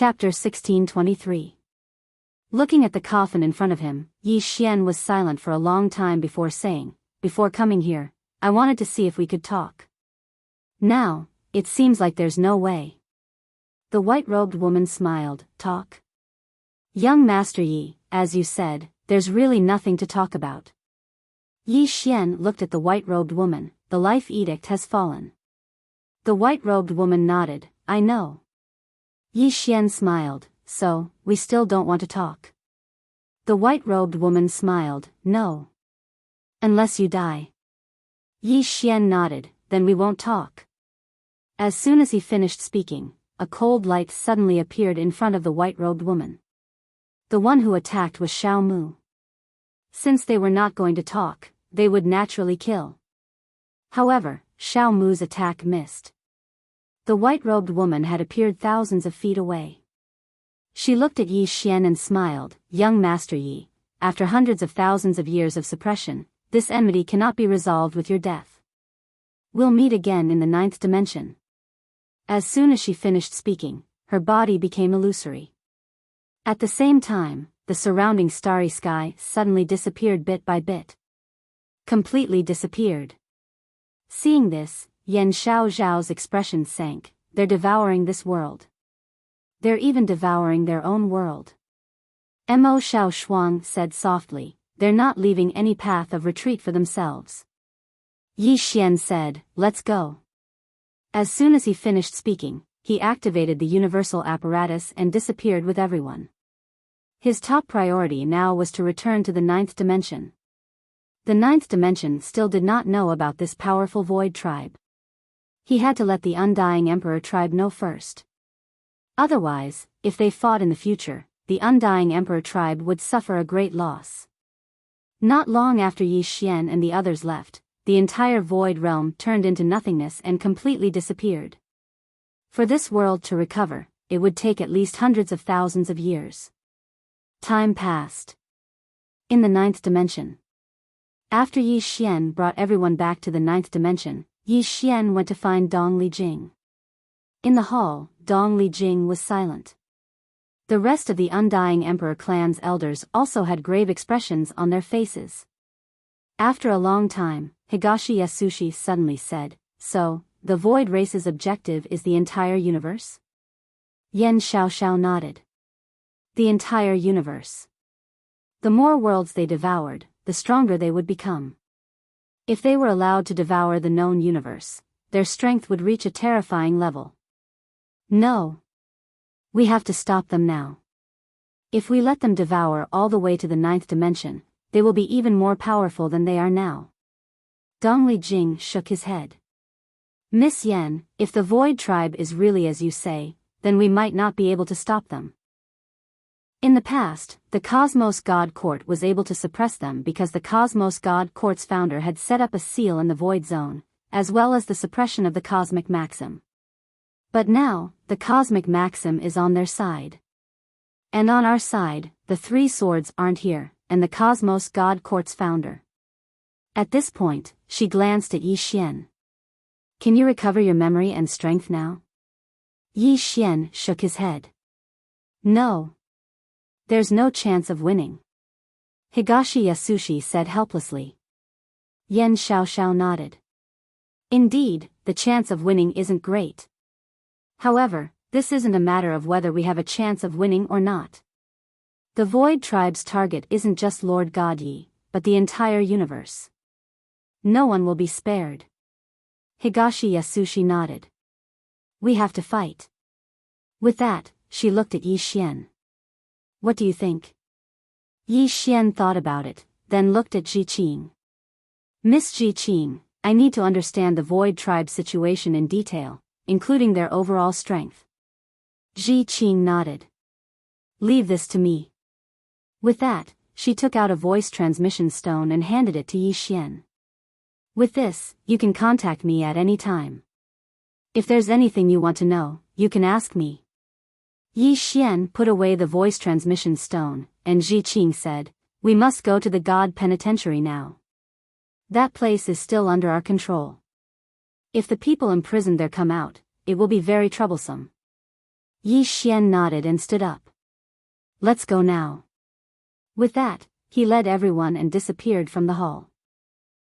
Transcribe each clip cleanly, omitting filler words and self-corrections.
Chapter 1623. Looking at the coffin in front of him, Yi Xian was silent for a long time before saying, "Before coming here, I wanted to see if we could talk. Now, it seems like there's no way." The white-robed woman smiled. "Talk? Young Master Yi, as you said, there's really nothing to talk about." Yi Xian looked at the white-robed woman. "The life edict has fallen." The white-robed woman nodded. "I know." Yi Xian smiled. "So, we still don't want to talk?" The white-robed woman smiled. "No. Unless you die." Yi Xian nodded. "Then we won't talk." As soon as he finished speaking, a cold light suddenly appeared in front of the white-robed woman. The one who attacked was Xiao Mu. Since they were not going to talk, they would naturally kill. However, Xiao Mu's attack missed. The white-robed woman had appeared thousands of feet away. She looked at Yi Xian and smiled. "Young Master Yi, after hundreds of thousands of years of suppression, this enmity cannot be resolved with your death. We'll meet again in the 9th dimension." As soon as she finished speaking, her body became illusory. At the same time, the surrounding starry sky suddenly disappeared bit by bit. Completely disappeared. Seeing this, Yan Xiao's expression sank. "They're devouring this world. They're even devouring their own world." Mo Xiao Shuang said softly, "They're not leaving any path of retreat for themselves." Yi Xian said, "Let's go." As soon as he finished speaking, he activated the universal apparatus and disappeared with everyone. His top priority now was to return to the 9th dimension. The 9th dimension still did not know about this powerful void tribe. He had to let the Undying Emperor tribe know first. Otherwise, if they fought in the future, the Undying Emperor tribe would suffer a great loss. Not long after Yi Xian and the others left, the entire void realm turned into nothingness and completely disappeared. For this world to recover, it would take at least hundreds of thousands of years. Time passed. In the 9th dimension. After Yi Xian brought everyone back to the 9th dimension, Yi Xian went to find Dong Lijing. In the hall, Dong Lijing was silent. The rest of the Undying Emperor clan's elders also had grave expressions on their faces. After a long time, Higashi Yasushi suddenly said, "So, the Void Race's objective is the entire universe?" Yan Xiao nodded. "The entire universe. The more worlds they devoured, the stronger they would become. If they were allowed to devour the known universe, their strength would reach a terrifying level. No. We have to stop them now. If we let them devour all the way to the 9th dimension, they will be even more powerful than they are now." Dong Lijing shook his head. "Miss Yan, if the Void Tribe is really as you say, then we might not be able to stop them. In the past, the Cosmos God Court was able to suppress them because the Cosmos God Court's founder had set up a seal in the Void Zone, as well as the suppression of the Cosmic Maxim. But now, the Cosmic Maxim is on their side. And on our side, the three swords aren't here, and the Cosmos God Court's founder." At this point, she glanced at Yi Xian. "Can you recover your memory and strength now?" Yi Xian shook his head. "No. There's no chance of winning." Higashi Yasushi said helplessly. Yan Xiao nodded. "Indeed, the chance of winning isn't great. However, this isn't a matter of whether we have a chance of winning or not. The Void Tribe's target isn't just Lord God Yi, but the entire universe. No one will be spared." Higashi Yasushi nodded. "We have to fight." With that, she looked at Yi Xian. "What do you think?" Yi Xian thought about it, then looked at Ji Qing. "Miss Ji Qing, I need to understand the Void Tribe situation in detail, including their overall strength." Ji Qing nodded. "Leave this to me." With that, she took out a voice transmission stone and handed it to Yi Xian. "With this, you can contact me at any time. If there's anything you want to know, you can ask me." Yi Xian put away the voice transmission stone, and Ji Qing said, "We must go to the God Penitentiary now. That place is still under our control. If the people imprisoned there come out, it will be very troublesome." Yi Xian nodded and stood up. Let's go now. With that, he led everyone and disappeared from the hall.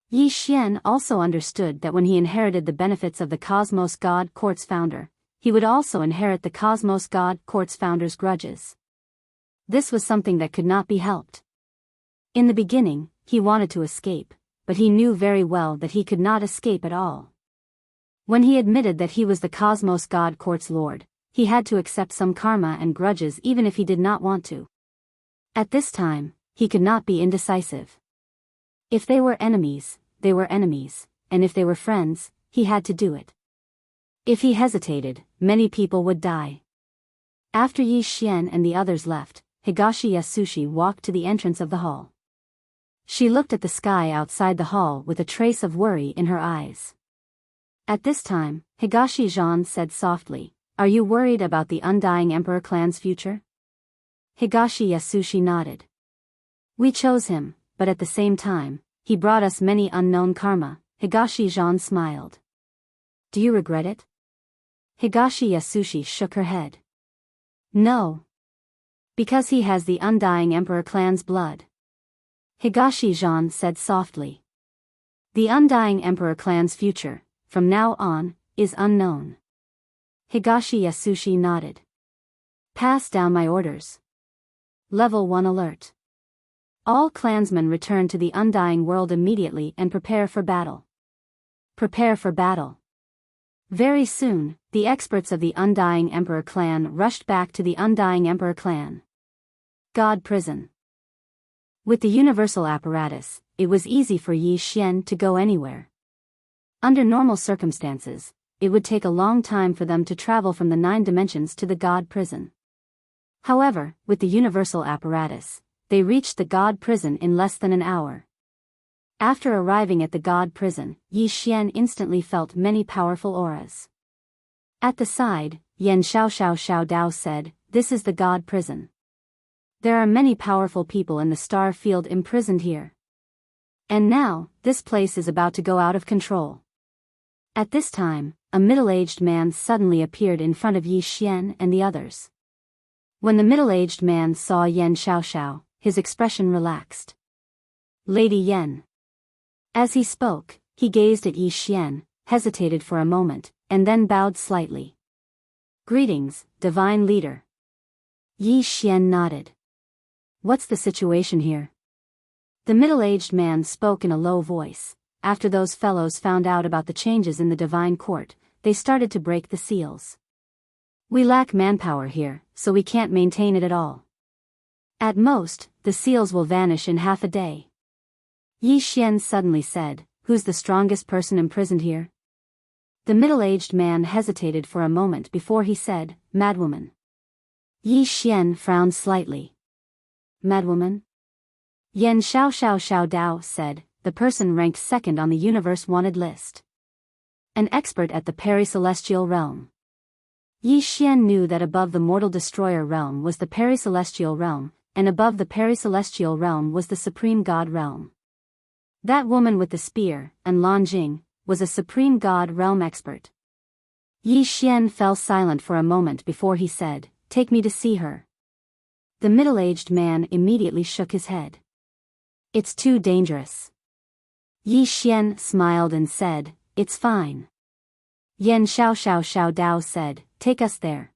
Yi Xian also understood that when he inherited the benefits of the Cosmos God Court's founder, he would also inherit the Cosmos God Court's founder's grudges. This was something that could not be helped. In the beginning, he wanted to escape, but he knew very well that he could not escape at all. When he admitted that he was the Cosmos God Court's lord, he had to accept some karma and grudges even if he did not want to. At this time, he could not be indecisive. If they were enemies, and if they were friends, he had to do it. If he hesitated, many people would die. After Yi Xian and the others left, Higashi Yasushi walked to the entrance of the hall. She looked at the sky outside the hall with a trace of worry in her eyes. At this time, Higashi Jean said softly, "Are you worried about the Undying Emperor clan's future?" Higashi Yasushi nodded. "We chose him, but at the same time, he brought us many unknown karma." Higashi Jean smiled. "Do you regret it?" Higashi Yasushi shook her head. "No. Because he has the Undying Emperor clan's blood." Higashi Jean said softly. "The Undying Emperor clan's future, from now on, is unknown." Higashi Yasushi nodded. "Pass down my orders. Level 1 alert. All clansmen return to the Undying World immediately and prepare for battle. Prepare for battle." Very soon, the experts of the Undying Emperor clan rushed back to the Undying Emperor clan. God Prison. With the universal apparatus, it was easy for Yi Xian to go anywhere. Under normal circumstances, it would take a long time for them to travel from the 9 dimensions to the God Prison. However, with the universal apparatus, they reached the God Prison in less than an hour. After arriving at the God Prison, Yi Xian instantly felt many powerful auras. At the side, Yan Xiao Dao said, "This is the God Prison. There are many powerful people in the star field imprisoned here. And now, this place is about to go out of control." At this time, a middle-aged man suddenly appeared in front of Yi Xian and the others. When the middle-aged man saw Yan Xiao, his expression relaxed. "Lady Yan." As he spoke, he gazed at Yi Xian, hesitated for a moment, and then bowed slightly. "Greetings, Divine Leader." Yi Xian nodded. "What's the situation here?" The middle-aged man spoke in a low voice. After those fellows found out about the changes in the Divine Court, they started to break the seals. "We lack manpower here, so we can't maintain it at all. At most, the seals will vanish in half a day." Yi Xian suddenly said, "Who's the strongest person imprisoned here?" The middle-aged man hesitated for a moment before he said, "Madwoman." Yi Xian frowned slightly. "Madwoman?" Yan Xiao Dao said, "The person ranked second on the universe wanted list. An expert at the Peri-Celestial realm." Yi Xian knew that above the Mortal Destroyer realm was the Peri-Celestial realm, and above the Peri-Celestial realm was the Supreme God realm. That woman with the spear, and Lanjing, was a Supreme God realm expert. Yi Xian fell silent for a moment before he said, "Take me to see her." The middle-aged man immediately shook his head. "It's too dangerous." Yi Xian smiled and said, "It's fine." Yan Xiao Dao said, "Take us there."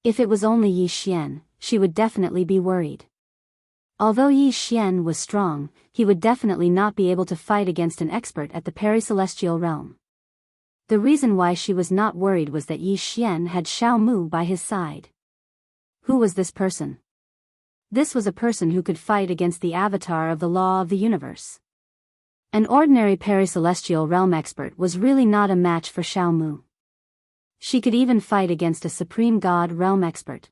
If it was only Yi Xian, she would definitely be worried. Although Yi Xian was strong, he would definitely not be able to fight against an expert at the Peri-Celestial realm. The reason why she was not worried was that Yi Xian had Xiao Mu by his side. Who was this person? This was a person who could fight against the avatar of the law of the universe. An ordinary Peri-Celestial realm expert was really not a match for Xiao Mu. She could even fight against a Supreme God realm expert.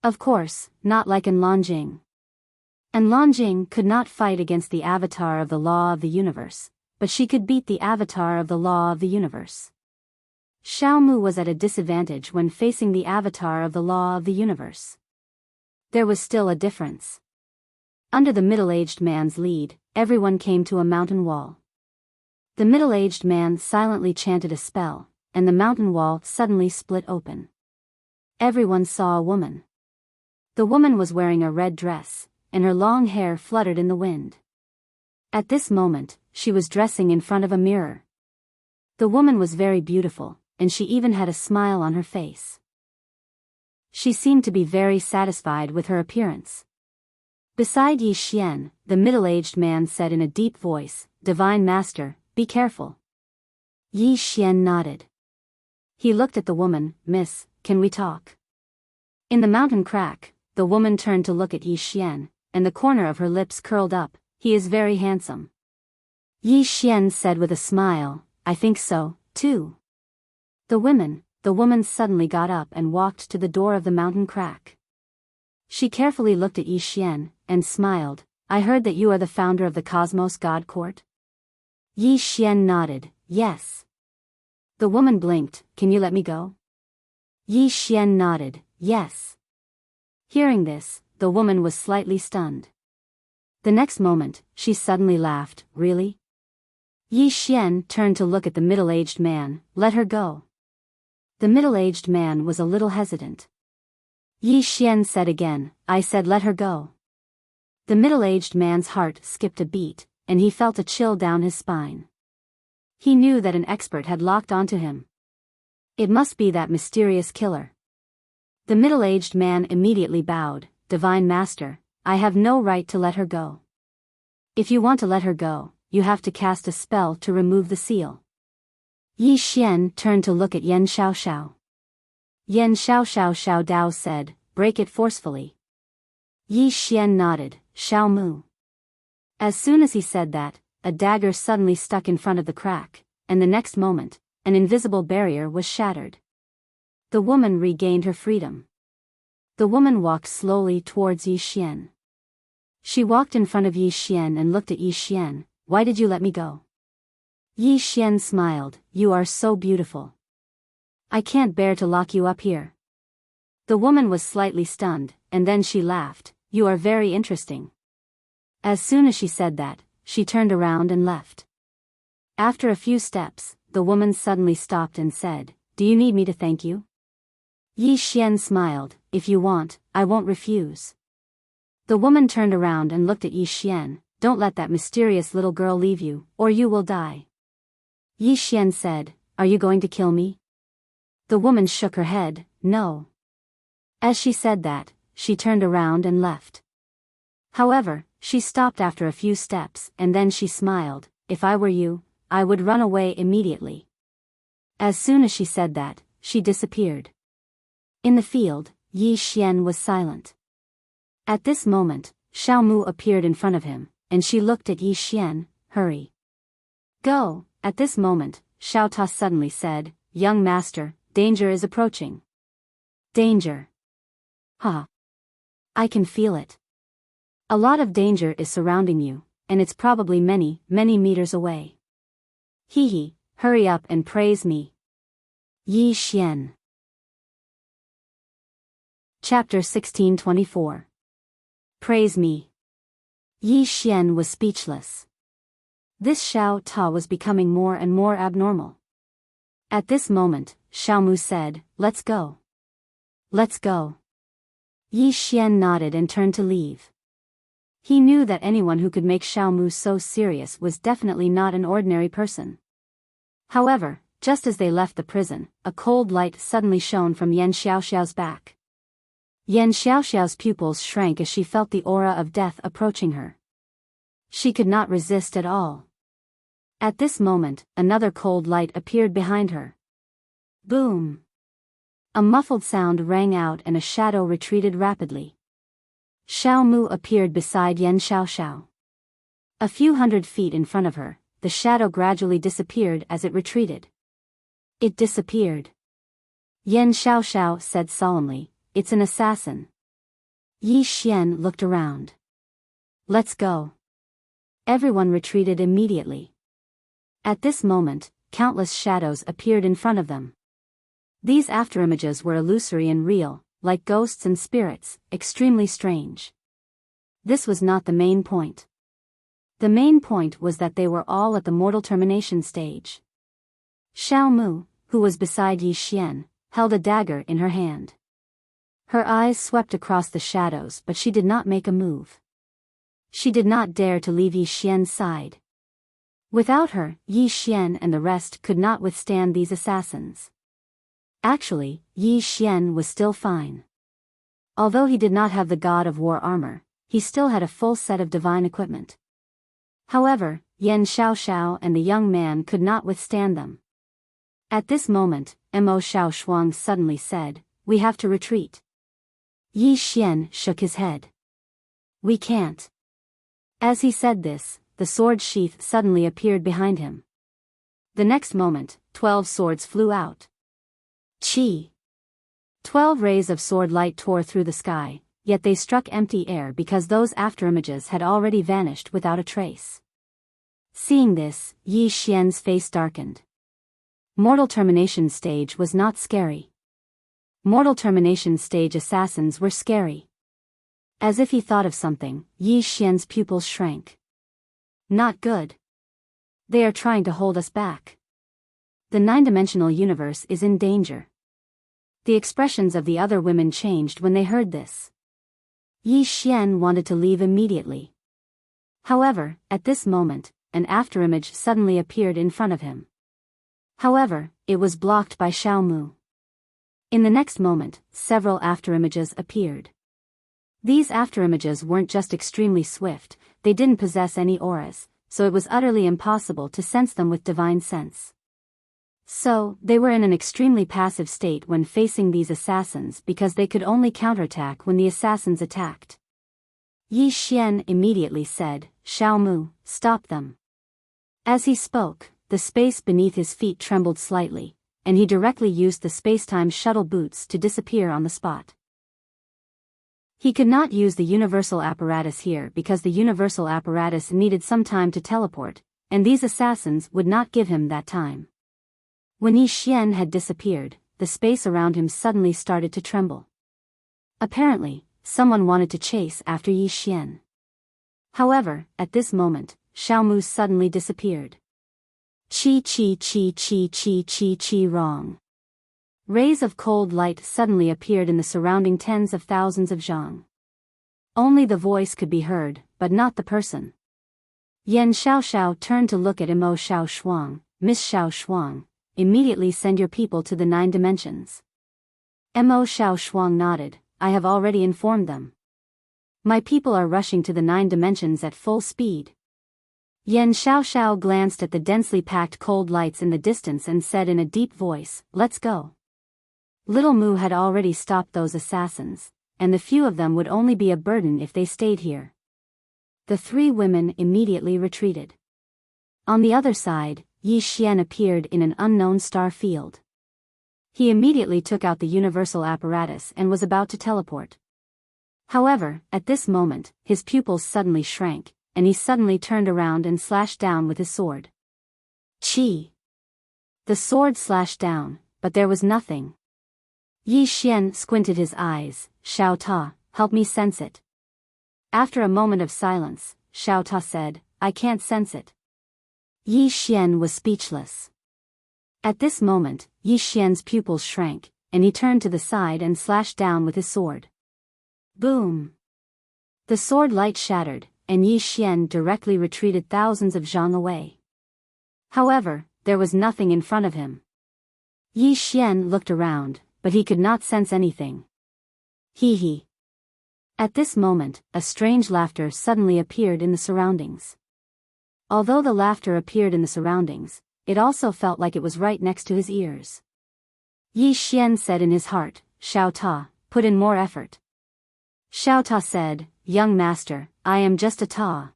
Of course, not like Lanjing. Lanjing could not fight against the avatar of the law of the universe, but she could beat the avatar of the law of the universe. Xiao Mu was at a disadvantage when facing the avatar of the law of the universe. There was still a difference. Under the middle-aged man's lead, everyone came to a mountain wall. The middle-aged man silently chanted a spell, and the mountain wall suddenly split open. everyone saw a woman. The woman was wearing a red dress, and her long hair fluttered in the wind. At this moment, she was dressing in front of a mirror. The woman was very beautiful, and she even had a smile on her face. She seemed to be very satisfied with her appearance. Beside Yi Xian, the middle-aged man said in a deep voice, "Divine Master, be careful." Yi Xian nodded. He looked at the woman. "Miss, can we talk?" In the mountain crack, the woman turned to look at Yi Xian, and the corner of her lips curled up. "He is very handsome." Yi Xian said with a smile, "I think so, too." The woman suddenly got up and walked to the door of the mountain crack. She carefully looked at Yi Xian, and smiled. "I heard that you are the founder of the Cosmos God Court?" Yi Xian nodded, "Yes." The woman blinked. "Can you let me go?" Yi Xian nodded, "Yes." Hearing this, the woman was slightly stunned. The next moment, she suddenly laughed. "Really?" Yi Xian turned to look at the middle-aged man. "Let her go." The middle-aged man was a little hesitant. Yi Xian said again, "I said let her go." The middle-aged man's heart skipped a beat, and he felt a chill down his spine. He knew that an expert had locked onto him. It must be that mysterious killer. The middle-aged man immediately bowed. "Divine Master, I have no right to let her go. If you want to let her go, you have to cast a spell to remove the seal." Yi Xian turned to look at Yan Xiaoxiao. Yan Xiao Dao said, "Break it forcefully." Yi Xian nodded. "Xiao Mu." As soon as he said that, a dagger suddenly stuck in front of the crack, and the next moment, an invisible barrier was shattered. The woman regained her freedom. The woman walked slowly towards Yi Xian. She walked in front of Yi Xian and looked at Yi Xian. "Why did you let me go?" Yi Xian smiled. "You are so beautiful. I can't bear to lock you up here." The woman was slightly stunned, and then she laughed. "You are very interesting." As soon as she said that, she turned around and left. After a few steps, the woman suddenly stopped and said, "Do you need me to thank you?" Yi Xian smiled. "If you want, I won't refuse." The woman turned around and looked at Yi Xian. "Don't let that mysterious little girl leave you, or you will die." Yi Xian said, "Are you going to kill me?" The woman shook her head. "No." As she said that, she turned around and left. However, she stopped after a few steps, and then she smiled. "If I were you, I would run away immediately." As soon as she said that, she disappeared. In the field, Yi Xian was silent. At this moment, Xiao Mu appeared in front of him, and she looked at Yi Xian. "Hurry. Go." At this moment, Xiao Ta suddenly said, "Young master, danger is approaching." "Danger? Ha! I can feel it. A lot of danger is surrounding you, and it's probably many, many meters away. Hee, hurry up and praise me." Yi Xian. Chapter 1624. Praise me. Yi Xian was speechless. This Xiao Ta was becoming more and more abnormal. At this moment, Xiao Mu said, "Let's go." "Let's go." Yi Xian nodded and turned to leave. He knew that anyone who could make Xiao Mu so serious was definitely not an ordinary person. However, just as they left the prison, a cold light suddenly shone from Yan Xiaoxiao's back. Yan Xiaoxiao's pupils shrank as she felt the aura of death approaching her. She could not resist at all. At this moment, another cold light appeared behind her. Boom! A muffled sound rang out and a shadow retreated rapidly. Xiao Mu appeared beside Yan Xiaoxiao. A few hundred feet in front of her, the shadow gradually disappeared as it retreated. It disappeared. Yan Xiaoxiao said solemnly, "It's an assassin." Yi Xian looked around. "Let's go." Everyone retreated immediately. At this moment, countless shadows appeared in front of them. These afterimages were illusory and real, like ghosts and spirits, extremely strange. This was not the main point. The main point was that they were all at the mortal termination stage. Xiao Mu, who was beside Yi Xian, held a dagger in her hand. Her eyes swept across the shadows, but she did not make a move. She did not dare to leave Yi Xian's side. Without her, Yi Xian and the rest could not withstand these assassins. Actually, Yi Xian was still fine. Although he did not have the God of War armor, he still had a full set of divine equipment. However, Yan Xiaoxiao and the young man could not withstand them. At this moment, Mo Xiaoshuang suddenly said, "We have to retreat." Yi Xian shook his head. "We can't." As he said this, the sword sheath suddenly appeared behind him. The next moment, 12 swords flew out. Chi! 12 rays of sword light tore through the sky, yet they struck empty air because those afterimages had already vanished without a trace. Seeing this, Yi Xian's face darkened. Mortal Termination Stage was not scary. Mortal Termination Stage assassins were scary. As if he thought of something, Yi Xian's pupils shrank. Not good. They are trying to hold us back. The nine-dimensional universe is in danger. The expressions of the other women changed when they heard this. Yi Xian wanted to leave immediately. However, at this moment, an afterimage suddenly appeared in front of him. However, it was blocked by Xiao Mu. In the next moment, several afterimages appeared. These afterimages weren't just extremely swift, they didn't possess any auras, so it was utterly impossible to sense them with divine sense. So, they were in an extremely passive state when facing these assassins because they could only counterattack when the assassins attacked. Yi Xian immediately said, "Xiao Mu, stop them." As he spoke, the space beneath his feet trembled slightly, and he directly used the space-time shuttle boots to disappear on the spot. He could not use the universal apparatus here because the universal apparatus needed some time to teleport, and these assassins would not give him that time. When Yi Xian had disappeared, the space around him suddenly started to tremble. Apparently, someone wanted to chase after Yi Xian. However, at this moment, Xiao Mu suddenly disappeared. Chi wrong. Rays of cold light suddenly appeared in the surrounding tens of thousands of zhang. Only the voice could be heard, but not the person. Yan Xiaoxiao turned to look at Mo Xiaoshuang. "Miss Xiaoshuang, immediately send your people to the 9 dimensions." Mo Xiaoshuang nodded, "I have already informed them. My people are rushing to the 9 dimensions at full speed." Yan Xiaoxiao glanced at the densely packed cold lights in the distance and said in a deep voice, "Let's go." Little Mu had already stopped those assassins, and the few of them would only be a burden if they stayed here. The 3 women immediately retreated. On the other side, Yi Xian appeared in an unknown star field. He immediately took out the universal apparatus and was about to teleport. However, at this moment, his pupils suddenly shrank, and he suddenly turned around and slashed down with his sword. Chi! The sword slashed down, but there was nothing. Yi Xian squinted his eyes. "Xiao Ta, help me sense it." After a moment of silence, Xiao Ta said, "I can't sense it." Yi Xian was speechless. At this moment, Yi Xian's pupils shrank, and he turned to the side and slashed down with his sword. Boom! The sword light shattered, and Yi Xian directly retreated thousands of zhang away. However, there was nothing in front of him. Yi Xian looked around, but he could not sense anything. Hee. At this moment, a strange laughter suddenly appeared in the surroundings. Although the laughter appeared in the surroundings, it also felt like it was right next to his ears. Yi Xian said in his heart, "Xiao Ta, put in more effort." Xiao Ta said, "Young master, I am just a Ta."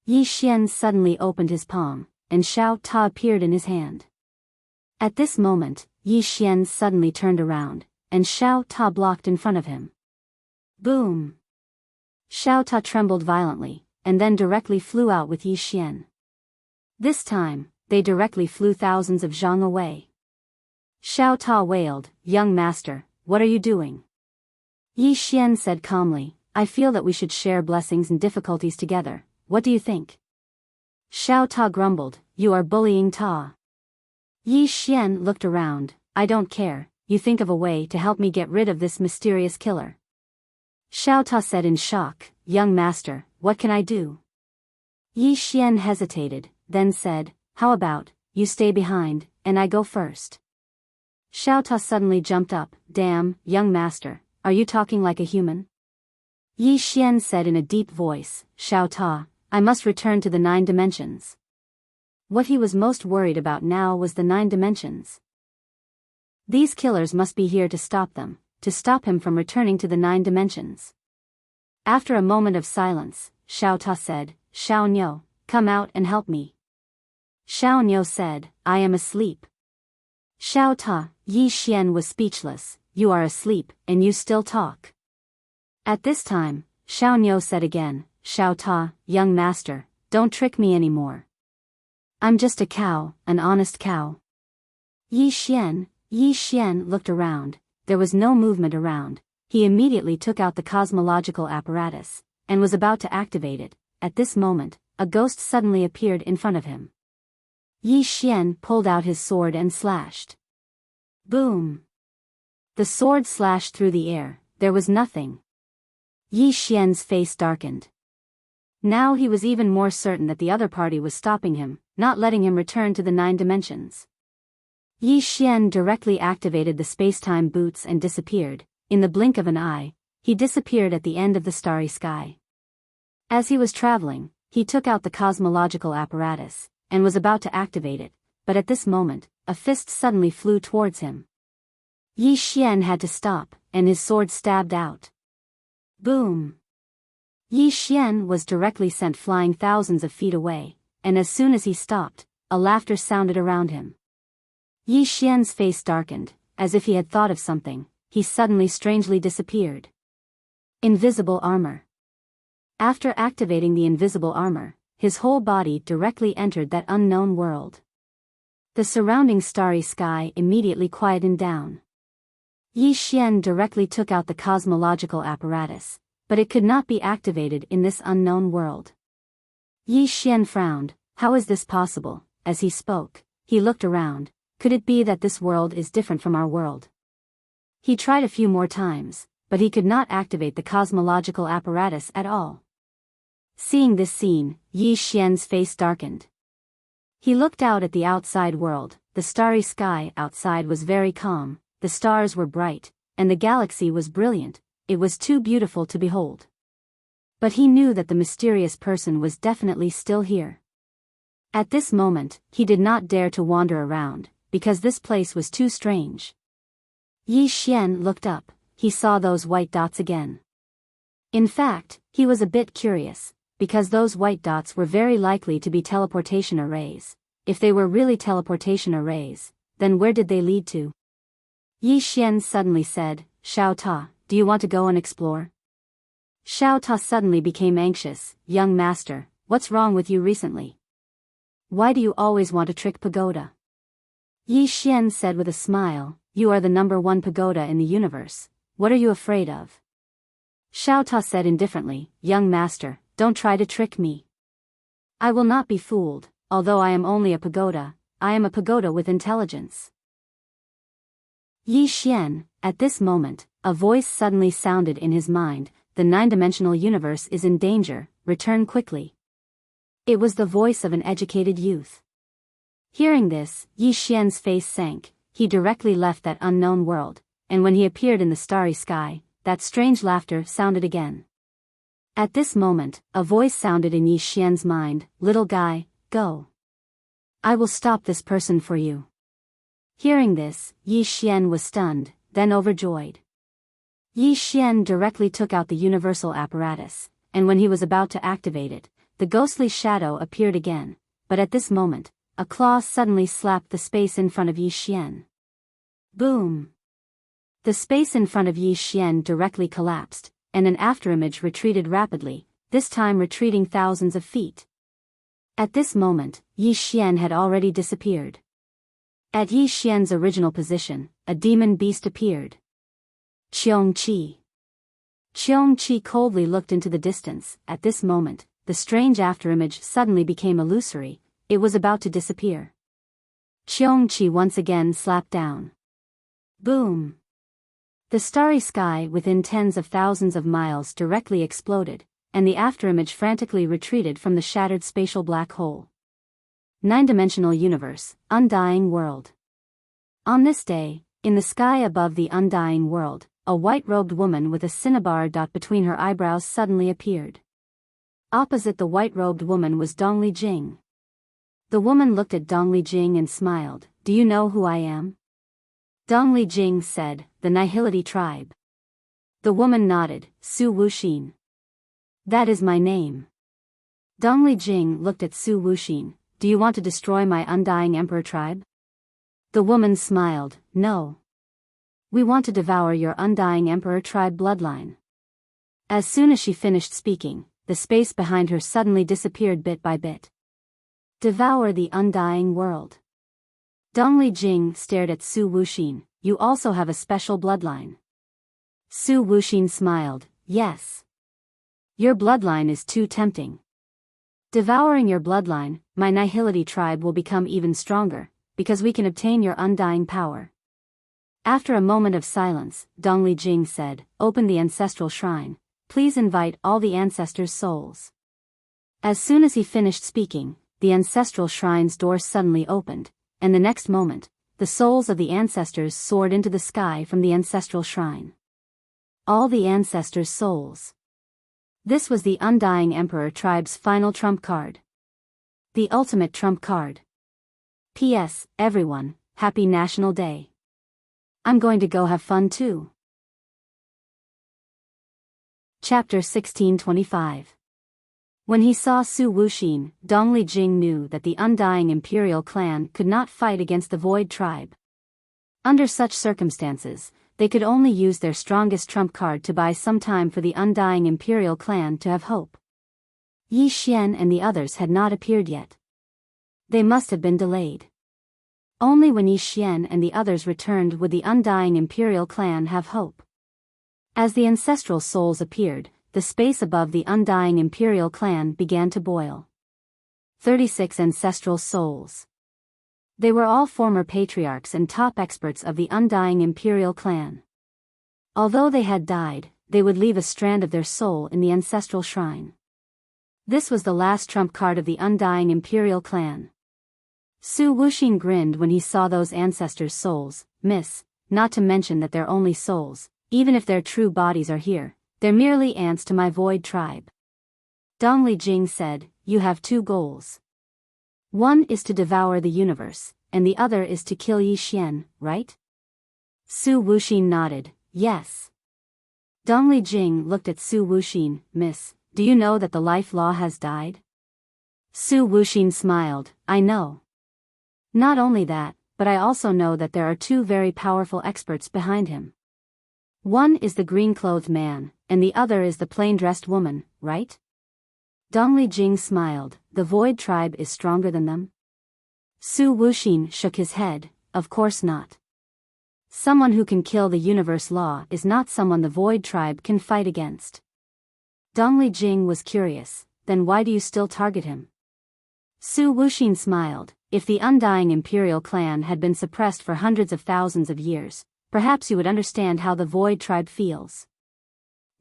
Yi Xian suddenly opened his palm, and Xiao Ta appeared in his hand. At this moment, Yi Xian suddenly turned around, and Xiao Ta blocked in front of him. Boom! Xiao Ta trembled violently, and then directly flew out with Yi Xian. This time, they directly flew thousands of zhang away. Xiao Ta wailed, "Young master, what are you doing?" Yi Xian said calmly, "I feel that we should share blessings and difficulties together, what do you think?" Xiao Ta grumbled, "You are bullying Ta." Yi Xian looked around, "I don't care, you think of a way to help me get rid of this mysterious killer. Xiao Ta said in shock, young master, what can I do? Yi Xian hesitated, then said, how about, you stay behind, and I go first. Xiao Ta suddenly jumped up, damn, young master, are you talking like a human? Yi Xian said in a deep voice, Xiao Ta, I must return to the 9 dimensions. What he was most worried about now was the 9 dimensions. These killers must be here to stop them, to stop him from returning to the 9 dimensions. After a moment of silence, Xiao Ta said, Xiao Niu, come out and help me. Xiao Niu said, I am asleep. Xiao Ta, Yi Xian was speechless, you are asleep, and you still talk. At this time, Xiao Niu said again, Xiao Ta, young master, don't trick me anymore. I'm just a cow, an honest cow. Yi Xian looked around, there was no movement around. He immediately took out the cosmological apparatus, and was about to activate it. At this moment, a ghost suddenly appeared in front of him. Yi Xian pulled out his sword and slashed. Boom! The sword slashed through the air, there was nothing. Yi Xian's face darkened. Now he was even more certain that the other party was stopping him, not letting him return to the 9 dimensions. Yi Xian directly activated the space-time boots and disappeared. In the blink of an eye, he disappeared at the end of the starry sky. As he was traveling, he took out the cosmological apparatus, and was about to activate it, but at this moment, a fist suddenly flew towards him. Yi Xian had to stop, and his sword stabbed out. Boom! Yi Xian was directly sent flying thousands of feet away, and as soon as he stopped, a laughter sounded around him. Yi Xian's face darkened, as if he had thought of something. He suddenly strangely disappeared. Invisible armor. After activating the invisible armor, his whole body directly entered that unknown world. The surrounding starry sky immediately quietened down. Yi Xian directly took out the cosmological apparatus, but it could not be activated in this unknown world. Yi Xian frowned, how is this possible? As he spoke, he looked around, could it be that this world is different from our world? He tried a few more times, but he could not activate the cosmological apparatus at all. Seeing this scene, Yi Xian's face darkened. He looked out at the outside world. The starry sky outside was very calm, the stars were bright, and the galaxy was brilliant. It was too beautiful to behold. But he knew that the mysterious person was definitely still here. At this moment, he did not dare to wander around, because this place was too strange. Yi Xian looked up, he saw those white dots again. In fact, he was a bit curious, because those white dots were very likely to be teleportation arrays. If they were really teleportation arrays, then where did they lead to? Yi Xian suddenly said, Xiao Ta, do you want to go and explore? Xiao Ta suddenly became anxious, young master, what's wrong with you recently? Why do you always want to trick pagoda? Yi Xian said with a smile, you are the #1 pagoda in the universe, what are you afraid of? Xiao Ta said indifferently, young master, don't try to trick me. I will not be fooled, although I am only a pagoda, I am a pagoda with intelligence. Yi Xian, at this moment, a voice suddenly sounded in his mind, the 9-dimensional universe is in danger, return quickly. It was the voice of an educated youth. Hearing this, Yi Xian's face sank, he directly left that unknown world, and when he appeared in the starry sky, that strange laughter sounded again. At this moment, a voice sounded in Yi Xian's mind, little guy, go. I will stop this person for you. Hearing this, Yi Xian was stunned, then overjoyed. Yi Xian directly took out the universal apparatus, and when he was about to activate it, the ghostly shadow appeared again, but at this moment, a claw suddenly slapped the space in front of Yi Xian. Boom! The space in front of Yi Xian directly collapsed, and an afterimage retreated rapidly, this time retreating thousands of feet. At this moment, Yi Xian had already disappeared. At Yi Xian's original position, a demon beast appeared. Qiong-Chi. Qiong-Chi coldly looked into the distance. At this moment, the strange afterimage suddenly became illusory, it was about to disappear. Qiong-Chi once again slapped down. Boom! The starry sky within tens of thousands of miles directly exploded, and the afterimage frantically retreated from the shattered spatial black hole. 9-dimensional universe, undying world. On this day, in the sky above the undying world, a white-robed woman with a cinnabar dot between her eyebrows suddenly appeared. Opposite the white-robed woman was Dongli Jing. The woman looked at Dongli Jing and smiled. "Do you know who I am?" Dongli Jing said, "The Nihility tribe." The woman nodded. "Su Wuxin. That is my name." Dongli Jing looked at Su Wuxin. "Do you want to destroy my undying emperor tribe?" The woman smiled. "No. We want to devour your undying emperor tribe bloodline." As soon as she finished speaking, the space behind her suddenly disappeared bit by bit. Devour the undying world. Dongli Jing stared at Su Wuxin. "You also have a special bloodline." Su Wuxin smiled. "Yes. Your bloodline is too tempting. Devouring your bloodline, my Nihility tribe will become even stronger, because we can obtain your undying power." After a moment of silence, Dongli Jing said, "Open the ancestral shrine. Please invite all the ancestors' souls." As soon as he finished speaking, the ancestral shrine's door suddenly opened, and the next moment, the souls of the ancestors soared into the sky from the ancestral shrine. All the ancestors' souls. This was the Undying Emperor tribe's final trump card. The ultimate trump card. P.S. Everyone, happy National Day. I'm going to go have fun too. Chapter 1625. When he saw Su Wuxin, Dongli Jing knew that the Undying Imperial clan could not fight against the Void tribe. Under such circumstances, they could only use their strongest trump card to buy some time for the Undying Imperial clan to have hope. Yi Xian and the others had not appeared yet. They must have been delayed. Only when Yi Xian and the others returned would the Undying Imperial clan have hope. As the ancestral souls appeared, the space above the Undying Imperial clan began to boil. 36 ancestral souls. They were all former patriarchs and top experts of the Undying Imperial clan. Although they had died, they would leave a strand of their soul in the ancestral shrine. This was the last trump card of the Undying Imperial clan. Su Wuxin grinned when he saw those ancestors' souls. "Miss, not to mention that they're only souls, even if their true bodies are here. They're merely ants to my Void tribe." Dongli Jing said, "You have two goals. One is to devour the universe, and the other is to kill Yi Xian, right?" Su Wuxin nodded, "Yes." Dongli Jing looked at Su Wuxin. "Miss, do you know that the life law has died?" Su Wuxin smiled, "I know. Not only that, but I also know that there are two very powerful experts behind him. One is the green-clothed man, and the other is the plain-dressed woman, right?" Dongli Jing smiled. "The Void tribe is stronger than them?" Su Wuxin shook his head. "Of course not. Someone who can kill the universe law is not someone the Void tribe can fight against." Dongli Jing was curious. "Then why do you still target him?" Su Wuxin smiled. "If the Undying Imperial clan had been suppressed for hundreds of thousands of years, perhaps you would understand how the Void tribe feels."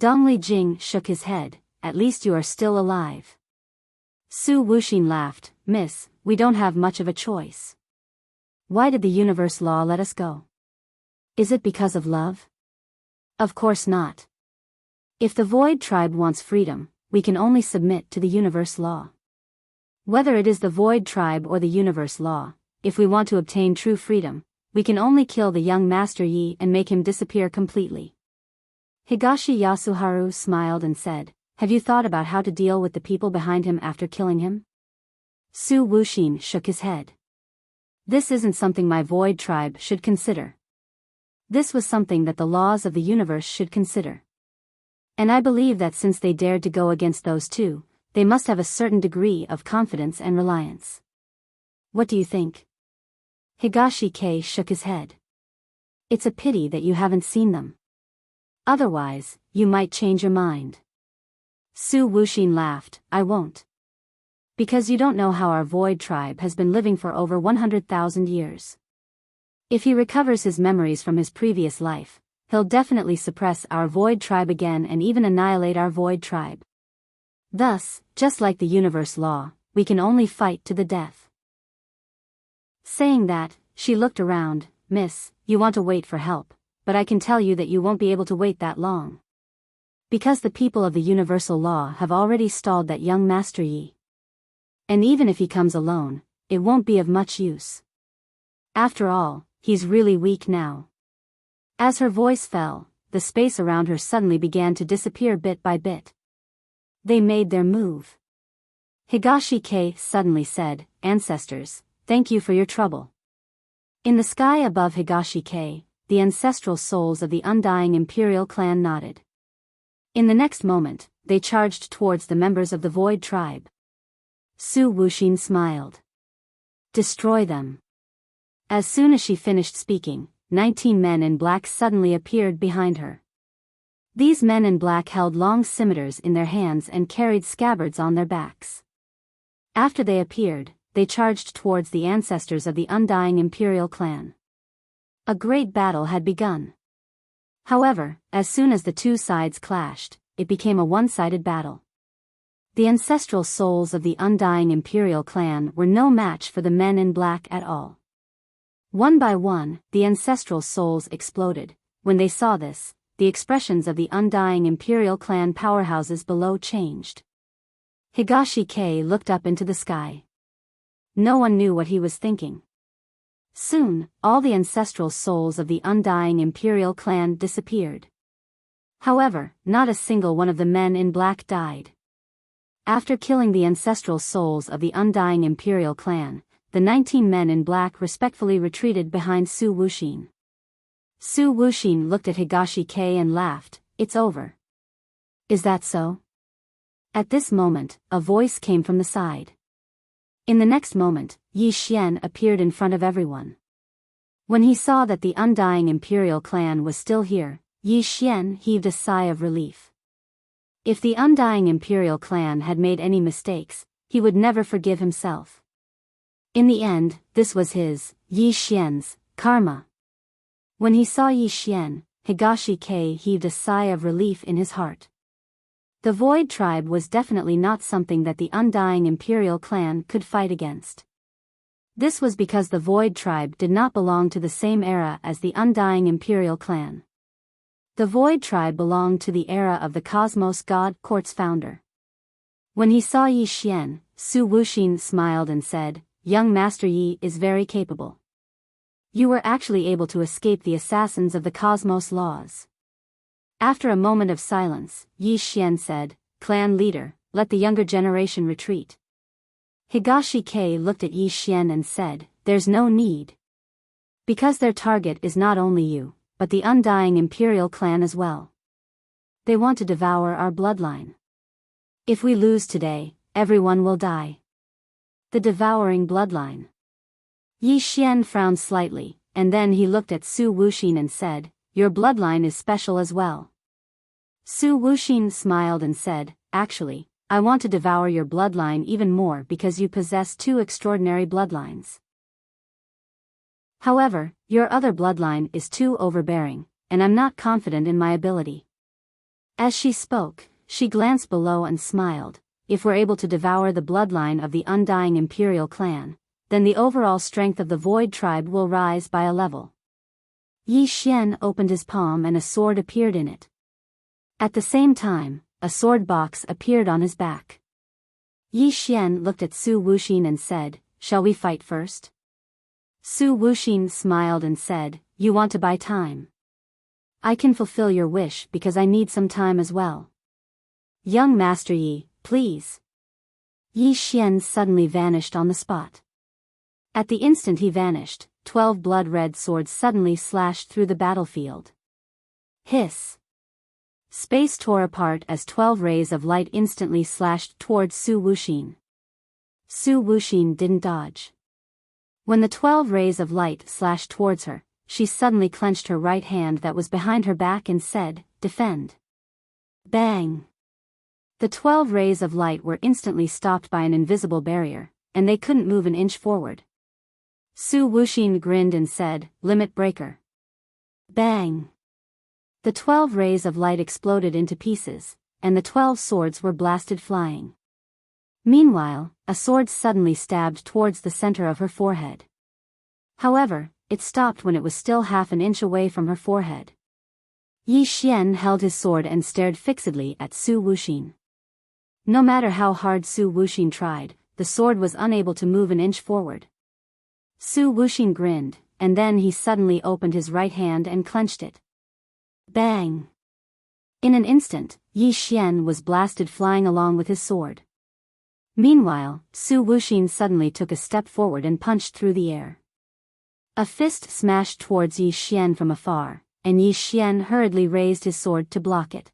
Dongli Jing shook his head. "At least you are still alive." Su Wuxin laughed. "Miss, we don't have much of a choice. Why did the universe law let us go? Is it because of love? Of course not. If the Void tribe wants freedom, we can only submit to the universe law. Whether it is the Void tribe or the universe law, if we want to obtain true freedom, we can only kill the young Master Yi and make him disappear completely." Higashi Yasuharu smiled and said, "Have you thought about how to deal with the people behind him after killing him?" Su Wuxin shook his head. "This isn't something my Void tribe should consider. This was something that the laws of the universe should consider. And I believe that since they dared to go against those two, they must have a certain degree of confidence and reliance. What do you think?" Higashi Kei shook his head. "It's a pity that you haven't seen them. Otherwise, you might change your mind." Su Wuxin laughed. "I won't. Because you don't know how our Void tribe has been living for over 100,000 years. If he recovers his memories from his previous life, he'll definitely suppress our Void Tribe again and even annihilate our Void Tribe. Thus, just like the universe law, we can only fight to the death. Saying that, she looked around. Miss, you want to wait for help, but I can tell you that you won't be able to wait that long. Because the people of the universal law have already stalled that young Master Yi. And even if he comes alone, it won't be of much use. After all, he's really weak now. As her voice fell, the space around her suddenly began to disappear bit by bit. They made their move. Higashi-Kei suddenly said, "Ancestors, thank you for your trouble." In the sky above Higashi-Kei, the ancestral souls of the undying imperial clan nodded. In the next moment, they charged towards the members of the Void Tribe. Su Wuxin smiled. "Destroy them." As soon as she finished speaking, 19 men in black suddenly appeared behind her. These men in black held long scimitars in their hands and carried scabbards on their backs. After they appeared, they charged towards the ancestors of the undying imperial clan. A great battle had begun. However, as soon as the two sides clashed, it became a one-sided battle. The ancestral souls of the undying imperial clan were no match for the men in black at all. One by one, the ancestral souls exploded. When they saw this, the expressions of the undying imperial clan powerhouses below changed. Higashi-Kei looked up into the sky. No one knew what he was thinking. Soon, all the ancestral souls of the undying imperial clan disappeared. However, not a single one of the men in black died. After killing the ancestral souls of the undying imperial clan, the 19 men in black respectfully retreated behind Su Wuxin. Su Wuxin looked at Higashi-Kei and laughed. "It's over." "Is that so?" At this moment, a voice came from the side. In the next moment, Yi Xian appeared in front of everyone. When he saw that the undying imperial clan was still here, Yi Xian heaved a sigh of relief. If the undying imperial clan had made any mistakes, he would never forgive himself. In the end, this was his, Yi Xian's, karma. When he saw Yi Xian, Higashi-Kei heaved a sigh of relief in his heart. The Void Tribe was definitely not something that the undying imperial clan could fight against. This was because the Void Tribe did not belong to the same era as the undying imperial clan. The Void Tribe belonged to the era of the Cosmos God Court's founder. When he saw Yi Xian, Su Wuxin smiled and said, "Young Master Yi is very capable. You were actually able to escape the assassins of the Cosmos laws." After a moment of silence, Yi Xian said, "Clan leader, let the younger generation retreat." Higashi-Kei looked at Yi Xian and said, "There's no need. Because their target is not only you, but the undying imperial clan as well. They want to devour our bloodline. If we lose today, everyone will die." The devouring bloodline. Yi Xian frowned slightly, and then he looked at Su Wuxin and said, "Your bloodline is special as well." Su Wuxin smiled and said, "Actually, I want to devour your bloodline even more because you possess two extraordinary bloodlines. However, your other bloodline is too overbearing, and I'm not confident in my ability." As she spoke, she glanced below and smiled. If we're able to devour the bloodline of the undying imperial clan, then the overall strength of the Void Tribe will rise by a level. Yi Xian opened his palm and a sword appeared in it. At the same time, a sword box appeared on his back. Yi Xian looked at Su Wuxin and said, "Shall we fight first?" Su Wuxin smiled and said, "You want to buy time? I can fulfill your wish because I need some time as well. Young Master Yi, please." Yi Xian suddenly vanished on the spot. At the instant he vanished, 12 blood-red swords suddenly slashed through the battlefield. Hiss! Space tore apart as 12 rays of light instantly slashed towards Su Wuxin. Su Wuxin didn't dodge. When the 12 rays of light slashed towards her, she suddenly clenched her right hand that was behind her back and said, "Defend." Bang! The 12 rays of light were instantly stopped by an invisible barrier, and they couldn't move an inch forward. Su Wuxin grinned and said, "Limit breaker." Bang! The 12 rays of light exploded into pieces, and the 12 swords were blasted flying. Meanwhile, a sword suddenly stabbed towards the center of her forehead. However, it stopped when it was still half an inch away from her forehead. Yi Xian held his sword and stared fixedly at Su Wuxin. No matter how hard Su Wuxin tried, the sword was unable to move an inch forward. Su Wuxin grinned, and then he suddenly opened his right hand and clenched it. Bang! In an instant, Yi Xian was blasted flying along with his sword. Meanwhile, Su Wuxin suddenly took a step forward and punched through the air. A fist smashed towards Yi Xian from afar, and Yi Xian hurriedly raised his sword to block it.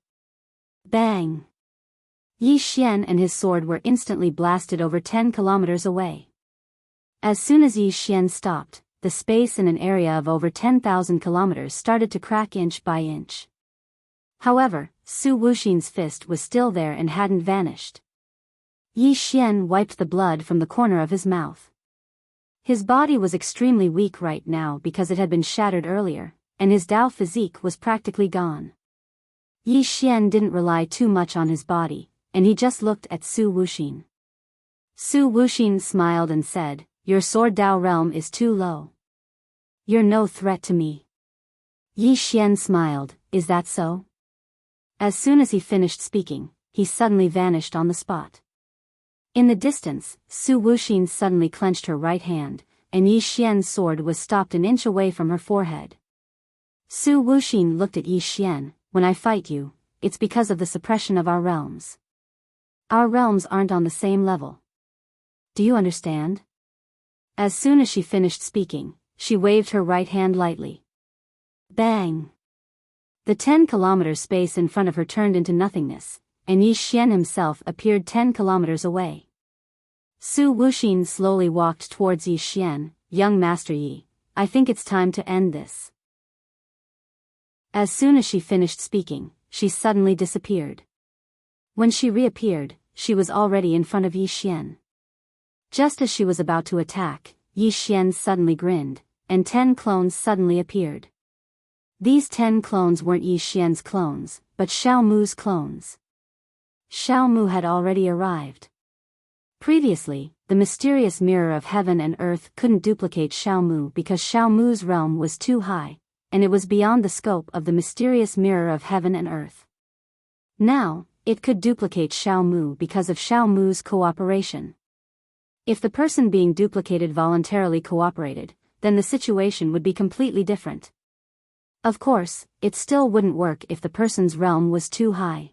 Bang! Yi Xian and his sword were instantly blasted over 10 kilometers away. As soon as Yi Xian stopped, the space in an area of over 10,000 kilometers started to crack inch by inch. However, Su Wuxin's fist was still there and hadn't vanished. Yi Xian wiped the blood from the corner of his mouth. His body was extremely weak right now because it had been shattered earlier, and his Dao physique was practically gone. Yi Xian didn't rely too much on his body, and he just looked at Su Wuxin. Su Wuxin smiled and said, "Your sword Dao realm is too low. You're no threat to me." Yi Xian smiled, "Is that so?" As soon as he finished speaking, he suddenly vanished on the spot. In the distance, Su Wuxin suddenly clenched her right hand, and Yi Xian's sword was stopped an inch away from her forehead. Su Wuxin looked at Yi Xian, "When I fight you, it's because of the suppression of our realms. Our realms aren't on the same level. Do you understand?" As soon as she finished speaking, she waved her right hand lightly. Bang! The 10-kilometer space in front of her turned into nothingness, and Yi Xian himself appeared 10 kilometers away. Su Wuxin slowly walked towards Yi Xian. "Young Master Yi, I think it's time to end this." As soon as she finished speaking, she suddenly disappeared. When she reappeared, she was already in front of Yi Xian. Just as she was about to attack, Yi Xian suddenly grinned, and 10 clones suddenly appeared. These 10 clones weren't Yi Xian's clones, but Xiao Mu's clones. Xiao Mu had already arrived. Previously, the mysterious mirror of heaven and earth couldn't duplicate Xiao Mu because Xiao Mu's realm was too high, and it was beyond the scope of the mysterious mirror of heaven and earth. Now, it could duplicate Xiao Mu because of Xiao Mu's cooperation. If the person being duplicated voluntarily cooperated, then the situation would be completely different. Of course, it still wouldn't work if the person's realm was too high.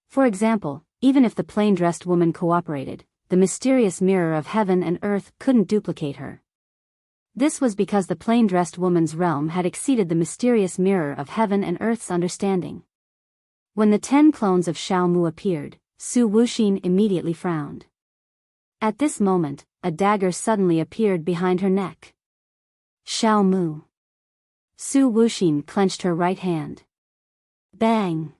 For example, even if the plain-dressed woman cooperated, the mysterious mirror of heaven and earth couldn't duplicate her. This was because the plain-dressed woman's realm had exceeded the mysterious mirror of heaven and earth's understanding. When the 10 clones of Xiao Mu appeared, Su Wuxin immediately frowned. At this moment, a dagger suddenly appeared behind her neck. Xiao Mu. Su Wuxin clenched her right hand. Bang!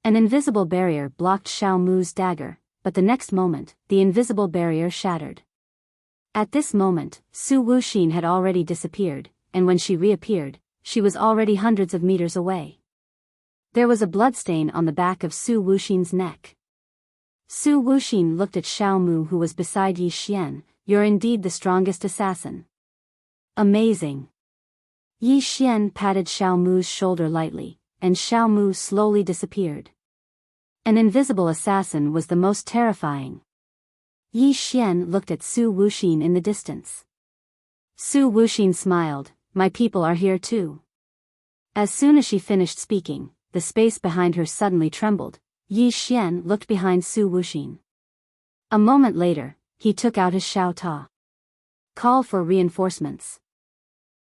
An invisible barrier blocked Xiao Mu's dagger, but the next moment, the invisible barrier shattered. At this moment, Su Wuxin had already disappeared, and when she reappeared, she was already hundreds of meters away. There was a bloodstain on the back of Su Wuxin's neck. Su Wuxin looked at Xiao Mu, who was beside Yi Xian. "You're indeed the strongest assassin." "Amazing." Yi Xian patted Xiao Mu's shoulder lightly, and Xiao Mu slowly disappeared. An invisible assassin was the most terrifying. Yi Xian looked at Su Wuxin in the distance. Su Wuxin smiled, "My people are here too." As soon as she finished speaking, the space behind her suddenly trembled. Yi Xian looked behind Su Wuxin. A moment later, he took out his Xiao Ta. "Call for reinforcements."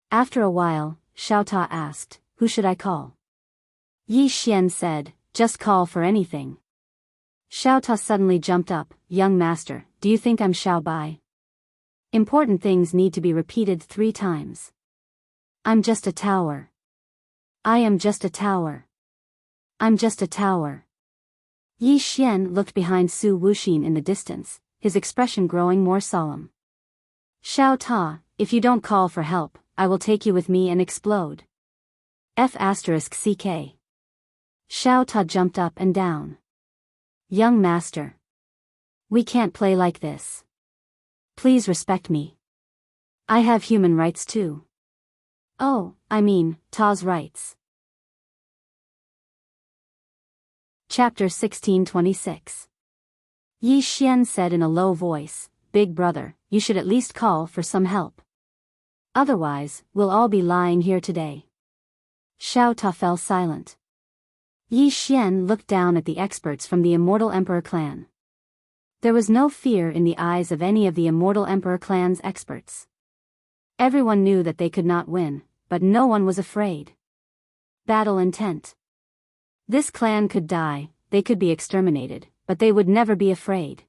After a while, Xiao Ta asked, "Who should I call?" Yi Xian said, "Just call for anything." Xiao Ta suddenly jumped up. "Young master, do you think I'm Xiao Bai?" Important things need to be repeated 3 times. "I'm just a tower. I am just a tower. I'm just a tower." Yi Xian looked behind Su Wuxin in the distance, his expression growing more solemn. Xiao Ta, if you don't call for help, I will take you with me and explode. F***ck. Xiao Ta jumped up and down. Young master. We can't play like this. Please respect me. I have human rights too. Oh, I mean, Ta's rights. Chapter 1626. Yi Xian said in a low voice, Big brother, you should at least call for some help. Otherwise, we'll all be lying here today. Xiao Ta fell silent. Yi Xian looked down at the experts from the Immortal Emperor clan. There was no fear in the eyes of any of the Immortal Emperor clan's experts. Everyone knew that they could not win, but no one was afraid. Battle intent. This clan could die, they could be exterminated, but they would never be afraid.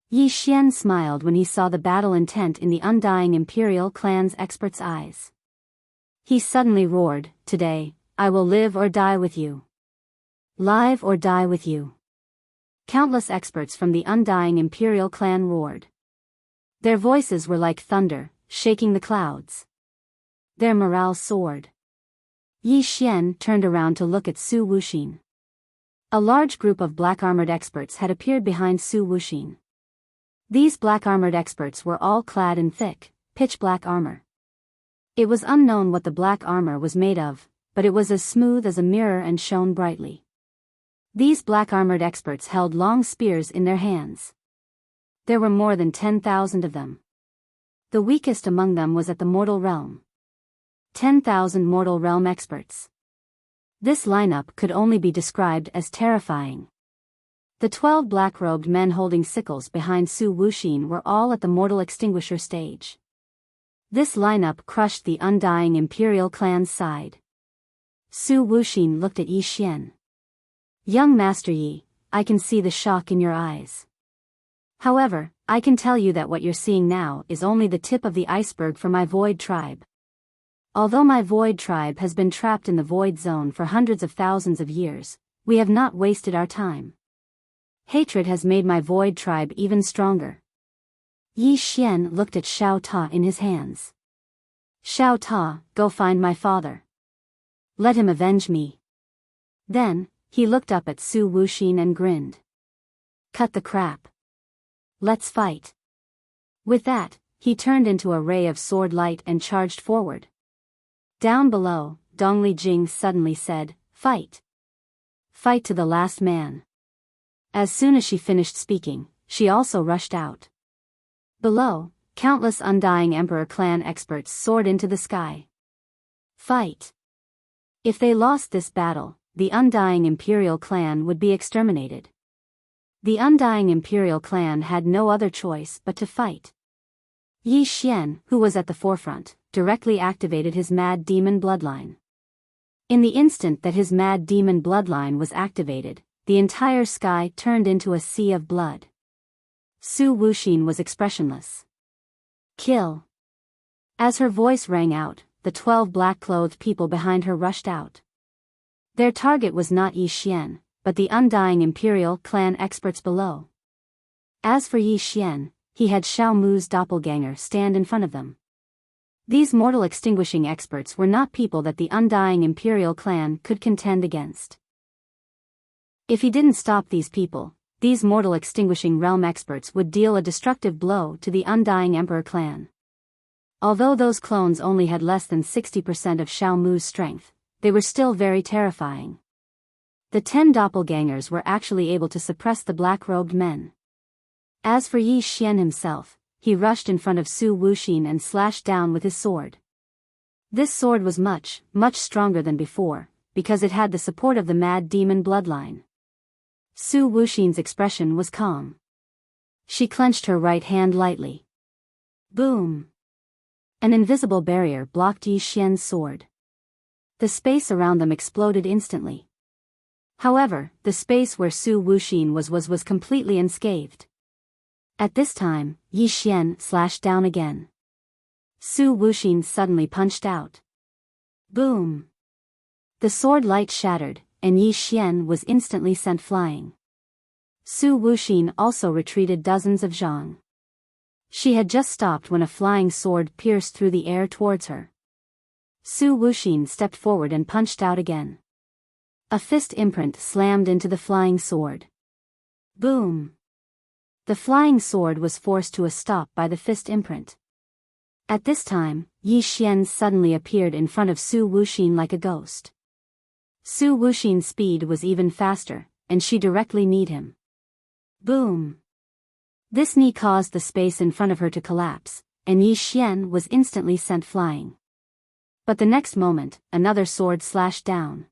Yi Xian smiled when he saw the battle intent in the undying Imperial clan's experts' eyes. He suddenly roared, Today, I will live or die with you. Live or die with you. Countless experts from the undying Imperial clan roared. Their voices were like thunder, shaking the clouds. Their morale soared. Yi Xian turned around to look at Su Wuxin. A large group of black-armored experts had appeared behind Su Wuxin. These black-armored experts were all clad in thick, pitch-black armor. It was unknown what the black armor was made of, but it was as smooth as a mirror and shone brightly. These black-armored experts held long spears in their hands. There were more than 10,000 of them. The weakest among them was at the mortal realm. 10,000 mortal realm experts. This lineup could only be described as terrifying. The 12 black-robed men holding sickles behind Su Wuxin were all at the mortal extinguisher stage. This lineup crushed the undying Imperial clan's side. Su Wuxin looked at Yi Xian. Young Master Yi, I can see the shock in your eyes. However, I can tell you that what you're seeing now is only the tip of the iceberg for my Void tribe. Although my Void tribe has been trapped in the Void zone for hundreds of thousands of years, we have not wasted our time. Hatred has made my Void tribe even stronger. Yi Xian looked at Xiao Ta in his hands. Xiao Ta, go find my father. Let him avenge me. Then, he looked up at Su Wuxin and grinned. Cut the crap. Let's fight. With that, he turned into a ray of sword light and charged forward. Down below, Dongli Jing suddenly said, Fight. Fight to the last man. As soon as she finished speaking, she also rushed out. Below, countless undying Emperor clan experts soared into the sky. Fight. If they lost this battle, the undying Imperial clan would be exterminated. The undying Imperial clan had no other choice but to fight. Yi Xian, who was at the forefront, directly activated his Mad Demon bloodline. In the instant that his Mad Demon bloodline was activated, the entire sky turned into a sea of blood. Su Wuxin was expressionless. Kill. As her voice rang out, the 12 black-clothed people behind her rushed out. Their target was not Yi Xian, but the undying Imperial clan experts below. As for Yi Xian, he had Xiao Mu's doppelganger stand in front of them. These mortal extinguishing experts were not people that the undying Imperial clan could contend against. If he didn't stop these people, these mortal extinguishing realm experts would deal a destructive blow to the undying Emperor clan. Although those clones only had less than 60% of Xiao Mu's strength, they were still very terrifying. The 10 doppelgangers were actually able to suppress the black-robed men. As for Yi Xian himself, he rushed in front of Su Wuxin and slashed down with his sword. This sword was much, much stronger than before, because it had the support of the Mad Demon bloodline. Su Wuxin's expression was calm. She clenched her right hand lightly. Boom! An invisible barrier blocked Yi Xian's sword. The space around them exploded instantly. However, the space where Su Wuxin was completely unscathed. At this time, Yi Xian slashed down again. Su Wuxin suddenly punched out. Boom! The sword light shattered, and Yi Xian was instantly sent flying. Su Wuxin also retreated dozens of zhang. She had just stopped when a flying sword pierced through the air towards her. Su Wuxin stepped forward and punched out again. A fist imprint slammed into the flying sword. Boom! The flying sword was forced to a stop by the fist imprint. At this time, Yi Xian suddenly appeared in front of Su Wuxin like a ghost. Su Wuxin's speed was even faster, and she directly kneed him. Boom! This knee caused the space in front of her to collapse, and Yi Xian was instantly sent flying. But the next moment, another sword slashed down.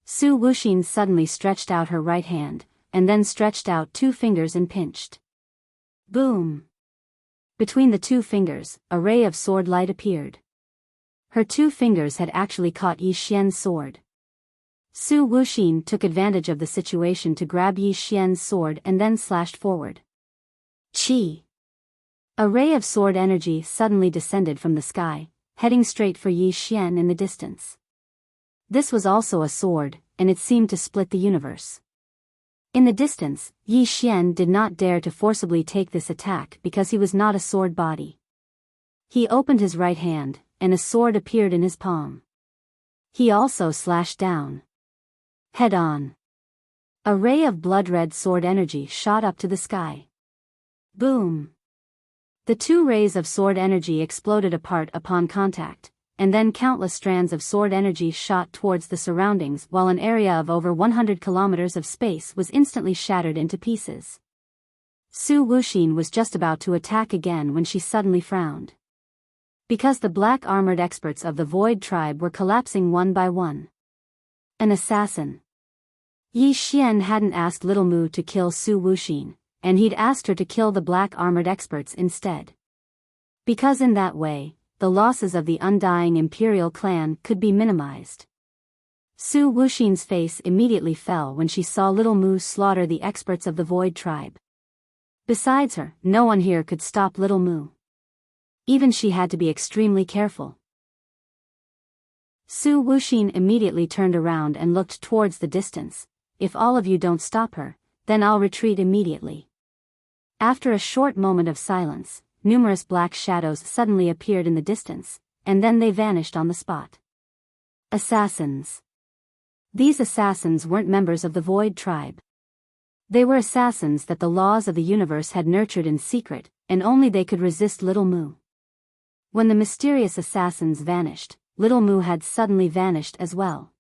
Su Wuxin suddenly stretched out her right hand, and then stretched out 2 fingers and pinched. Boom! Between the 2 fingers, a ray of sword light appeared. Her 2 fingers had actually caught Yi Xian's sword. Su Wuxin took advantage of the situation to grab Yi Xian's sword and then slashed forward. Chi! A ray of sword energy suddenly descended from the sky, heading straight for Yi Xian in the distance. This was also a sword, and it seemed to split the universe. In the distance, Yi Xian did not dare to forcibly take this attack because he was not a sword body. He opened his right hand, and a sword appeared in his palm. He also slashed down. Head on. A ray of blood-red sword energy shot up to the sky. Boom! The 2 rays of sword energy exploded apart upon contact, and then countless strands of sword energy shot towards the surroundings while an area of over 100 kilometers of space was instantly shattered into pieces. Su Wuxin was just about to attack again when she suddenly frowned. Because the black armored experts of the Void tribe were collapsing one by one. An assassin. Yi Xian hadn't asked Little Mu to kill Su Wuxin, and he'd asked her to kill the black armored experts instead. Because in that way, the losses of the undying Imperial clan could be minimized. Su Wuxin's face immediately fell when she saw Little Mu slaughter the experts of the Void tribe. Besides her, no one here could stop Little Mu. Even she had to be extremely careful. Su Wuxin immediately turned around and looked towards the distance. If all of you don't stop her, then I'll retreat immediately. After a short moment of silence, numerous black shadows suddenly appeared in the distance, and then they vanished on the spot. Assassins. These assassins weren't members of the Void tribe. They were assassins that the laws of the universe had nurtured in secret, and only they could resist Little Mu. When the mysterious assassins vanished, Little Mu had suddenly vanished as well.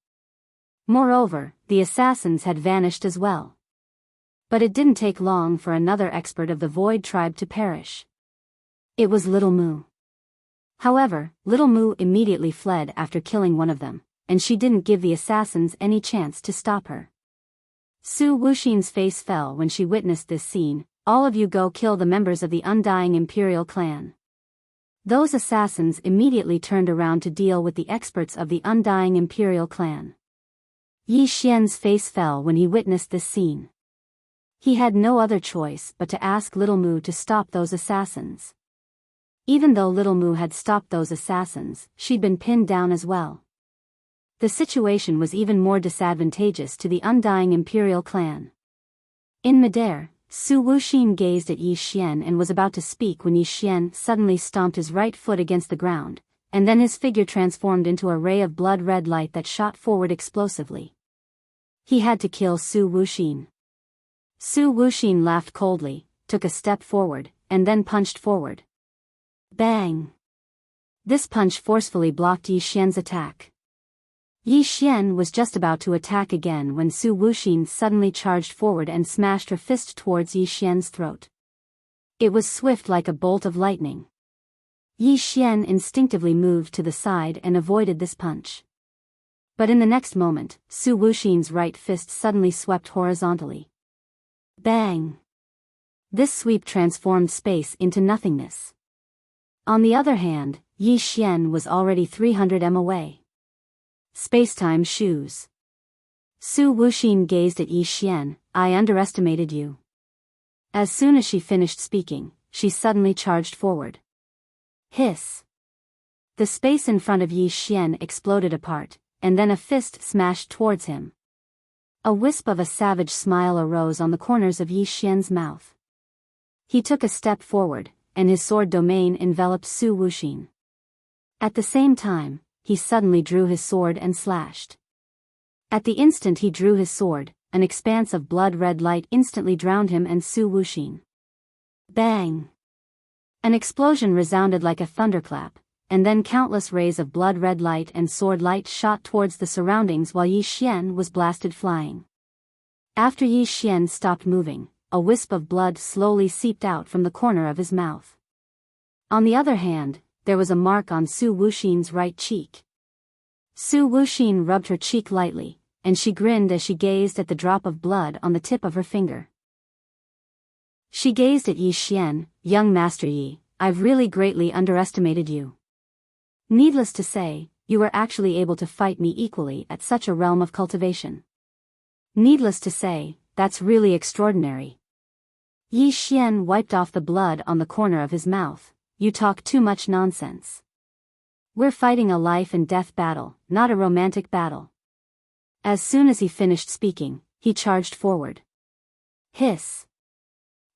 Moreover, the assassins had vanished as well. But it didn't take long for another expert of the Void tribe to perish. It was Little Mu. However, Little Mu immediately fled after killing one of them, and she didn't give the assassins any chance to stop her. Su Wuxin's face fell when she witnessed this scene. All of you go kill the members of the Undying Imperial clan. Those assassins immediately turned around to deal with the experts of the Undying Imperial clan. Yi Xian's face fell when he witnessed this scene. He had no other choice but to ask Little Mu to stop those assassins. Even though Little Mu had stopped those assassins, she'd been pinned down as well. The situation was even more disadvantageous to the Undying Imperial clan. In midair, Su Wuxin gazed at Yi Xian and was about to speak when Yi Xian suddenly stomped his right foot against the ground, and then his figure transformed into a ray of blood-red light that shot forward explosively. He had to kill Su Wuxin. Su Wuxin laughed coldly, took a step forward, and then punched forward. Bang! This punch forcefully blocked Yi Xian's attack. Yi Xian was just about to attack again when Su Wuxin suddenly charged forward and smashed her fist towards Yi Xian's throat. It was swift like a bolt of lightning. Yi Xian instinctively moved to the side and avoided this punch. But in the next moment, Su Wuxin's right fist suddenly swept horizontally. Bang! This sweep transformed space into nothingness. On the other hand, Yi Xian was already 300 m away. Spacetime shoes. Su Wuxin gazed at Yi Xian. I underestimated you. As soon as she finished speaking, she suddenly charged forward. Hiss! The space in front of Yi Xian exploded apart, and then a fist smashed towards him. A wisp of a savage smile arose on the corners of Yi Xian's mouth. He took a step forward, and his sword domain enveloped Su Wuxin. At the same time, he suddenly drew his sword and slashed. At the instant he drew his sword, an expanse of blood-red light instantly drowned him and Su Wuxin. Bang! An explosion resounded like a thunderclap, and then countless rays of blood-red light and sword light shot towards the surroundings while Yi Xian was blasted flying. After Yi Xian stopped moving, a wisp of blood slowly seeped out from the corner of his mouth. On the other hand, there was a mark on Su Wuxin's right cheek. Su Wuxin rubbed her cheek lightly, and she grinned as she gazed at the drop of blood on the tip of her finger. She gazed at Yi Xian. "Young Master Yi, I've really greatly underestimated you. Needless to say, you were actually able to fight me equally at such a realm of cultivation. Needless to say, that's really extraordinary." Yi Xian wiped off the blood on the corner of his mouth. "You talk too much nonsense. We're fighting a life and death battle, not a romantic battle." As soon as he finished speaking, he charged forward. Hiss!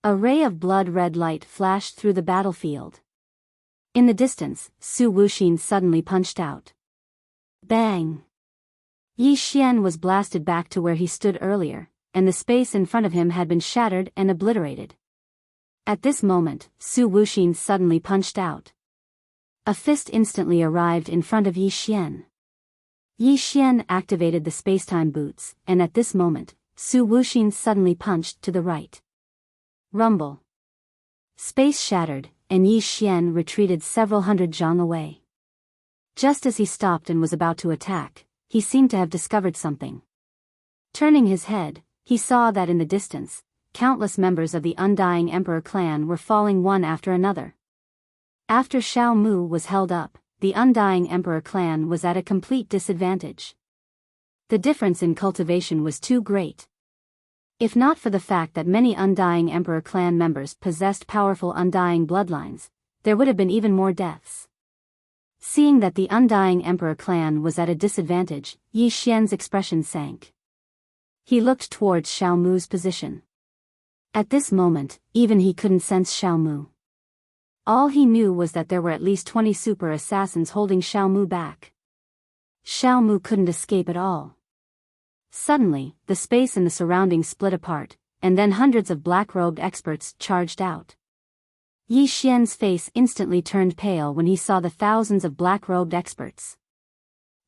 A ray of blood-red light flashed through the battlefield. In the distance, Su Wuxin suddenly punched out. Bang! Yi Xian was blasted back to where he stood earlier, and the space in front of him had been shattered and obliterated. At this moment, Su Wuxin suddenly punched out. A fist instantly arrived in front of Yi Xian. Yi Xian activated the spacetime boots, and at this moment, Su Wuxin suddenly punched to the right. Rumble. Space shattered, and Yi Xian retreated several hundred zhang away. Just as he stopped and was about to attack, he seemed to have discovered something. Turning his head, he saw that in the distance, countless members of the Undying Emperor clan were falling one after another. After Xiao Mu was held up, the Undying Emperor clan was at a complete disadvantage. The difference in cultivation was too great. If not for the fact that many Undying Emperor clan members possessed powerful Undying bloodlines, there would have been even more deaths. Seeing that the Undying Emperor clan was at a disadvantage, Yi Xian's expression sank. He looked towards Xiao Mu's position. At this moment, even he couldn't sense Xiao Mu. All he knew was that there were at least 20 super assassins holding Xiao Mu back. Xiao Mu couldn't escape at all. Suddenly, the space in the surroundings split apart, and then hundreds of black-robed experts charged out. Yi Xian's face instantly turned pale when he saw the thousands of black-robed experts.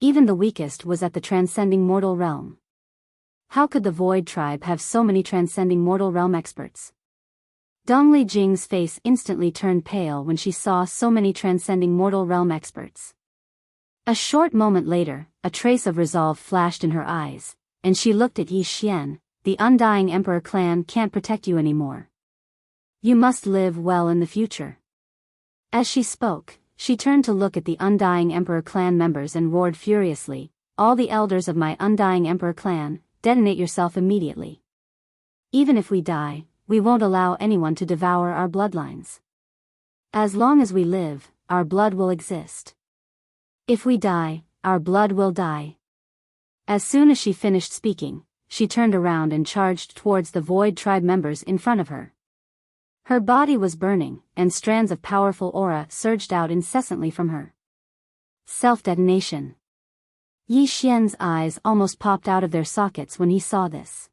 Even the weakest was at the transcending mortal realm. How could the Void Tribe have so many transcending mortal realm experts? Dongli Jing's face instantly turned pale when she saw so many transcending mortal realm experts. A short moment later, a trace of resolve flashed in her eyes, and she looked at Yi Xian. "The Undying Emperor clan can't protect you anymore. You must live well in the future." As she spoke, she turned to look at the Undying Emperor clan members and roared furiously, "All the elders of my Undying Emperor clan, detonate yourself immediately. Even if we die, we won't allow anyone to devour our bloodlines. As long as we live, our blood will exist. If we die, our blood will die." As soon as she finished speaking, she turned around and charged towards the Void Tribe members in front of her. Her body was burning, and strands of powerful aura surged out incessantly from her. Self-detonation. Yi Xian's eyes almost popped out of their sockets when he saw this.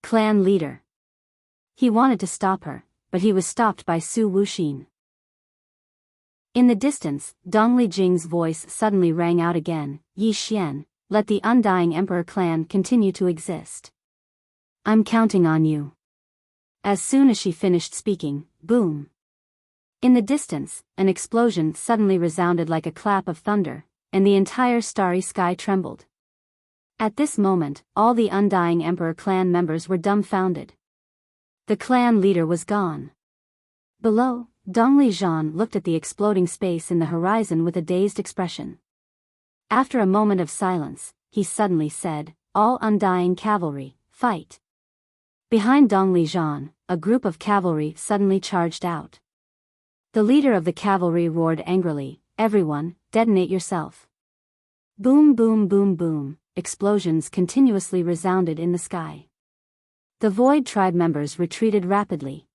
Clan leader. He wanted to stop her, but he was stopped by Su Wuxin. In the distance, Dongli Jing's voice suddenly rang out again, "Yi Xian, let the Undying Emperor clan continue to exist. I'm counting on you." As soon as she finished speaking, boom! In the distance, an explosion suddenly resounded like a clap of thunder, and the entire starry sky trembled. At this moment, all the Undying Emperor clan members were dumbfounded. The clan leader was gone. Below, Dongli Zhan looked at the exploding space in the horizon with a dazed expression. After a moment of silence, he suddenly said, "All Undying cavalry, fight." Behind Dongli Zhan, a group of cavalry suddenly charged out. The leader of the cavalry roared angrily, "Everyone, detonate yourself." Boom boom boom boom, explosions continuously resounded in the sky. The Void Tribe members retreated rapidly.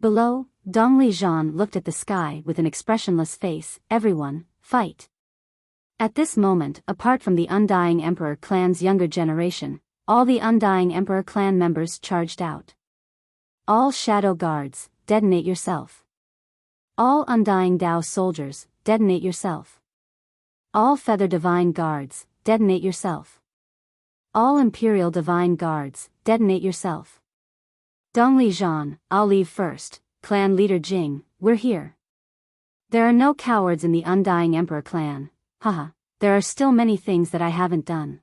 Below, Dong Lijian looked at the sky with an expressionless face. Everyone, fight. At this moment, apart from the Undying Emperor clan's younger generation, all the Undying Emperor clan members charged out. All Shadow Guards, detonate yourself. All Undying Dao soldiers, detonate yourself. All Feather Divine Guards, detonate yourself. All Imperial Divine Guards, detonate yourself. Dong Lijian, I'll leave first. Clan leader Jing, we're here. There are no cowards in the Undying Emperor clan. Haha, there are still many things that I haven't done.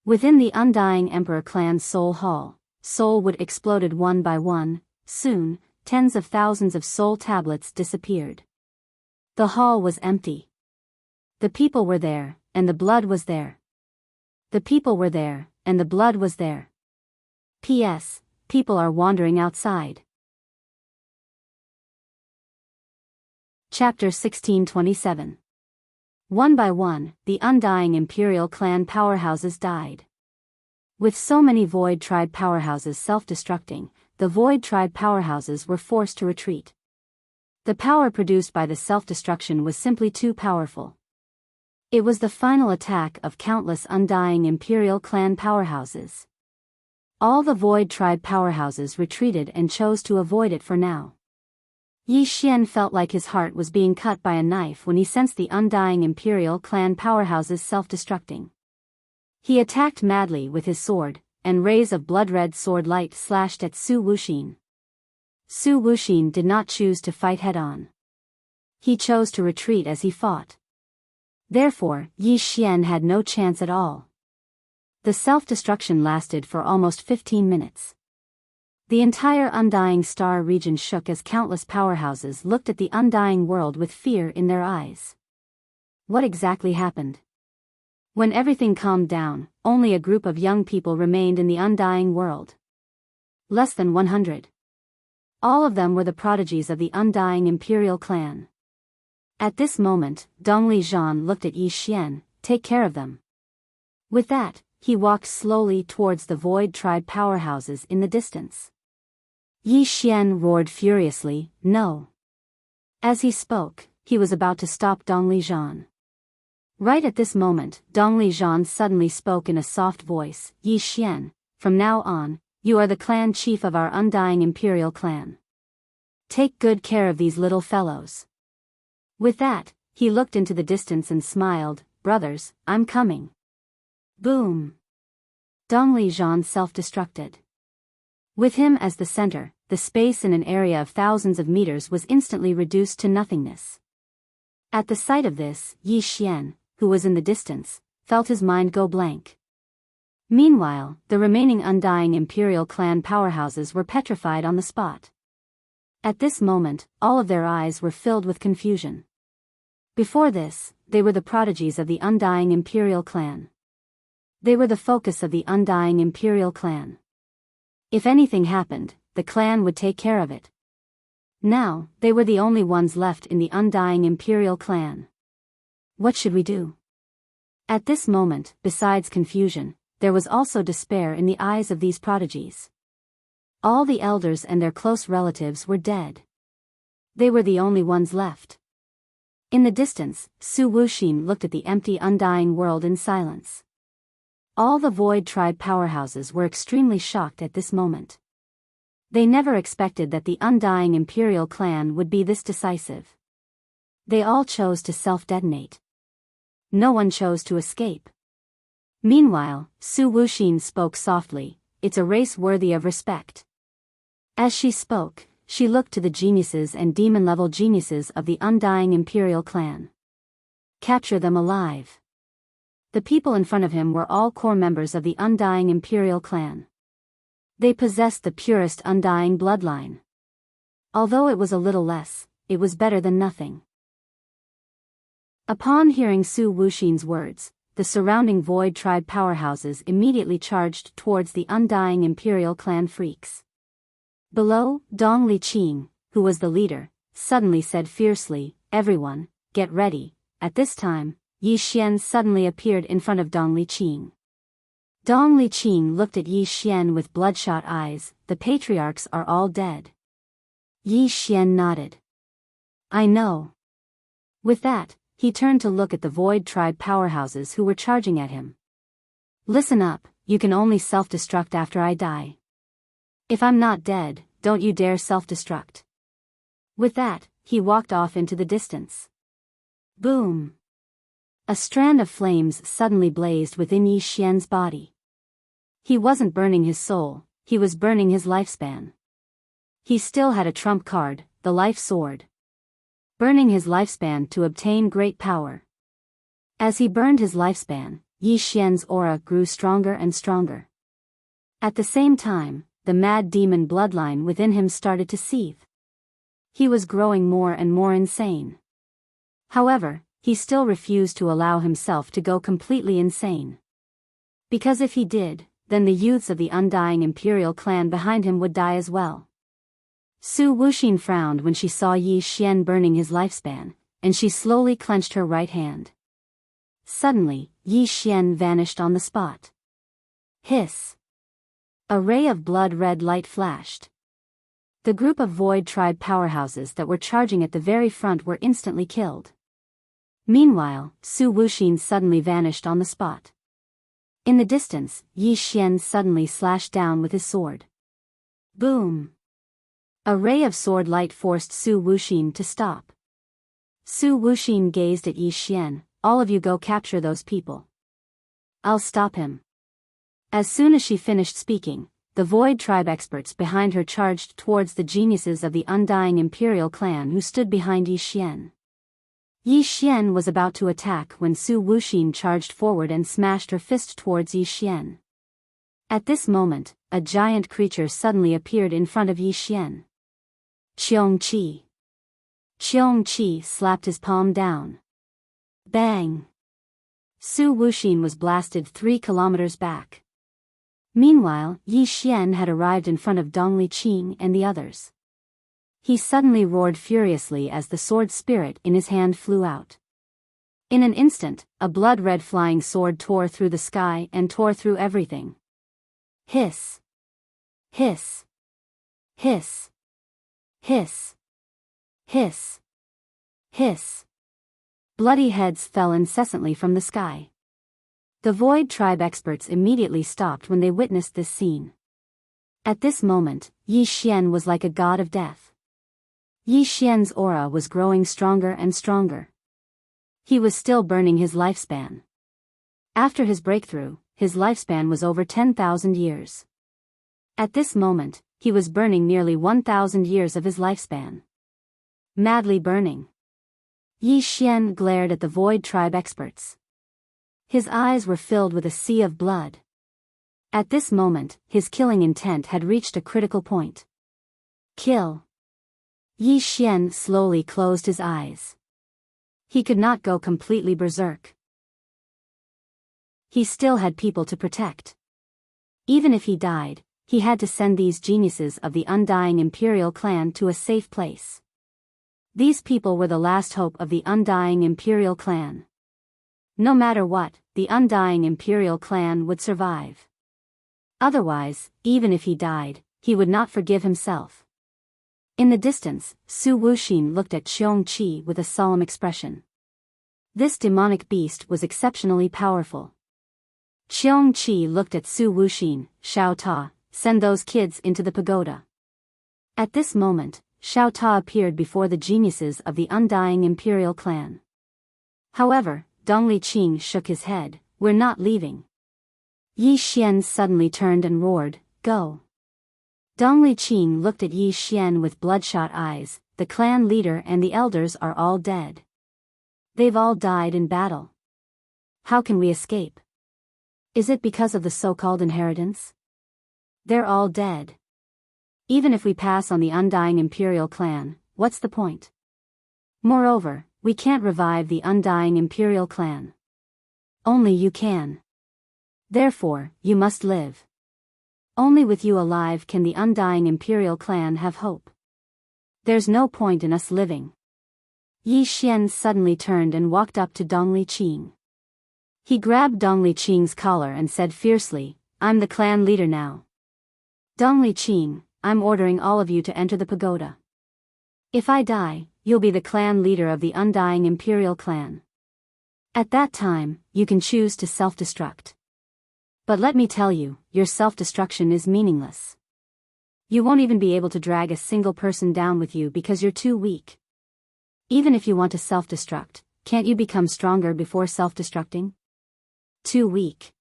Within the Undying Emperor clan's soul hall, soul wood exploded one by one. Soon, tens of thousands of soul tablets disappeared. The hall was empty. The people were there, and the blood was there. The people were there, and the blood was there. P.S. People are wandering outside. Chapter 1627. One by one, the Undying Imperial Clan powerhouses died. With so many Void Tribe powerhouses self-destructing, the Void Tribe powerhouses were forced to retreat. The power produced by the self-destruction was simply too powerful. It was the final attack of countless Undying Imperial Clan powerhouses. All the Void Tribe powerhouses retreated and chose to avoid it for now. Yi Xian felt like his heart was being cut by a knife when he sensed the Undying Imperial Clan powerhouses self-destructing. He attacked madly with his sword, and rays of blood-red sword light slashed at Su Wuxin. Su Wuxin did not choose to fight head-on. He chose to retreat as he fought. Therefore, Yi Xian had no chance at all. The self-destruction lasted for almost 15 minutes. The entire Undying Star region shook as countless powerhouses looked at the Undying world with fear in their eyes. What exactly happened? When everything calmed down, only a group of young people remained in the Undying world. Less than 100. All of them were the prodigies of the Undying Imperial Clan. At this moment, Dong Lijian looked at Yi Xian. Take care of them. With that, he walked slowly towards the Void Tribe powerhouses in the distance. Yi Xian roared furiously, no. As he spoke, he was about to stop Dong Lijian. Right at this moment, Dong Lijian suddenly spoke in a soft voice, Yi Xian, from now on, you are the clan chief of our Undying Imperial Clan. Take good care of these little fellows. With that, he looked into the distance and smiled, brothers, I'm coming. Boom. Dong Lijian self-destructed. With him as the center, the space in an area of thousands of meters was instantly reduced to nothingness. At the sight of this, Yi Xian, who was in the distance, felt his mind go blank. Meanwhile, the remaining Undying Imperial Clan powerhouses were petrified on the spot. At this moment, all of their eyes were filled with confusion. Before this, they were the prodigies of the Undying Imperial Clan. They were the focus of the Undying Imperial Clan. If anything happened, the clan would take care of it. Now, they were the only ones left in the Undying Imperial Clan. What should we do? At this moment, besides confusion, there was also despair in the eyes of these prodigies. All the elders and their close relatives were dead. They were the only ones left. In the distance, Su Wuxin looked at the empty Undying world in silence. All the Void Tribe powerhouses were extremely shocked at this moment. They never expected that the Undying Imperial Clan would be this decisive. They all chose to self-detonate. No one chose to escape. Meanwhile, Su Wuxin spoke softly, it's a race worthy of respect. As she spoke, she looked to the geniuses and demon-level geniuses of the Undying Imperial Clan. Capture them alive. The people in front of him were all core members of the Undying Imperial Clan. They possessed the purest Undying bloodline. Although it was a little less, it was better than nothing. Upon hearing Su Wuxin's words, the surrounding Void Tribe powerhouses immediately charged towards the Undying Imperial Clan freaks. Below, Dong Liqing, who was the leader, suddenly said fiercely, everyone, get ready. At this time, Yi Xian suddenly appeared in front of Dong Liqing. Dong Liqing looked at Yi Xian with bloodshot eyes, the patriarchs are all dead. Yi Xian nodded. I know. With that, he turned to look at the Void Tribe powerhouses who were charging at him. Listen up, you can only self-destruct after I die. If I'm not dead, don't you dare self-destruct. With that, he walked off into the distance. Boom! A strand of flames suddenly blazed within Yi Xian's body. He wasn't burning his soul, he was burning his lifespan. He still had a trump card, the life sword. Burning his lifespan to obtain great power. As he burned his lifespan, Yi Xian's aura grew stronger and stronger. At the same time, the mad demon bloodline within him started to seethe. He was growing more and more insane. However, he still refused to allow himself to go completely insane. Because if he did, then the youths of the undying imperial clan behind him would die as well. Su Wuxin frowned when she saw Yi Xian burning his lifespan, and she slowly clenched her right hand. Suddenly, Yi Xian vanished on the spot. Hiss! A ray of blood-red light flashed. The group of Void Tribe powerhouses that were charging at the very front were instantly killed. Meanwhile, Su Wuxin suddenly vanished on the spot. In the distance, Yi Xian suddenly slashed down with his sword. Boom! A ray of sword light forced Su Wuxin to stop. Su Wuxin gazed at Yi Xian. All of you go capture those people. I'll stop him. As soon as she finished speaking, the Void Tribe experts behind her charged towards the geniuses of the undying imperial clan who stood behind Yi Xian. Yi Xian was about to attack when Su Wuxin charged forward and smashed her fist towards Yi Xian. At this moment, a giant creature suddenly appeared in front of Yi Xian. Qiongqi. Qiongqi slapped his palm down. Bang! Su Wuxin was blasted 3 kilometers back. Meanwhile, Yi Xian had arrived in front of Dongli Qing and the others. He suddenly roared furiously as the sword spirit in his hand flew out. In an instant, a blood-red flying sword tore through the sky and tore through everything. Hiss! Hiss! Hiss! Hiss! Hiss! Hiss! Bloody heads fell incessantly from the sky. The Void Tribe experts immediately stopped when they witnessed this scene. At this moment, Yi Xian was like a god of death. Yi Xian's aura was growing stronger and stronger. He was still burning his lifespan. After his breakthrough, his lifespan was over 10,000 years. At this moment, he was burning nearly 1,000 years of his lifespan. Madly burning. Yi Xian glared at the Void Tribe experts. His eyes were filled with a sea of blood. At this moment, his killing intent had reached a critical point. Kill. Yi Xian slowly closed his eyes. He could not go completely berserk. He still had people to protect. Even if he died, he had to send these geniuses of the undying imperial clan to a safe place. These people were the last hope of the undying imperial clan. No matter what, the undying imperial clan would survive. Otherwise, even if he died, he would not forgive himself. In the distance, Su Wuxin looked at Qiongqi with a solemn expression. This demonic beast was exceptionally powerful. Qiongqi looked at Su Wuxin. Xiao Ta, send those kids into the pagoda. At this moment, Xiao Ta appeared before the geniuses of the undying imperial clan. However, Dongli Qing shook his head. We're not leaving. Yi Xian suddenly turned and roared, go. Dongli Qing looked at Yi Xian with bloodshot eyes. The clan leader and the elders are all dead. They've all died in battle. How can we escape? Is it because of the so-called inheritance? They're all dead. Even if we pass on the undying imperial clan, what's the point? Moreover, we can't revive the undying imperial clan. Only you can. Therefore, you must live. Only with you alive can the undying imperial clan have hope. There's no point in us living. Yi Xian suddenly turned and walked up to Dongli Qing. He grabbed Dongli Qing's collar and said fiercely, I'm the clan leader now. Dongli Qing, I'm ordering all of you to enter the pagoda. If I die, you'll be the clan leader of the undying Imperial clan. At that time, you can choose to self-destruct. But let me tell you, your self-destruction is meaningless. You won't even be able to drag a single person down with you because you're too weak. Even if you want to self-destruct, can't you become stronger before self-destructing? Too weak.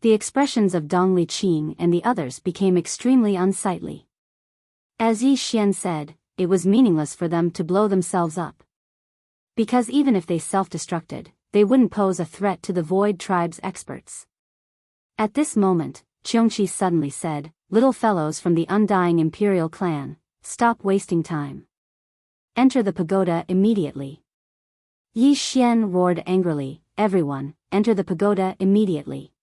The expressions of Dong Liqing and the others became extremely unsightly. As Yi Xian said, it was meaningless for them to blow themselves up. Because even if they self-destructed, they wouldn't pose a threat to the Void Tribe's experts. At this moment, Qiongqi suddenly said, "Little fellows from the undying Imperial clan, stop wasting time. Enter the pagoda immediately." Yi Xian roared angrily, "Everyone, enter the pagoda immediately.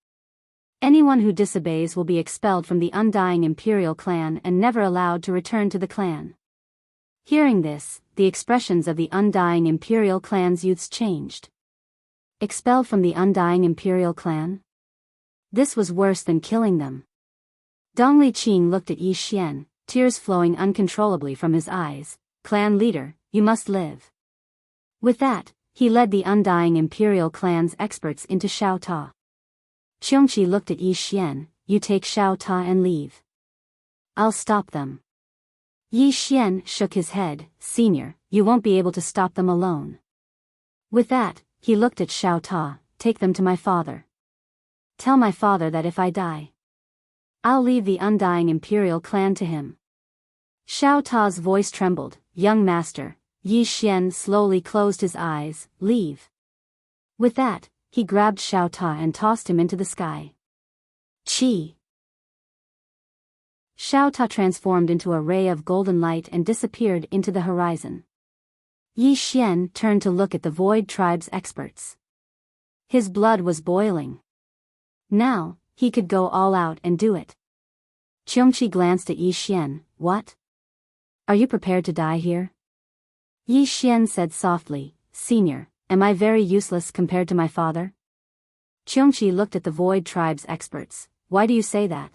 Anyone who disobeys will be expelled from the undying Imperial clan and never allowed to return to the clan." Hearing this, the expressions of the undying Imperial clan's youths changed. Expelled from the undying Imperial clan? This was worse than killing them. Dong Liqing looked at Yi Xian, tears flowing uncontrollably from his eyes. "Clan leader, you must live." With that, he led the undying Imperial clan's experts into Xiao Ta. Qiongqi looked at Yi Xian, "You take Xiao Ta and leave. I'll stop them." Yi Xian shook his head, "Senior, you won't be able to stop them alone." With that, he looked at Xiao Ta, "Take them to my father. Tell my father that if I die, I'll leave the undying Imperial clan to him." Xiao Ta's voice trembled, "Young master." Yi Xian slowly closed his eyes, "Leave." With that, he grabbed Xiao Ta and tossed him into the sky. Chi! Xiao Ta transformed into a ray of golden light and disappeared into the horizon. Yi Xian turned to look at the Void Tribe's experts. His blood was boiling. Now, he could go all out and do it. Qiongqi glanced at Yi Xian, "What? Are you prepared to die here?" Yi Xian said softly, "Senior, am I very useless compared to my father?" Qiongqi looked at the Void Tribe's experts, "Why do you say that?"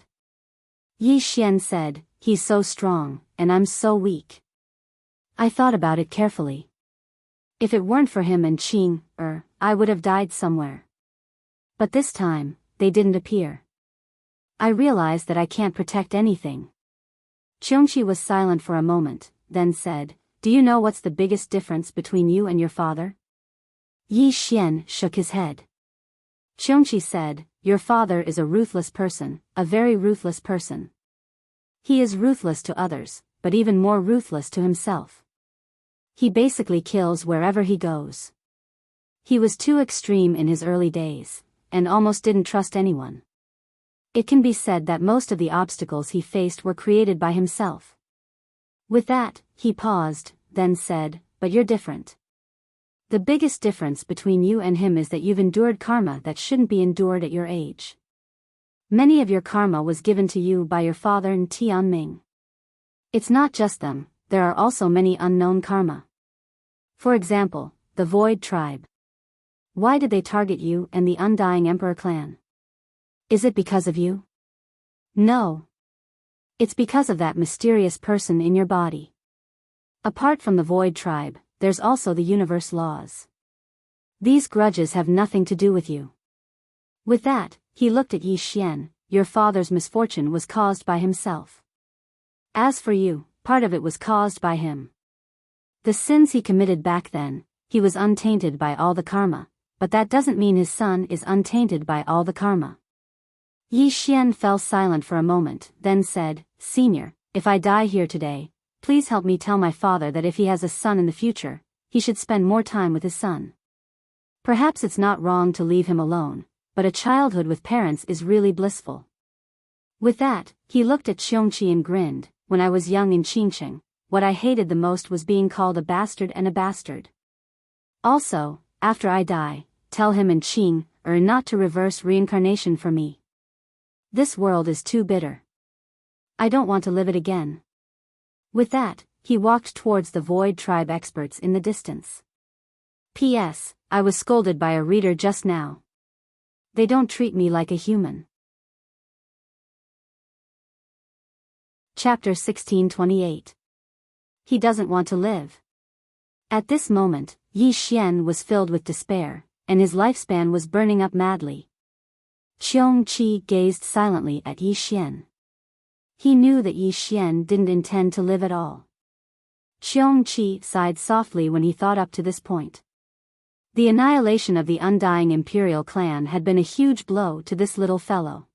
Yi Xian said, "He's so strong, and I'm so weak. I thought about it carefully. If it weren't for him and Qing, I would have died somewhere. But this time, they didn't appear. I realized that I can't protect anything." Qiongqi was silent for a moment, then said, "Do you know what's the biggest difference between you and your father?" Yi Xian shook his head. Qiongqi said, "Your father is a ruthless person, a very ruthless person. He is ruthless to others, but even more ruthless to himself. He basically kills wherever he goes. He was too extreme in his early days, and almost didn't trust anyone. It can be said that most of the obstacles he faced were created by himself." With that, he paused, then said, "But you're different. The biggest difference between you and him is that you've endured karma that shouldn't be endured at your age. Many of your karma was given to you by your father and Tianming. It's not just them, there are also many unknown karma. For example, the Void Tribe. Why did they target you and the Undying Emperor clan? Is it because of you? No. It's because of that mysterious person in your body. Apart from the Void Tribe, there's also the universe laws. These grudges have nothing to do with you." With that, he looked at Yi Xian, "Your father's misfortune was caused by himself. As for you, part of it was caused by him. The sins he committed back then, he was untainted by all the karma, but that doesn't mean his son is untainted by all the karma." Yi Xian fell silent for a moment, then said, "Senior, if I die here today, please help me tell my father that if he has a son in the future, he should spend more time with his son. Perhaps it's not wrong to leave him alone, but a childhood with parents is really blissful." With that, he looked at Qiongqi and grinned, "When I was young in Qingcheng, what I hated the most was being called a bastard and a bastard. Also, after I die, tell him and Qing, not to reverse reincarnation for me. This world is too bitter. I don't want to live it again." With that, he walked towards the Void Tribe experts in the distance. P.S. I was scolded by a reader just now. They don't treat me like a human. Chapter 1628. He doesn't want to live. At this moment, Yi Xian was filled with despair, and his lifespan was burning up madly. Qiongqi gazed silently at Yi Xian. He knew that Yi Xian didn't intend to live at all. Qiongqi sighed softly when he thought up to this point. The annihilation of the undying imperial clan had been a huge blow to this little fellow.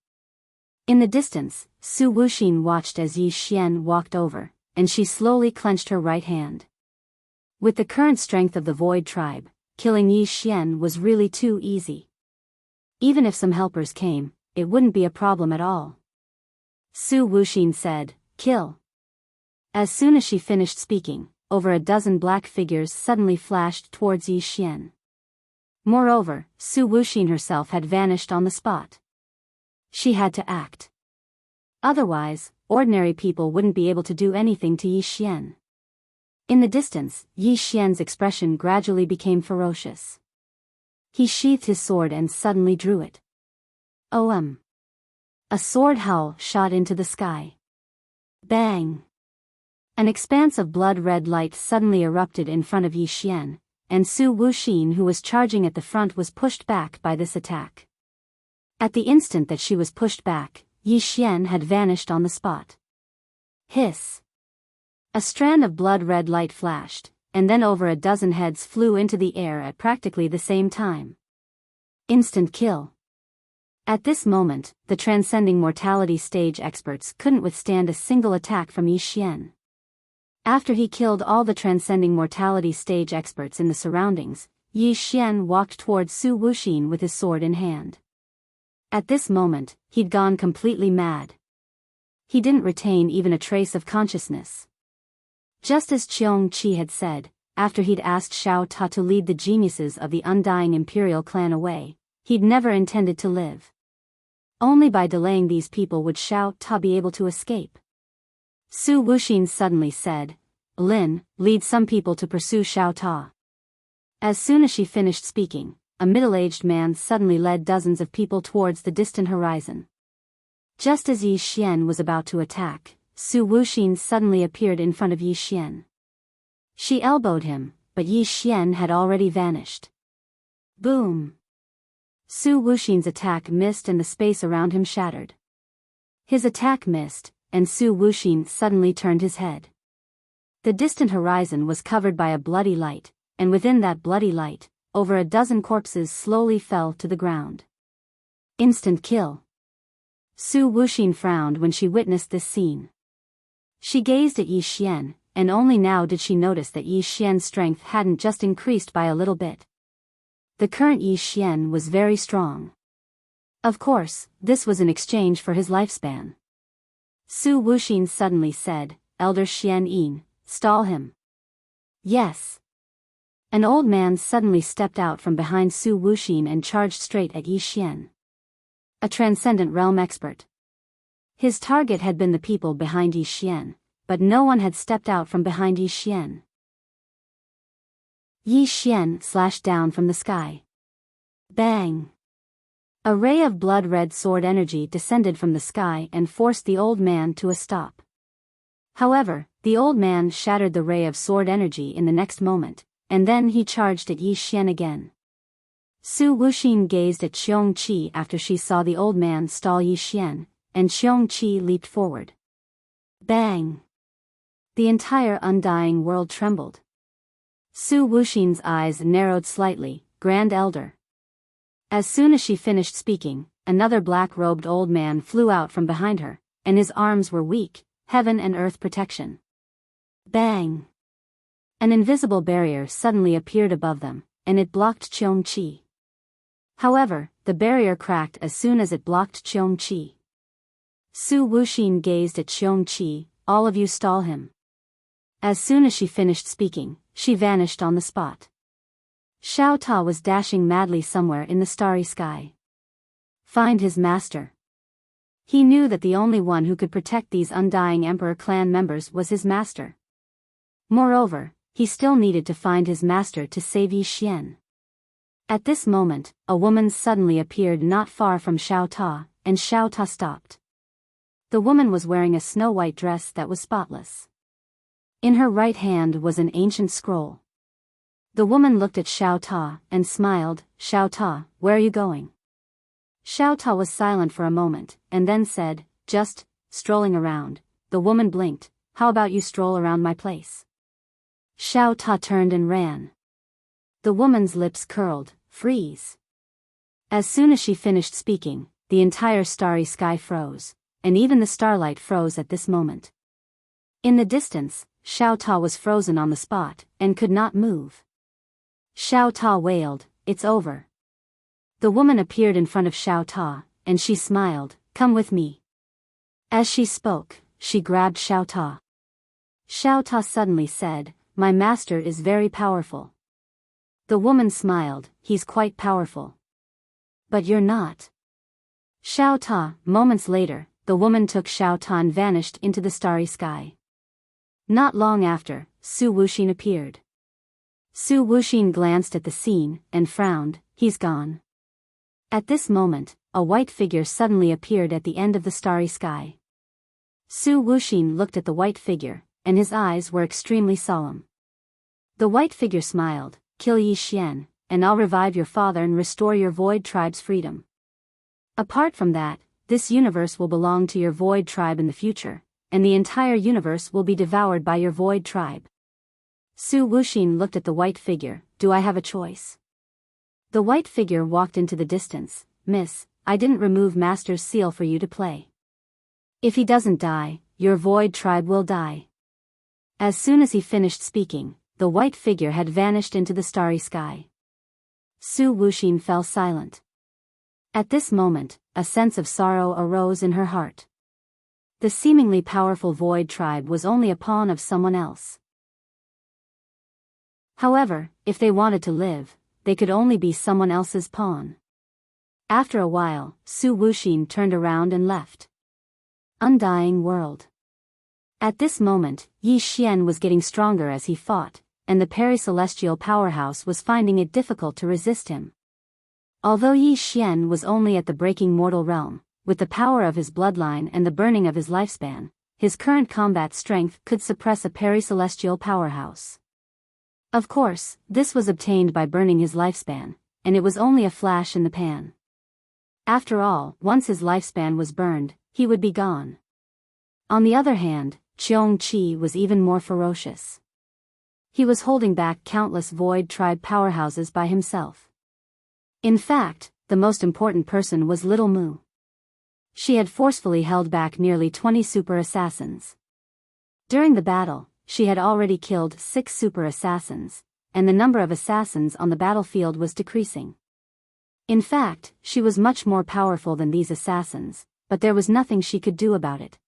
In the distance, Su Wuxin watched as Yi Xian walked over, and she slowly clenched her right hand. With the current strength of the Void Tribe, killing Yi Xian was really too easy. Even if some helpers came, it wouldn't be a problem at all. Su Wuxin said, "Kill." As soon as she finished speaking, over a dozen black figures suddenly flashed towards Yi Xian. Moreover, Su Wuxin herself had vanished on the spot. She had to act. Otherwise, ordinary people wouldn't be able to do anything to Yi Xian. In the distance, Yi Xian's expression gradually became ferocious. He sheathed his sword and suddenly drew it. OM. A sword howl shot into the sky. Bang! An expanse of blood-red light suddenly erupted in front of Yi Xian, and Su Wuxin, who was charging at the front, was pushed back by this attack. At the instant that she was pushed back, Yi Xian had vanished on the spot. Hiss! A strand of blood-red light flashed, and then over a dozen heads flew into the air at practically the same time. Instant kill. At this moment, the transcending mortality stage experts couldn't withstand a single attack from Yi Xian. After he killed all the transcending mortality stage experts in the surroundings, Yi Xian walked towards Su Wuxin with his sword in hand. At this moment, he'd gone completely mad. He didn't retain even a trace of consciousness. Just as Qiongqi had said, after he'd asked Xiao Ta to lead the geniuses of the undying imperial clan away, he'd never intended to live. Only by delaying these people would Xiao Ta be able to escape. Su Wuxin suddenly said, "Lin, lead some people to pursue Xiao Ta." As soon as she finished speaking, a middle-aged man suddenly led dozens of people towards the distant horizon. Just as Yi Xian was about to attack, Su Wuxin suddenly appeared in front of Yi Xian. She elbowed him, but Yi Xian had already vanished. Boom! Su Wuxin's attack missed and the space around him shattered. His attack missed, and Su Wuxin suddenly turned his head. The distant horizon was covered by a bloody light, and within that bloody light, over a dozen corpses slowly fell to the ground. Instant kill. Su Wuxin frowned when she witnessed this scene. She gazed at Yi Xian, and only now did she notice that Yi Xian's strength hadn't just increased by a little bit. The current Yi Xian was very strong. Of course, this was in exchange for his lifespan. Su Wuxin suddenly said, "Elder Xian Yin, stall him." Yes. An old man suddenly stepped out from behind Su Wuxin and charged straight at Yi Xian. A transcendent realm expert. His target had been the people behind Yi Xian, but no one had stepped out from behind Yi Xian. Yi Xian slashed down from the sky. Bang! A ray of blood-red sword energy descended from the sky and forced the old man to a stop. However, the old man shattered the ray of sword energy in the next moment, and then he charged at Yi Xian again. Su Wuxin gazed at Qiongqi after she saw the old man stall Yi Xian, and Qiongqi leaped forward. Bang! The entire undying world trembled. Su Wuxin's eyes narrowed slightly. Grand Elder. As soon as she finished speaking, another black-robed old man flew out from behind her, and his arms were weak, heaven and earth protection. Bang! An invisible barrier suddenly appeared above them, and it blocked Qiongqi. However, the barrier cracked as soon as it blocked Qiongqi. Su Wuxin gazed at Qiongqi, "All of you stall him." As soon as she finished speaking, she vanished on the spot. Xiao Ta was dashing madly somewhere in the starry sky. Find his master. He knew that the only one who could protect these undying Emperor clan members was his master. Moreover, he still needed to find his master to save Yi Xian. At this moment, a woman suddenly appeared not far from Xiao Ta, and Xiao Ta stopped. The woman was wearing a snow-white dress that was spotless. In her right hand was an ancient scroll. The woman looked at Xiao Ta and smiled. Xiao Ta, where are you going? Xiao Ta was silent for a moment, and then said, just strolling around. The woman blinked. How about you stroll around my place? Xiao Ta turned and ran. The woman's lips curled. Freeze. As soon as she finished speaking, the entire starry sky froze, and even the starlight froze at this moment. In the distance, Xiao Ta was frozen on the spot, and could not move. Xiao Ta wailed, it's over. The woman appeared in front of Xiao Ta, and she smiled, come with me. As she spoke, she grabbed Xiao Ta. Xiao Ta suddenly said, my master is very powerful. The woman smiled, he's quite powerful. But you're not. Xiao Ta. Moments later, the woman took Xiao Ta and vanished into the starry sky. Not long after, Su Wuxin appeared. Su Wuxin glanced at the scene, and frowned, he's gone. At this moment, a white figure suddenly appeared at the end of the starry sky. Su Wuxin looked at the white figure, and his eyes were extremely solemn. The white figure smiled, kill Yi Xian, and I'll revive your father and restore your Void tribe's freedom. Apart from that, this universe will belong to your Void tribe in the future, and the entire universe will be devoured by your Void tribe. Su Wuxin looked at the white figure, do I have a choice? The white figure walked into the distance, miss, I didn't remove Master's seal for you to play. If he doesn't die, your Void tribe will die. As soon as he finished speaking, the white figure had vanished into the starry sky. Su Wuxin fell silent. At this moment, a sense of sorrow arose in her heart. The seemingly powerful Void tribe was only a pawn of someone else. However, if they wanted to live, they could only be someone else's pawn. After a while, Su Wuxin turned around and left. Undying world. At this moment, Yi Xian was getting stronger as he fought, and the peri-celestial powerhouse was finding it difficult to resist him. Although Yi Xian was only at the breaking mortal realm, with the power of his bloodline and the burning of his lifespan, his current combat strength could suppress a peri-celestial powerhouse. Of course, this was obtained by burning his lifespan, and it was only a flash in the pan. After all, once his lifespan was burned, he would be gone. On the other hand, Qiong Qi was even more ferocious. He was holding back countless Void tribe powerhouses by himself. In fact, the most important person was Little Mu. She had forcefully held back nearly 20 super assassins. During the battle, she had already killed 6 super assassins, and the number of assassins on the battlefield was decreasing. In fact, she was much more powerful than these assassins, but there was nothing she could do about it.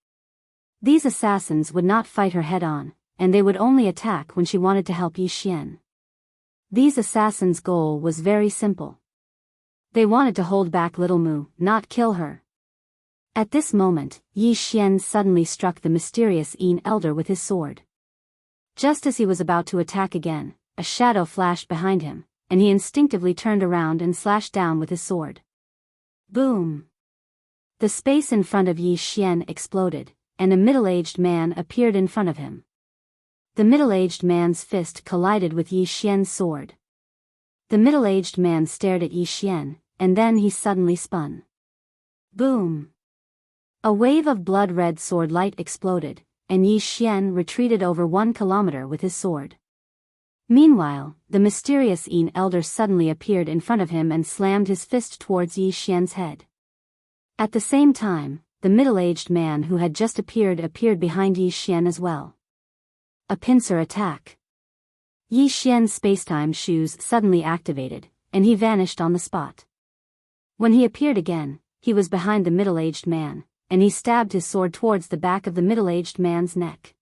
These assassins would not fight her head-on, and they would only attack when she wanted to help Yi Xian. These assassins' goal was very simple. They wanted to hold back Little Mu, not kill her. At this moment, Yi Xian suddenly struck the mysterious Yin Elder with his sword. Just as he was about to attack again, a shadow flashed behind him, and he instinctively turned around and slashed down with his sword. Boom! The space in front of Yi Xian exploded, and a middle-aged man appeared in front of him. The middle-aged man's fist collided with Yi Xian's sword. The middle-aged man stared at Yi Xian, and then he suddenly spun. Boom! A wave of blood-red sword light exploded, and Yi Xian retreated over 1 kilometer with his sword. Meanwhile, the mysterious Yin Elder suddenly appeared in front of him and slammed his fist towards Yi Xian's head. At the same time, the middle-aged man who had just appeared behind Yi Xian as well. A pincer attack. Yi Xian's spacetime shoes suddenly activated, and he vanished on the spot. When he appeared again, he was behind the middle-aged man, and he stabbed his sword towards the back of the middle-aged man's neck.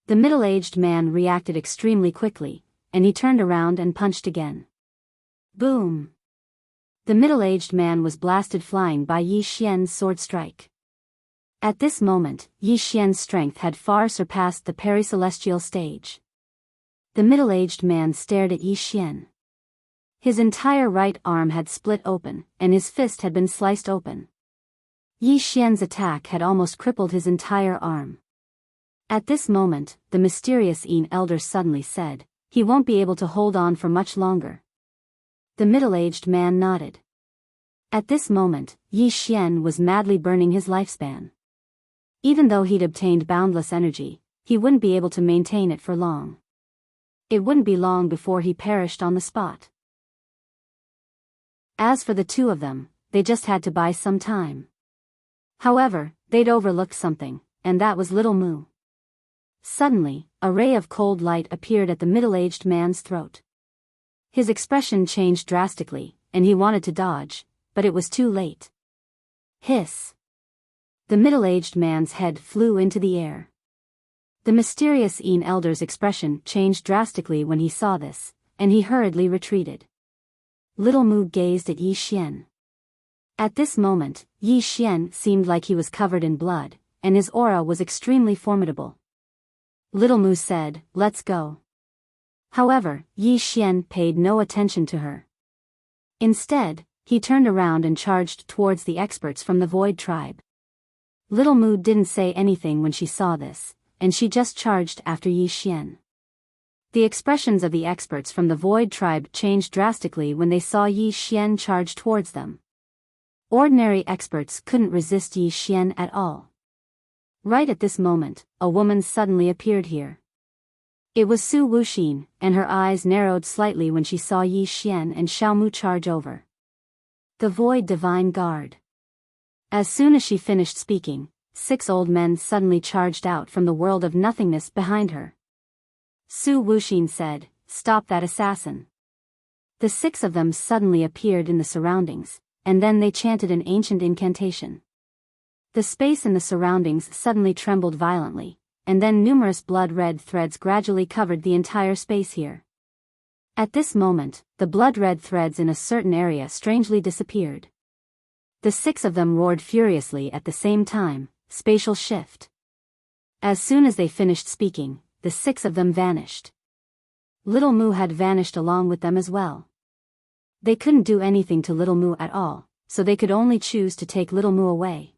The middle-aged man reacted extremely quickly, and he turned around and punched again. Boom! The middle-aged man was blasted flying by Yi Xian's sword strike. At this moment, Yi Xian's strength had far surpassed the peri-celestial stage. The middle-aged man stared at Yi Xian. His entire right arm had split open, and his fist had been sliced open. Yi Xian's attack had almost crippled his entire arm. At this moment, the mysterious elder suddenly said, "He won't be able to hold on for much longer." The middle-aged man nodded. At this moment, Yi Xian was madly burning his lifespan. Even though he'd obtained boundless energy, he wouldn't be able to maintain it for long. It wouldn't be long before he perished on the spot. As for the two of them, they just had to buy some time. However, they'd overlooked something, and that was Little Moo. Suddenly, a ray of cold light appeared at the middle-aged man's throat. His expression changed drastically, and he wanted to dodge, but it was too late. Hiss! The middle-aged man's head flew into the air. The mysterious elder's expression changed drastically when he saw this, and he hurriedly retreated. Little Moo gazed at Yi Xian. At this moment, Yi Xian seemed like he was covered in blood, and his aura was extremely formidable. Little Moo said, "Let's go." However, Yi Xian paid no attention to her. Instead, he turned around and charged towards the experts from the Void Tribe. Little Moo didn't say anything when she saw this, and she just charged after Yi Xian. The expressions of the experts from the Void Tribe changed drastically when they saw Yi Xian charge towards them. Ordinary experts couldn't resist Yi Xian at all. Right at this moment, a woman suddenly appeared here. It was Su Wuxin, and her eyes narrowed slightly when she saw Yi Xian and Xiaomu charge over. The Void Divine Guard. As soon as she finished speaking, 6 old men suddenly charged out from the world of nothingness behind her. Su Wuxin said, "Stop that assassin." The 6 of them suddenly appeared in the surroundings, and then they chanted an ancient incantation. The space in the surroundings suddenly trembled violently, and then numerous blood-red threads gradually covered the entire space here. At this moment, the blood-red threads in a certain area strangely disappeared. The 6 of them roared furiously at the same time, "Spatial shift." As soon as they finished speaking, the 6 of them vanished. Little Moo had vanished along with them as well. They couldn't do anything to Little Moo at all, so they could only choose to take Little Moo away.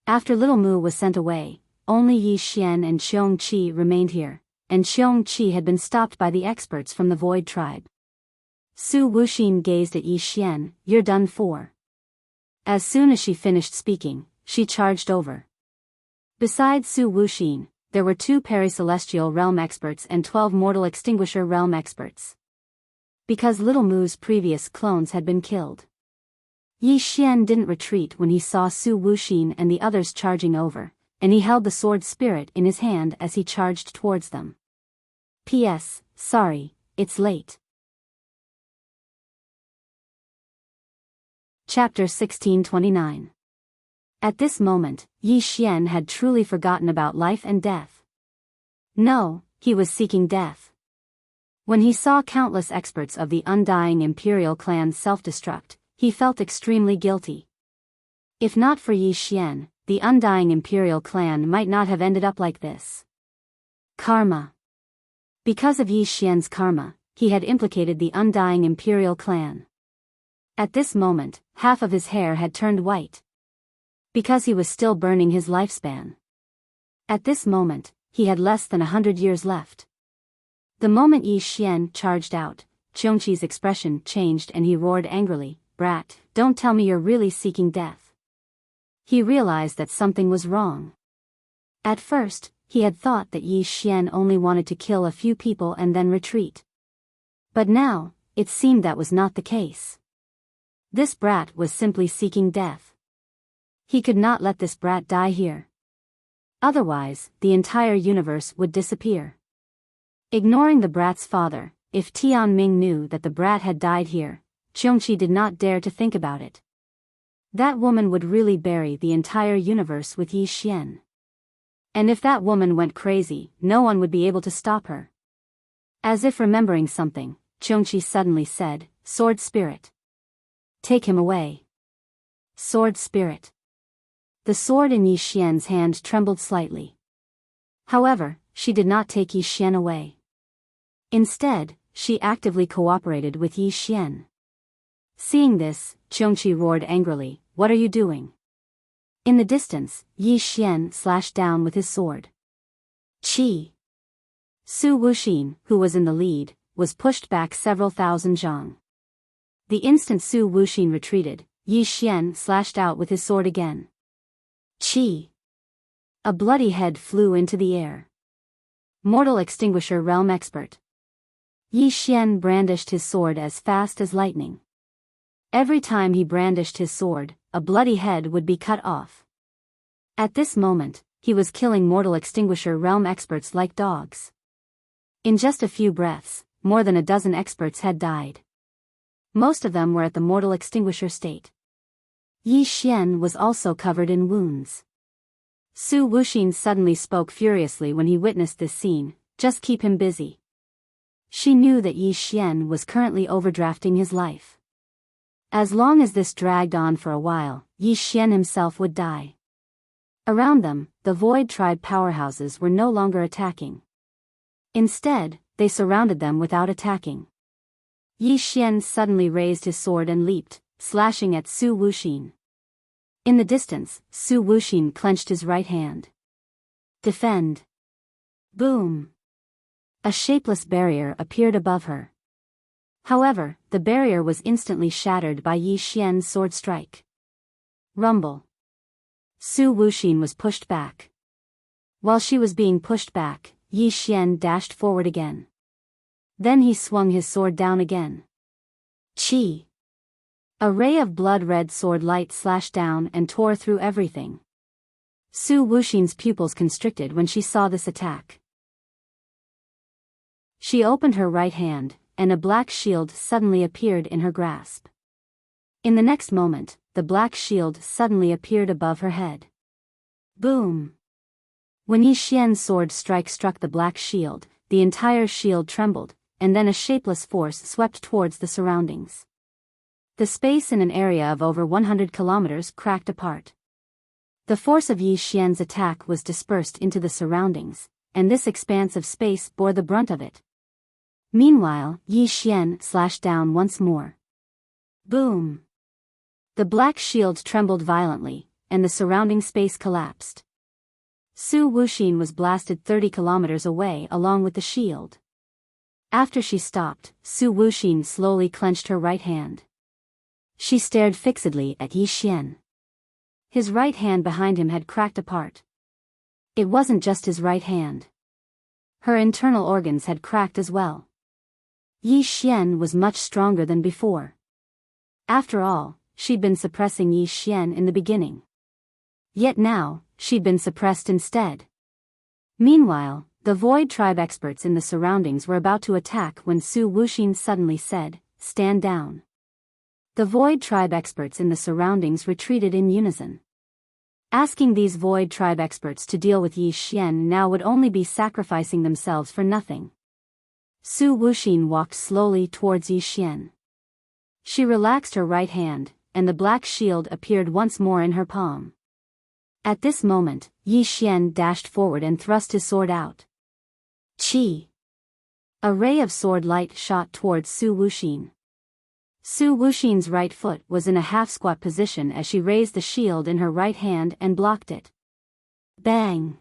After Little Moo was sent away, only Yi Xian and Qiong Qi remained here, and Qiong Qi had been stopped by the experts from the Void Tribe. Su Wuxin gazed at Yi Xian, "You're done for." As soon as she finished speaking, she charged over. Besides Su Wuxin, there were 2 Peri-Celestial Realm experts and 12 Mortal Extinguisher Realm experts. Because Little Moo's previous clones had been killed, Yi Xian didn't retreat when he saw Su Wuxin and the others charging over, and he held the sword spirit in his hand as he charged towards them. P.S. Sorry, it's late. Chapter 1629. At this moment, Yi Xian had truly forgotten about life and death. No, he was seeking death. When he saw countless experts of the undying Imperial clan self-destruct, he felt extremely guilty. If not for Yi Xian, the undying Imperial clan might not have ended up like this. Karma. Because of Yi Xian's karma, he had implicated the undying Imperial clan. At this moment, half of his hair had turned white. Because he was still burning his lifespan. At this moment, he had less than 100 years left. The moment Yi Xian charged out, Qiongqi's expression changed and he roared angrily, "Brat, don't tell me you're really seeking death." He realized that something was wrong. At first, he had thought that Yi Xian only wanted to kill a few people and then retreat. But now, it seemed that was not the case. This brat was simply seeking death. He could not let this brat die here. Otherwise, the entire universe would disappear. Ignoring the brat's father, if Tianming knew that the brat had died here, Qiongqi did not dare to think about it. That woman would really bury the entire universe with Yi Xian. And if that woman went crazy, no one would be able to stop her. As if remembering something, Qiongqi suddenly said, "Sword Spirit. Take him away." Sword Spirit. The sword in Yi Xian's hand trembled slightly. However, she did not take Yi Xian away. Instead, she actively cooperated with Yi Xian. Seeing this, Qiongqi roared angrily, "What are you doing?" In the distance, Yi Xian slashed down with his sword. Qi. Su Wuxin, who was in the lead, was pushed back several thousand zhang. The instant Su Wuxin retreated, Yi Xian slashed out with his sword again. Qi. A bloody head flew into the air. Mortal Extinguisher Realm Expert. Yi Xian brandished his sword as fast as lightning. Every time he brandished his sword, a bloody head would be cut off. At this moment, he was killing Mortal Extinguisher Realm Experts like dogs. In just a few breaths, more than a dozen experts had died. Most of them were at the Mortal Extinguisher state. Yi Xian was also covered in wounds. Su Wuxin suddenly spoke furiously when he witnessed this scene, "Just keep him busy." She knew that Yi Xian was currently overdrafting his life. As long as this dragged on for a while, Yi Xian himself would die. Around them, the Void Tribe powerhouses were no longer attacking. Instead, they surrounded them without attacking. Yi Xian suddenly raised his sword and leaped, slashing at Su Wuxin. In the distance, Su Wuxin clenched his right hand. Defend. Boom. A shapeless barrier appeared above her. However, the barrier was instantly shattered by Yi Xian's sword strike. Rumble. Su Wuxin was pushed back. While she was being pushed back, Yi Xian dashed forward again. Then he swung his sword down again. Qi. A ray of blood-red sword light slashed down and tore through everything. Su Wuxin's pupils constricted when she saw this attack. She opened her right hand, and a black shield suddenly appeared in her grasp. In the next moment, the black shield suddenly appeared above her head. Boom! When Yi Xian's sword strike struck the black shield, the entire shield trembled, and then a shapeless force swept towards the surroundings. The space in an area of over 100 kilometers cracked apart. The force of Yi Xian's attack was dispersed into the surroundings, and this expanse of space bore the brunt of it. Meanwhile, Yi Xian slashed down once more. Boom! The black shield trembled violently, and the surrounding space collapsed. Su Wuxin was blasted 30 kilometers away along with the shield. After she stopped, Su Wuxin slowly clenched her right hand. She stared fixedly at Yi Xian. His right hand behind him had cracked apart. It wasn't just his right hand. Her internal organs had cracked as well. Yi Xian was much stronger than before. After all, she'd been suppressing Yi Xian in the beginning. Yet now, she'd been suppressed instead. Meanwhile, the Void Tribe experts in the surroundings were about to attack when Su Wuxin suddenly said, "Stand down." The Void Tribe experts in the surroundings retreated in unison. Asking these Void Tribe experts to deal with Yi Xian now would only be sacrificing themselves for nothing. Su Wuxin walked slowly towards Yi Xian. She relaxed her right hand, and the black shield appeared once more in her palm. At this moment, Yi Xian dashed forward and thrust his sword out. Qi. A ray of sword light shot towards Su Wuxin. Su Wuxin's right foot was in a half-squat position as she raised the shield in her right hand and blocked it. Bang!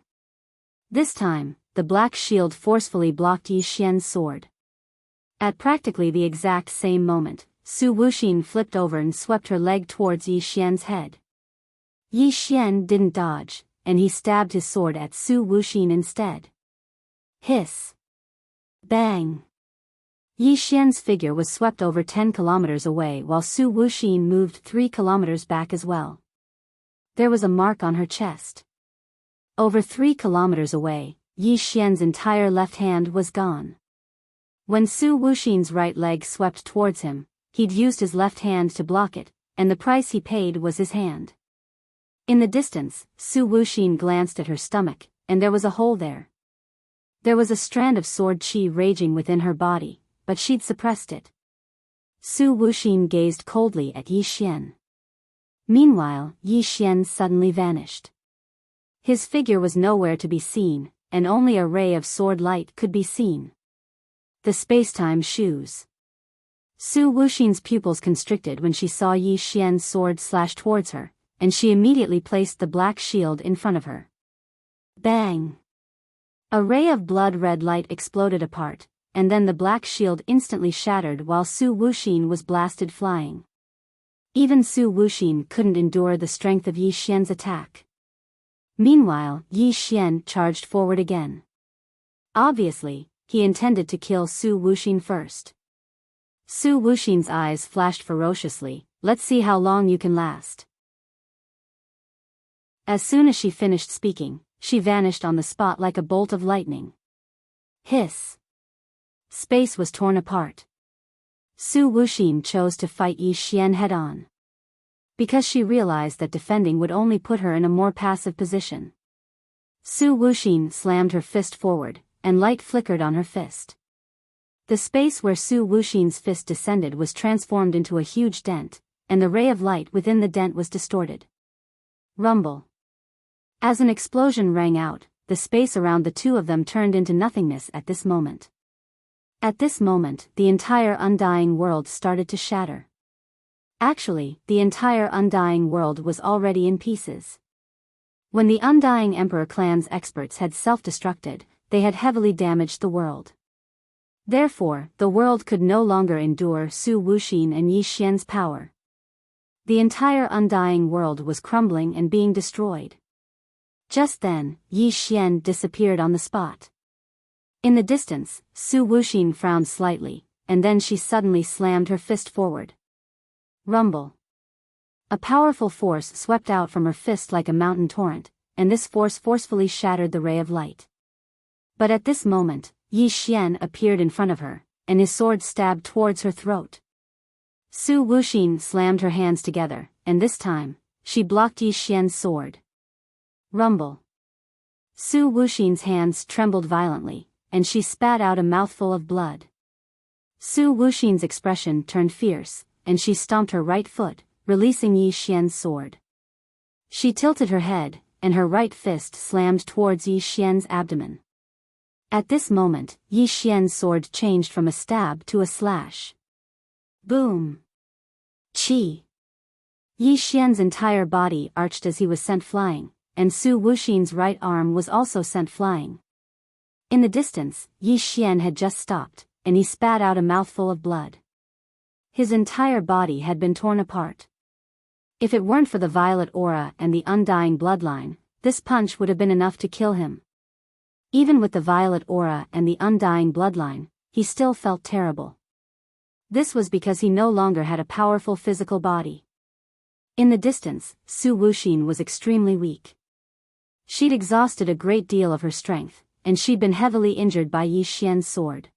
This time, the black shield forcefully blocked Yi Xian's sword. At practically the exact same moment, Su Wuxin flipped over and swept her leg towards Yi Xian's head. Yi Xian didn't dodge, and he stabbed his sword at Su Wuxin instead. Hiss! Bang! Yi Xian's figure was swept over 10 kilometers away while Su Wuxin moved 3 kilometers back as well. There was a mark on her chest. Over 3 kilometers away, Yi Xian's entire left hand was gone. When Su Wuxin's right leg swept towards him, he'd used his left hand to block it, and the price he paid was his hand. In the distance, Su Wuxin glanced at her stomach, and there was a hole there. There was a strand of sword qi raging within her body, but she'd suppressed it. Su Wuxin gazed coldly at Yi Xian. Meanwhile, Yi Xian suddenly vanished. His figure was nowhere to be seen, and only a ray of sword light could be seen. The space-time shoes. Su Wuxin's pupils constricted when she saw Yi Xian's sword slash towards her, and she immediately placed the black shield in front of her. Bang! A ray of blood-red light exploded apart, and then the black shield instantly shattered while Su Wuxin was blasted flying. Even Su Wuxin couldn't endure the strength of Yi Xian's attack. Meanwhile, Yi Xian charged forward again. Obviously, he intended to kill Su Wuxin first. Su Wuxin's eyes flashed ferociously. Let's see how long you can last. As soon as she finished speaking, she vanished on the spot like a bolt of lightning. Hiss. Space was torn apart. Su Wuxin chose to fight Yi Xian head-on. Because she realized that defending would only put her in a more passive position. Su Wuxin slammed her fist forward, and light flickered on her fist. The space where Su Wuxin's fist descended was transformed into a huge dent, and the ray of light within the dent was distorted. Rumble. As an explosion rang out, the space around the two of them turned into nothingness at this moment. At this moment, the entire undying world started to shatter. Actually, the entire undying world was already in pieces. When the Undying Emperor clan's experts had self-destructed, they had heavily damaged the world. Therefore, the world could no longer endure Su Wuxin and Yi Xian's power. The entire undying world was crumbling and being destroyed. Just then, Yi Xian disappeared on the spot. In the distance, Su Wuxin frowned slightly, and then she suddenly slammed her fist forward. Rumble. A powerful force swept out from her fist like a mountain torrent, and this force forcefully shattered the ray of light. But at this moment, Yi Xian appeared in front of her, and his sword stabbed towards her throat. Su Wuxin slammed her hands together, and this time, she blocked Yi Xian's sword. Rumble. Su Wuxin's hands trembled violently, and she spat out a mouthful of blood. Su Wuxin's expression turned fierce, and she stomped her right foot, releasing Yi Xian's sword. She tilted her head, and her right fist slammed towards Yi Xian's abdomen. At this moment, Yi Xian's sword changed from a stab to a slash. Boom! Chi! Yi Xian's entire body arched as he was sent flying, and Su Wuxin's right arm was also sent flying. In the distance, Yi Xian had just stopped, and he spat out a mouthful of blood. His entire body had been torn apart. If it weren't for the violet aura and the undying bloodline, this punch would have been enough to kill him. Even with the violet aura and the undying bloodline, he still felt terrible. This was because he no longer had a powerful physical body. In the distance, Su Wuxin was extremely weak. She'd exhausted a great deal of her strength, and she'd been heavily injured by Yi Xian's sword.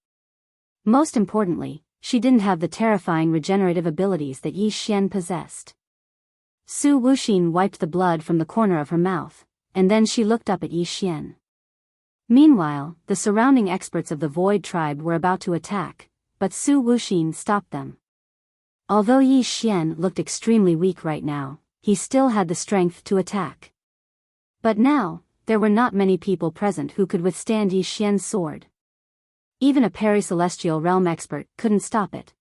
Most importantly, she didn't have the terrifying regenerative abilities that Yi Xian possessed. Su Wuxin wiped the blood from the corner of her mouth, and then she looked up at Yi Xian. Meanwhile, the surrounding experts of the Void Tribe were about to attack, but Su Wuxin stopped them. Although Yi Xian looked extremely weak right now, he still had the strength to attack. But now, there were not many people present who could withstand Yi Xian's sword. Even a peri-celestial realm expert couldn't stop it.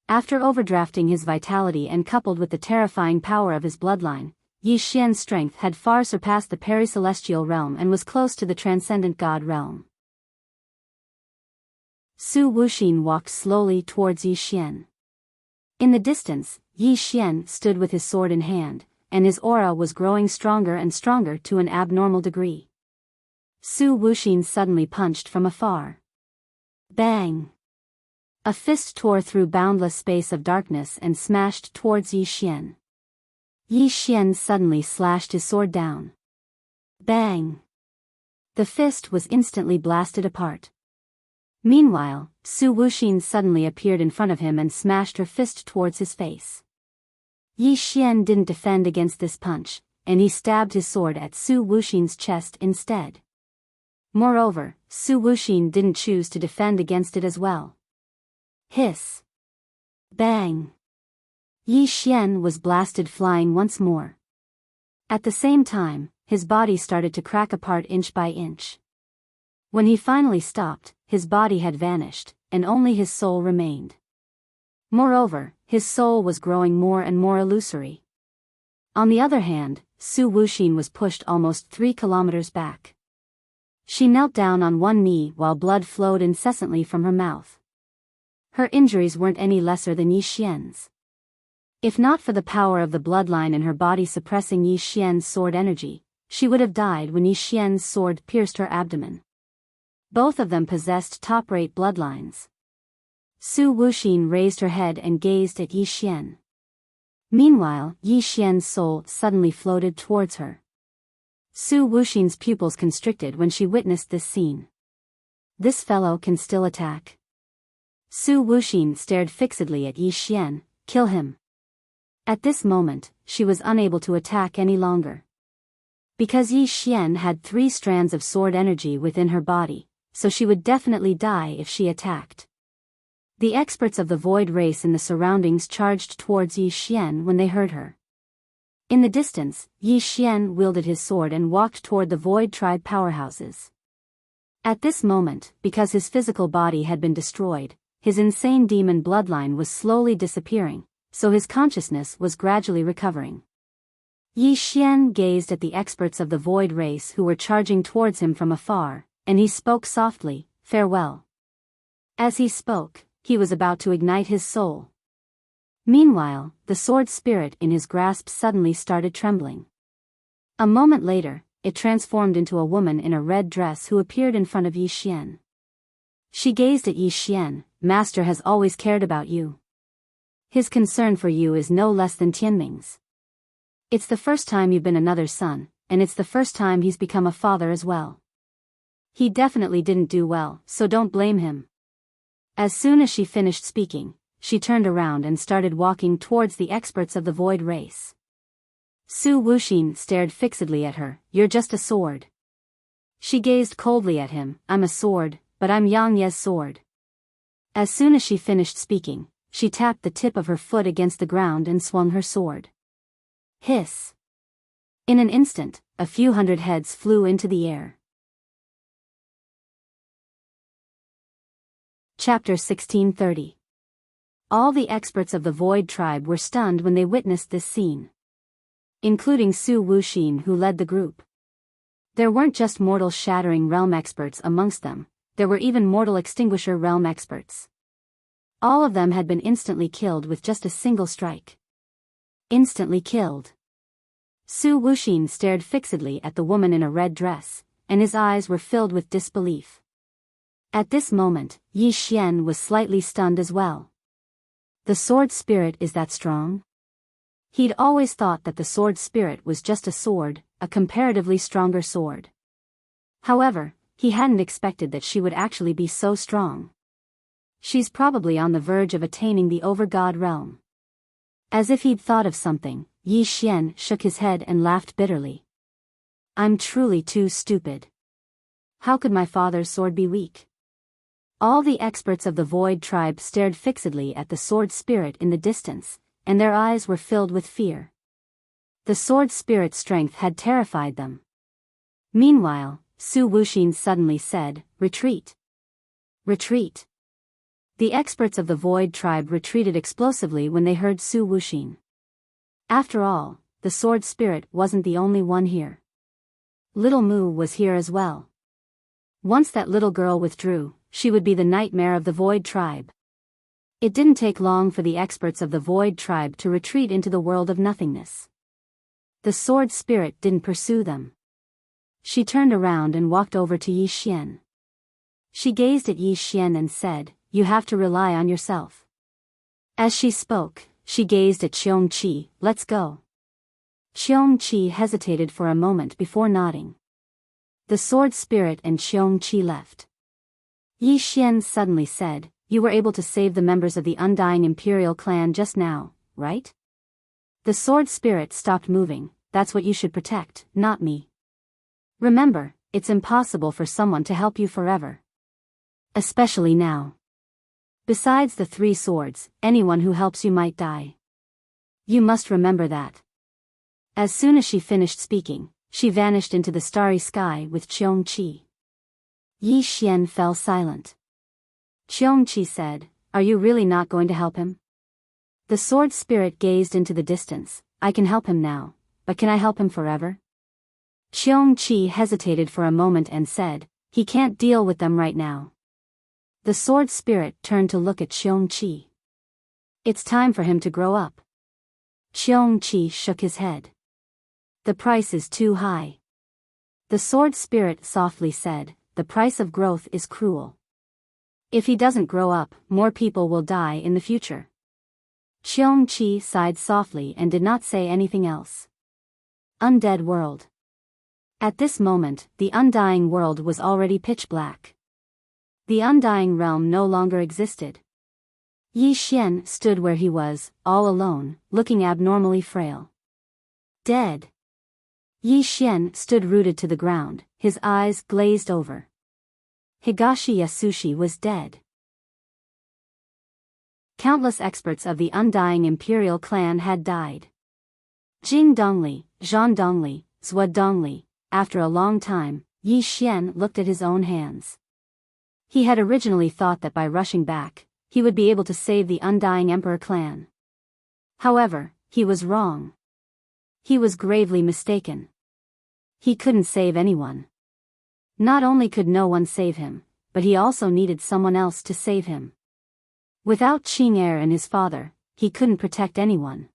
After overdrafting his vitality and coupled with the terrifying power of his bloodline, Yi Xian's strength had far surpassed the peri-celestial realm and was close to the transcendent god realm. Su Wuxin walked slowly towards Yi Xian. In the distance, Yi Xian stood with his sword in hand, and his aura was growing stronger and stronger to an abnormal degree. Su Wuxin suddenly punched from afar. Bang! A fist tore through boundless space of darkness and smashed towards Yi Xian. Yi Xian suddenly slashed his sword down. Bang! The fist was instantly blasted apart. Meanwhile, Su Wuxin suddenly appeared in front of him and smashed her fist towards his face. Yi Xian didn't defend against this punch, and he stabbed his sword at Su Wuxin's chest instead. Moreover, Su Wuxin didn't choose to defend against it as well. Hiss! Bang! Yi Xian was blasted flying once more. At the same time, his body started to crack apart inch by inch. When he finally stopped, his body had vanished, and only his soul remained. Moreover, his soul was growing more and more illusory. On the other hand, Su Wuxin was pushed almost 3 kilometers back. She knelt down on one knee while blood flowed incessantly from her mouth. Her injuries weren't any lesser than Yi Xian's. If not for the power of the bloodline in her body suppressing Yi Xian's sword energy, she would have died when Yi Xian's sword pierced her abdomen. Both of them possessed top-rate bloodlines. Su Wuxin raised her head and gazed at Yi Xian. Meanwhile, Yi Xian's soul suddenly floated towards her. Su Wuxin's pupils constricted when she witnessed this scene. This fellow can still attack. Su Wuxin stared fixedly at Yi Xian. Kill him. At this moment, she was unable to attack any longer. Because Yi Xian had 3 strands of sword energy within her body, so she would definitely die if she attacked. The experts of the void race in the surroundings charged towards Yi Xian when they heard her. In the distance, Yi Xian wielded his sword and walked toward the void tribe powerhouses. At this moment, because his physical body had been destroyed, his insane demon bloodline was slowly disappearing, so his consciousness was gradually recovering. Yi Xian gazed at the experts of the void race who were charging towards him from afar, and he spoke softly, "Farewell." As he spoke, he was about to ignite his soul. Meanwhile, the sword spirit in his grasp suddenly started trembling. A moment later, it transformed into a woman in a red dress who appeared in front of Yi Xian. She gazed at Yi Xian. "Master has always cared about you. His concern for you is no less than Tianming's. It's the first time you've been another's son, and it's the first time he's become a father as well. He definitely didn't do well, so don't blame him." As soon as she finished speaking, she turned around and started walking towards the experts of the void race. Su Wuxin stared fixedly at her. "You're just a sword." She gazed coldly at him. "I'm a sword, but I'm Yang Ye's sword." As soon as she finished speaking, she tapped the tip of her foot against the ground and swung her sword. Hiss! In an instant, a few hundred heads flew into the air. Chapter 1630. All the experts of the Void tribe were stunned when they witnessed this scene. Including Su Wuxin, who led the group. There weren't just mortal shattering realm experts amongst them, there were even mortal extinguisher realm experts. All of them had been instantly killed with just a single strike. Instantly killed. Su Wuxin stared fixedly at the woman in a red dress, and his eyes were filled with disbelief. At this moment, Yi Xian was slightly stunned as well. The sword spirit is that strong? He'd always thought that the sword spirit was just a sword, a comparatively stronger sword. However, he hadn't expected that she would actually be so strong. She's probably on the verge of attaining the over-god realm. As if he'd thought of something, Yi Xian shook his head and laughed bitterly. "I'm truly too stupid. How could my father's sword be weak?" All the experts of the Void tribe stared fixedly at the sword spirit in the distance, and their eyes were filled with fear. The sword spirit's strength had terrified them. Meanwhile, Su Wuxin suddenly said, "Retreat! Retreat!" The experts of the Void tribe retreated explosively when they heard Su Wuxin. After all, the sword spirit wasn't the only one here. Little Mu was here as well. Once that little girl withdrew, she would be the nightmare of the Void tribe. It didn't take long for the experts of the Void tribe to retreat into the world of nothingness. The sword spirit didn't pursue them. She turned around and walked over to Yi Xian. She gazed at Yi Xian and said, "You have to rely on yourself." As she spoke, she gazed at Qiong Qi. "Let's go." Qiong Qi hesitated for a moment before nodding. The sword spirit and Qiong Qi left. Yi Xian suddenly said, "You were able to save the members of the Undying Imperial clan just now, right?" The sword spirit stopped moving. "That's what you should protect, not me. Remember, it's impossible for someone to help you forever. Especially now. Besides the 3 swords, anyone who helps you might die. You must remember that." As soon as she finished speaking, she vanished into the starry sky with Qiong Qi. Yi Xian fell silent. Qiong Qi said, "Are you really not going to help him?" The sword spirit gazed into the distance. "I can help him now, but can I help him forever?" Qiong Qi hesitated for a moment and said, He can't deal with them right now. The sword spirit turned to look at Xiongqi. It's time for him to grow up. Xiongqi shook his head. The price is too high. The sword spirit softly said, the price of growth is cruel. If he doesn't grow up, more people will die in the future. Xiongqi sighed softly and did not say anything else. Undead world. At this moment, the undying world was already pitch black. The undying realm no longer existed. Yi Xian stood where he was, all alone, looking abnormally frail. Dead. Yi Xian stood rooted to the ground, his eyes glazed over. Higashi Yasushi was dead. Countless experts of the undying imperial clan had died. Jing Dongli, Zhan Dongli, Zhua Dongli. After a long time, Yi Xian looked at his own hands. He had originally thought that by rushing back, he would be able to save the undying emperor clan. However, he was wrong. He was gravely mistaken. He couldn't save anyone. Not only could no one save him, but he also needed someone else to save him. Without Qing'er and his father, he couldn't protect anyone.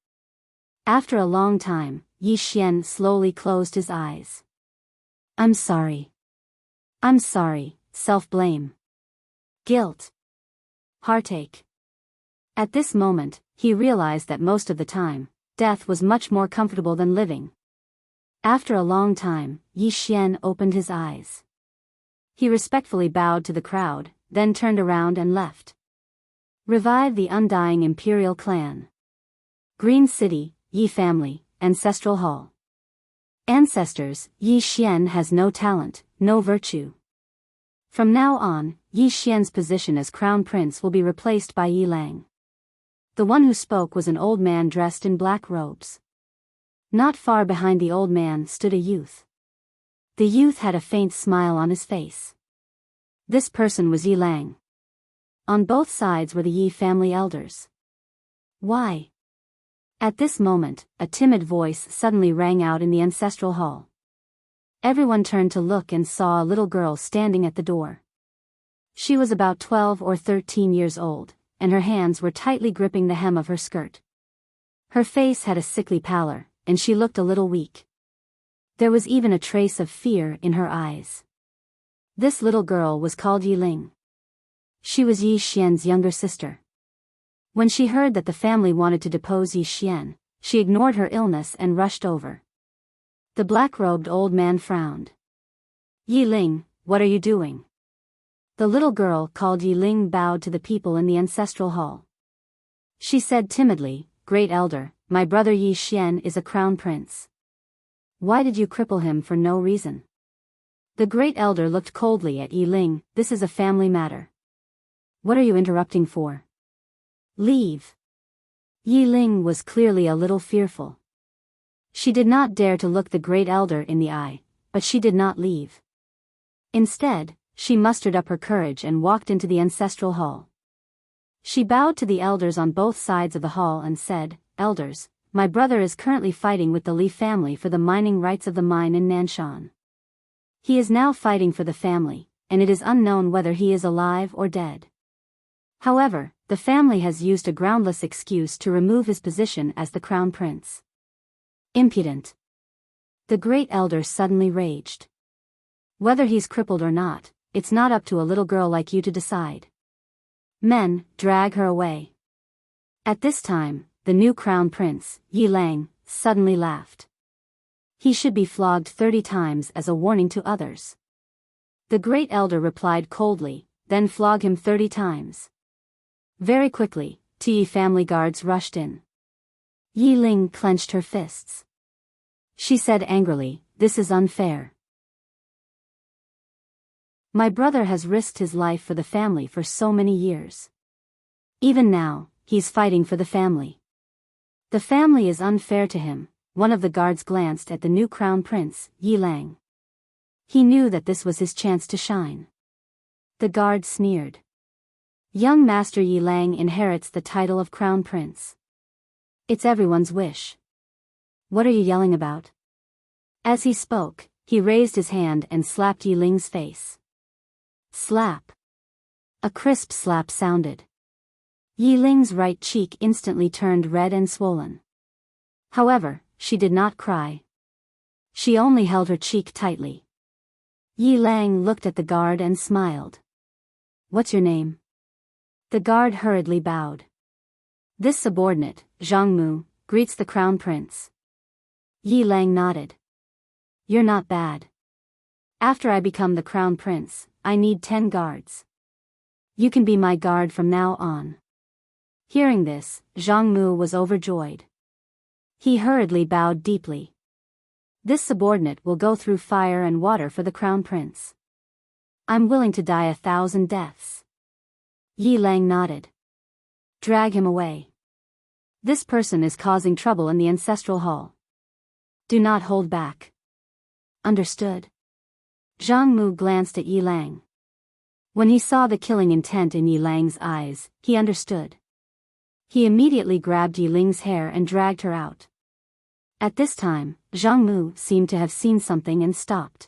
After a long time, Yi Xian slowly closed his eyes. I'm sorry. I'm sorry, self-blame. Guilt. Heartache. At this moment, he realized that most of the time, death was much more comfortable than living. After a long time, Yi Xian opened his eyes. He respectfully bowed to the crowd, then turned around and left. Revive the undying imperial clan. Green City, Yi family, Ancestral Hall. Ancestors, Yi Xian has no talent, no virtue. From now on, Yi Xian's position as crown prince will be replaced by Yi Lang. The one who spoke was an old man dressed in black robes. Not far behind the old man stood a youth. The youth had a faint smile on his face. This person was Yi Lang. On both sides were the Yi family elders. Why? At this moment, a timid voice suddenly rang out in the ancestral hall. Everyone turned to look and saw a little girl standing at the door. She was about 12 or 13 years old, and her hands were tightly gripping the hem of her skirt. Her face had a sickly pallor, and she looked a little weak. There was even a trace of fear in her eyes. This little girl was called Yi Ling. She was Yi Xian's younger sister. When she heard that the family wanted to depose Yi Xian, she ignored her illness and rushed over. The black-robed old man frowned. Yi Ling, what are you doing? The little girl called Yi Ling bowed to the people in the ancestral hall. She said timidly, Great Elder, my brother Yi Xian is a crown prince. Why did you cripple him for no reason? The Great Elder looked coldly at Yi Ling. This is a family matter. What are you interrupting for? Leave. Yi Ling was clearly a little fearful. She did not dare to look the Great Elder in the eye, but she did not leave. Instead, she mustered up her courage and walked into the ancestral hall. She bowed to the elders on both sides of the hall and said, Elders, my brother is currently fighting with the Li family for the mining rights of the mine in Nanshan. He is now fighting for the family, and it is unknown whether he is alive or dead. However, the family has used a groundless excuse to remove his position as the crown prince. Impudent. The Great Elder suddenly raged. Whether he's crippled or not, it's not up to a little girl like you to decide. Men, drag her away. At this time, the new crown prince, Yi Lang, suddenly laughed. He should be flogged 30 times as a warning to others. The Great Elder replied coldly, then flog him 30 times. Very quickly, 2 Yi family guards rushed in. Yi Ling clenched her fists. She said angrily, this is unfair. My brother has risked his life for the family for so many years. Even now, he's fighting for the family. The family is unfair to him. One of the guards glanced at the new crown prince, Yi Lang. He knew that this was his chance to shine. The guard sneered. Young Master Yi Lang inherits the title of crown prince. It's everyone's wish. What are you yelling about? As he spoke, he raised his hand and slapped Yi Ling's face. Slap. A crisp slap sounded. Yi Ling's right cheek instantly turned red and swollen. However, she did not cry. She only held her cheek tightly. Yi Lang looked at the guard and smiled. What's your name? The guard hurriedly bowed. This subordinate, Zhang Mu, greets the crown prince. Yi Lang nodded. You're not bad. After I become the crown prince, I need 10 guards. You can be my guard from now on. Hearing this, Zhang Mu was overjoyed. He hurriedly bowed deeply. This subordinate will go through fire and water for the crown prince. I'm willing to die 1,000 deaths. Yi Lang nodded. Drag him away. This person is causing trouble in the ancestral hall. Do not hold back. Understood. Zhang Mu glanced at Yi Lang. When he saw the killing intent in Yi Lang's eyes, he understood. He immediately grabbed Yi Ling's hair and dragged her out. At this time, Zhang Mu seemed to have seen something and stopped.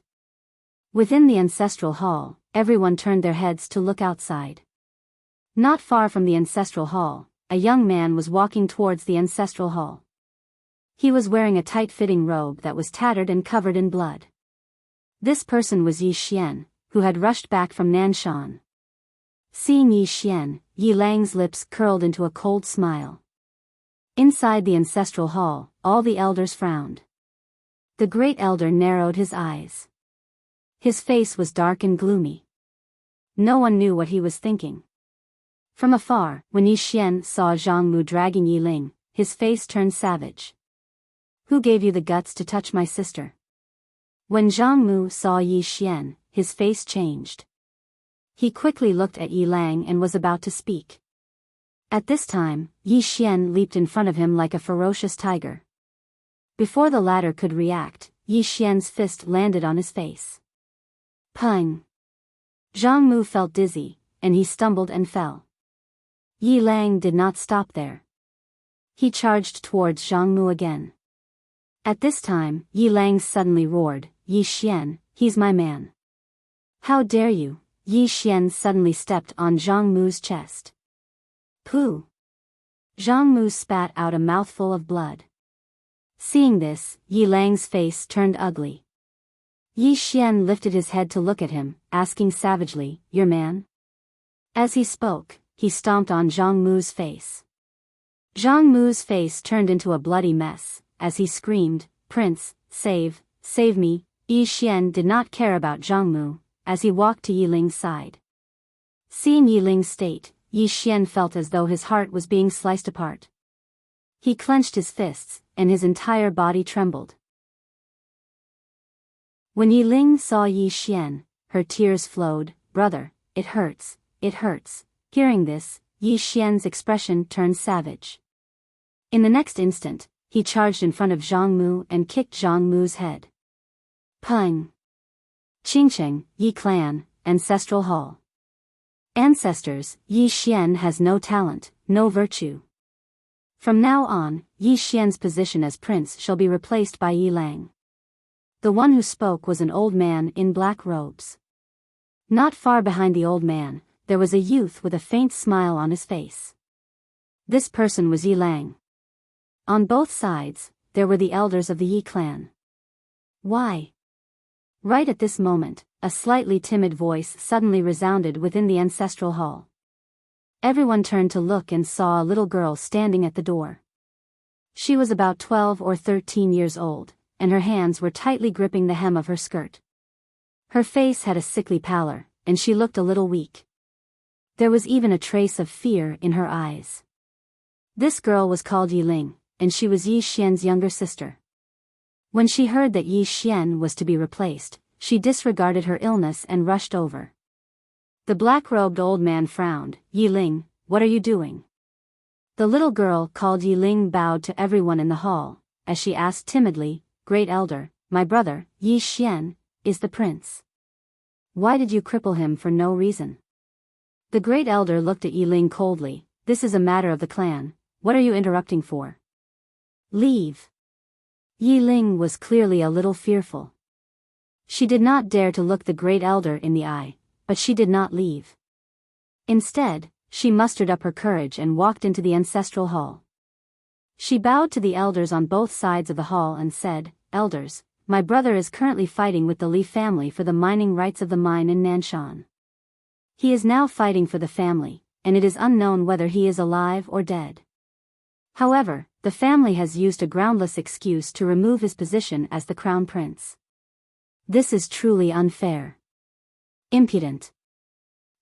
Within the ancestral hall, everyone turned their heads to look outside. Not far from the ancestral hall, a young man was walking towards the ancestral hall. He was wearing a tight-fitting robe that was tattered and covered in blood. This person was Yi Xian, who had rushed back from Nanshan. Seeing Yi Xian, Yi Lang's lips curled into a cold smile. Inside the ancestral hall, all the elders frowned. The great elder narrowed his eyes. His face was dark and gloomy. No one knew what he was thinking. From afar, when Yi Xian saw Zhang Mu dragging Yi Ling, his face turned savage. Who gave you the guts to touch my sister? When Zhang Mu saw Yi Xian, his face changed. He quickly looked at Yi Lang and was about to speak. At this time, Yi Xian leaped in front of him like a ferocious tiger. Before the latter could react, Yi Xian's fist landed on his face. Pung! Zhang Mu felt dizzy, and he stumbled and fell. Yi Lang did not stop there. He charged towards Zhang Mu again. At this time, Yi Lang suddenly roared, Yi Xian, he's my man. How dare you? Yi Xian suddenly stepped on Zhang Mu's chest. Pooh! Zhang Mu spat out a mouthful of blood. Seeing this, Yi Lang's face turned ugly. Yi Xian lifted his head to look at him, asking savagely, your man? As he spoke, he stomped on Zhang Mu's face. Zhang Mu's face turned into a bloody mess, as he screamed, Prince, save me. Yi Xian did not care about Zhang Mu, as he walked to Yi Ling's side. Seeing Yi Ling's state, Yi Xian felt as though his heart was being sliced apart. He clenched his fists, and his entire body trembled. When Yi Ling saw Yi Xian, her tears flowed, brother, it hurts, it hurts. Hearing this, Yi Xian's expression turned savage. In the next instant, he charged in front of Zhang Mu and kicked Zhang Mu's head. Pung! Qingcheng, Yi Clan, Ancestral Hall. Ancestors, Yi Xian has no talent, no virtue. From now on, Yi Xian's position as prince shall be replaced by Yi Lang. The one who spoke was an old man in black robes. Not far behind the old man, there was a youth with a faint smile on his face. This person was Yi Lang. On both sides, there were the elders of the Yi clan. Why? Right at this moment, a slightly timid voice suddenly resounded within the ancestral hall. Everyone turned to look and saw a little girl standing at the door. She was about 12 or 13 years old, and her hands were tightly gripping the hem of her skirt. Her face had a sickly pallor, and she looked a little weak. There was even a trace of fear in her eyes. This girl was called Yi Ling, and she was Yi Xian's younger sister. When she heard that Yi Xian was to be replaced, she disregarded her illness and rushed over. The black-robed old man frowned, Yi Ling, what are you doing? The little girl called Yi Ling bowed to everyone in the hall, as she asked timidly, Great Elder, my brother, Yi Xian, is the prince. Why did you cripple him for no reason? The Great Elder looked at Yi Ling coldly, this is a matter of the clan, what are you interrupting for? Leave. Yi Ling was clearly a little fearful. She did not dare to look the Great Elder in the eye, but she did not leave. Instead, she mustered up her courage and walked into the ancestral hall. She bowed to the elders on both sides of the hall and said, "Elders, my brother is currently fighting with the Li family for the mining rights of the mine in Nanshan. He is now fighting for the family, and it is unknown whether he is alive or dead. However, the family has used a groundless excuse to remove his position as the crown prince. This is truly unfair. Impudent."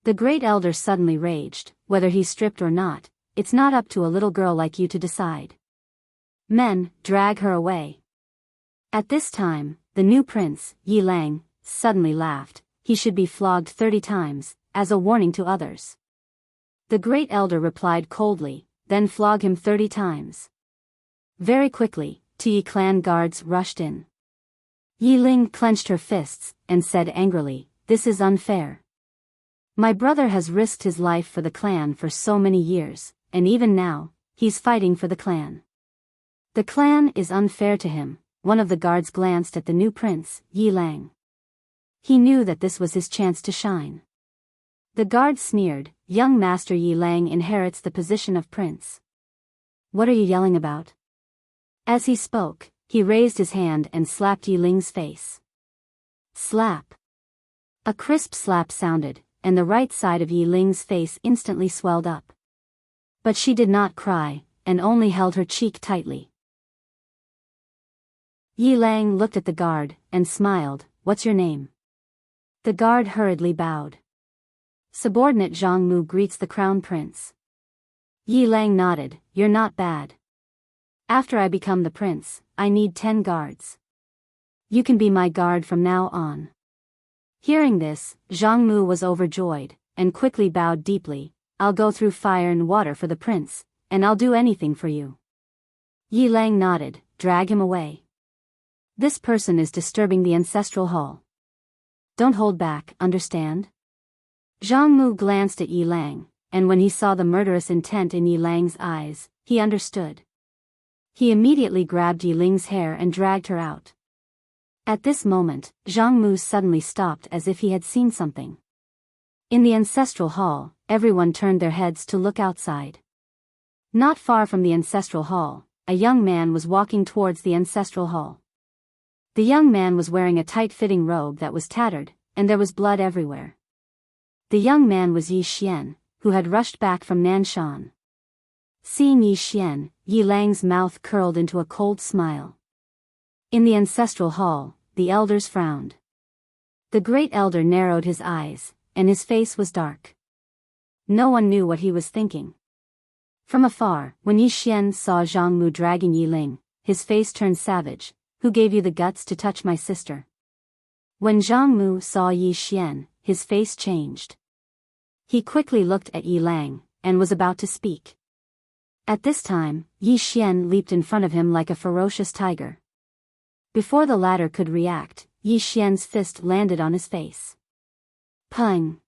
The great elder suddenly raged, "Whether he's stripped or not, it's not up to a little girl like you to decide. Men, drag her away." At this time, the new prince, Yi Lang, suddenly laughed. He should be flogged 30 times, as a warning to others. The great elder replied coldly, "Then flog him 30 times. Very quickly, Yi clan guards rushed in. Yi Ling clenched her fists, and said angrily, "This is unfair. My brother has risked his life for the clan for so many years, and even now, he's fighting for the clan. The clan is unfair to him." One of the guards glanced at the new prince, Yi Lang. He knew that this was his chance to shine. The guard sneered, "Young Master Yi Lang inherits the position of prince. What are you yelling about?" As he spoke, he raised his hand and slapped Yi Ling's face. Slap. A crisp slap sounded, and the right side of Yi Ling's face instantly swelled up. But she did not cry, and only held her cheek tightly. Yi Lang looked at the guard, and smiled, "What's your name?" The guard hurriedly bowed. "Subordinate Zhang Mu greets the crown prince." Yi Lang nodded, "You're not bad. After I become the prince, I need 10 guards. You can be my guard from now on." Hearing this, Zhang Mu was overjoyed, and quickly bowed deeply, "I'll go through fire and water for the prince, and I'll do anything for you." Yi Lang nodded, "Drag him away. This person is disturbing the ancestral hall. Don't hold back, understand?" Zhang Mu glanced at Yi Lang, and when he saw the murderous intent in Yi Lang's eyes, he understood. He immediately grabbed Yi Ling's hair and dragged her out. At this moment, Zhang Mu suddenly stopped as if he had seen something. In the ancestral hall, everyone turned their heads to look outside. Not far from the ancestral hall, a young man was walking towards the ancestral hall. The young man was wearing a tight-fitting robe that was tattered, and there was blood everywhere. The young man was Yi Xian, who had rushed back from Nanshan. Seeing Yi Xian, Yi Lang's mouth curled into a cold smile. In the ancestral hall, the elders frowned. The great elder narrowed his eyes, and his face was dark. No one knew what he was thinking. From afar, when Yi Xian saw Zhang Mu dragging Yi Ling, his face turned savage. "Who gave you the guts to touch my sister?" When Zhang Mu saw Yi Xian, his face changed. He quickly looked at Yi Lang, and was about to speak. At this time, Yi Xian leaped in front of him like a ferocious tiger. Before the latter could react, Yi Xian's fist landed on his face. Pung!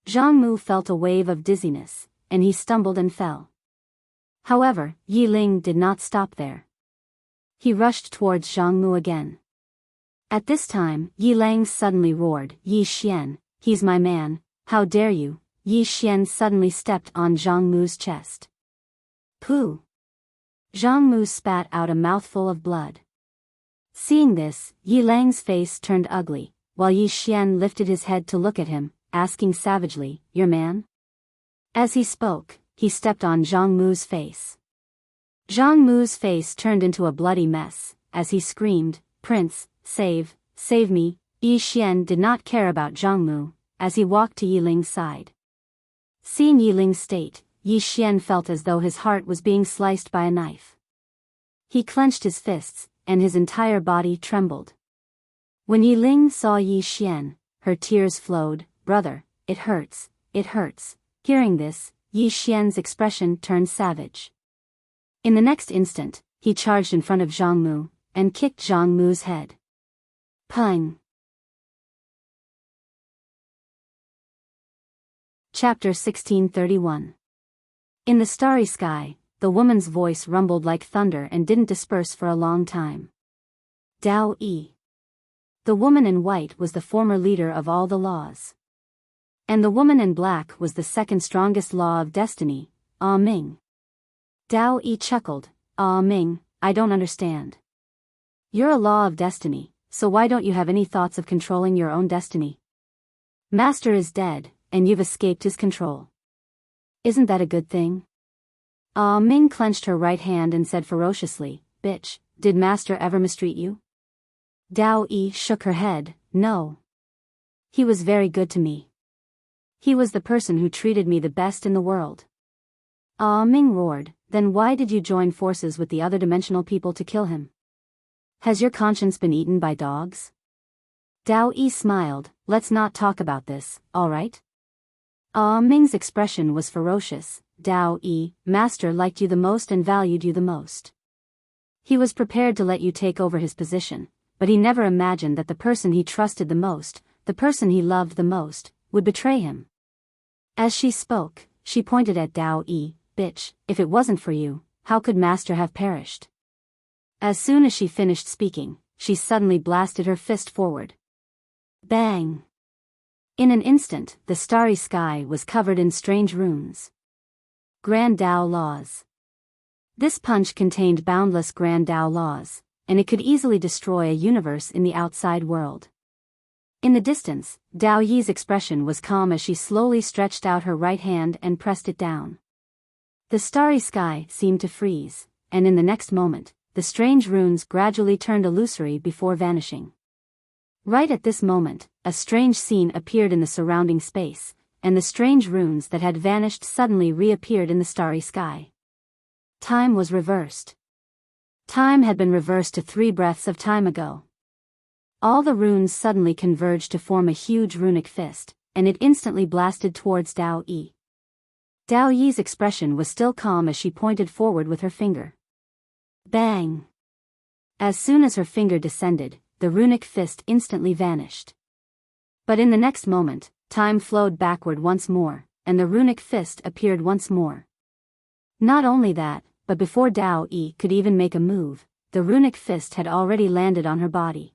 Zhang Mu felt a wave of dizziness, and he stumbled and fell. However, Yi Ling did not stop there. He rushed towards Zhang Mu again. At this time, Yi Lang suddenly roared, "Yi Xian, he's my man, how dare you!" Yi Xian suddenly stepped on Zhang Mu's chest. Pooh! Zhang Mu spat out a mouthful of blood. Seeing this, Yi Lang's face turned ugly, while Yi Xian lifted his head to look at him, asking savagely, "Your man?" As he spoke, he stepped on Zhang Mu's face. Zhang Mu's face turned into a bloody mess, as he screamed, "Prince, save me!" Yi Xian did not care about Zhang Mu, as he walked to Yi Ling's side. Seeing Yi Ling's state, Yi Xian felt as though his heart was being sliced by a knife. He clenched his fists, and his entire body trembled. When Yi Ling saw Yi Xian, her tears flowed, "Brother, it hurts, it hurts." Hearing this, Yi Xian's expression turned savage. In the next instant, he charged in front of Zhang Mu, and kicked Zhang Mu's head. Pung! Chapter 1631. In the starry sky, the woman's voice rumbled like thunder and didn't disperse for a long time. Dao Yi. The woman in white was the former leader of all the laws. And the woman in black was the second strongest law of destiny, Ah Ming. Dao Yi chuckled. Ah Ming, I don't understand. You're a law of destiny, so why don't you have any thoughts of controlling your own destiny? Master is dead, and you've escaped his control. Isn't that a good thing? Ah Ming clenched her right hand and said ferociously, Bitch, did Master ever mistreat you? Dao Yi shook her head, No. He was very good to me. He was the person who treated me the best in the world. Ah Ming roared, Then why did you join forces with the other dimensional people to kill him? Has your conscience been eaten by dogs? Dao Yi smiled, Let's not talk about this, alright? Ah Ming's expression was ferocious. Dao Yi, Master liked you the most and valued you the most. He was prepared to let you take over his position, but he never imagined that the person he trusted the most, the person he loved the most, would betray him. As she spoke, she pointed at Dao Yi, Bitch, if it wasn't for you, how could Master have perished? As soon as she finished speaking, she suddenly blasted her fist forward. Bang! In an instant, the starry sky was covered in strange runes. Grand Dao Laws. This punch contained boundless Grand Dao Laws, and it could easily destroy a universe in the outside world. In the distance, Dao Yi's expression was calm as she slowly stretched out her right hand and pressed it down. The starry sky seemed to freeze, and in the next moment, the strange runes gradually turned illusory before vanishing. Right at this moment, a strange scene appeared in the surrounding space, and the strange runes that had vanished suddenly reappeared in the starry sky. Time was reversed. Time had been reversed to 3 breaths of time ago. All the runes suddenly converged to form a huge runic fist, and it instantly blasted towards Dao Yi. Dao Yi's expression was still calm as she pointed forward with her finger. Bang! As soon as her finger descended, the runic fist instantly vanished. But in the next moment, time flowed backward once more, and the runic fist appeared once more. Not only that, but before Dao Yi could even make a move, the runic fist had already landed on her body.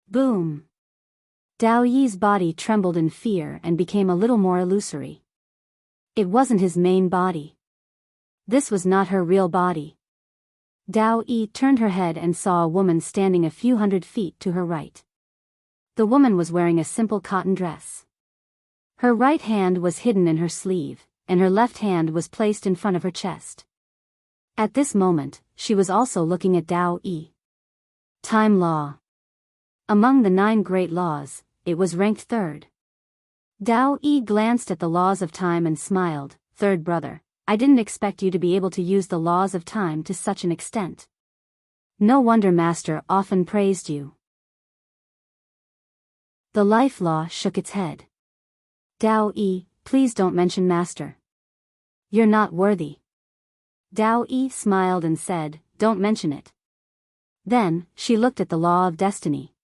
Boom! Dao Yi's body trembled in fear and became a little more illusory. It wasn't his main body. This was not her real body. Dao Yi turned her head and saw a woman standing a few hundred feet to her right. The woman was wearing a simple cotton dress. Her right hand was hidden in her sleeve, and her left hand was placed in front of her chest. At this moment, she was also looking at Dao Yi. Time Law. Among the 9 great laws, it was ranked 3rd. Dao Yi glanced at the laws of time and smiled, Third brother, I didn't expect you to be able to use the laws of time to such an extent. No wonder Master often praised you. The life law shook its head. Dao Yi, please don't mention Master. You're not worthy. Dao Yi smiled and said, Don't mention it. Then, she looked at the law of destiny.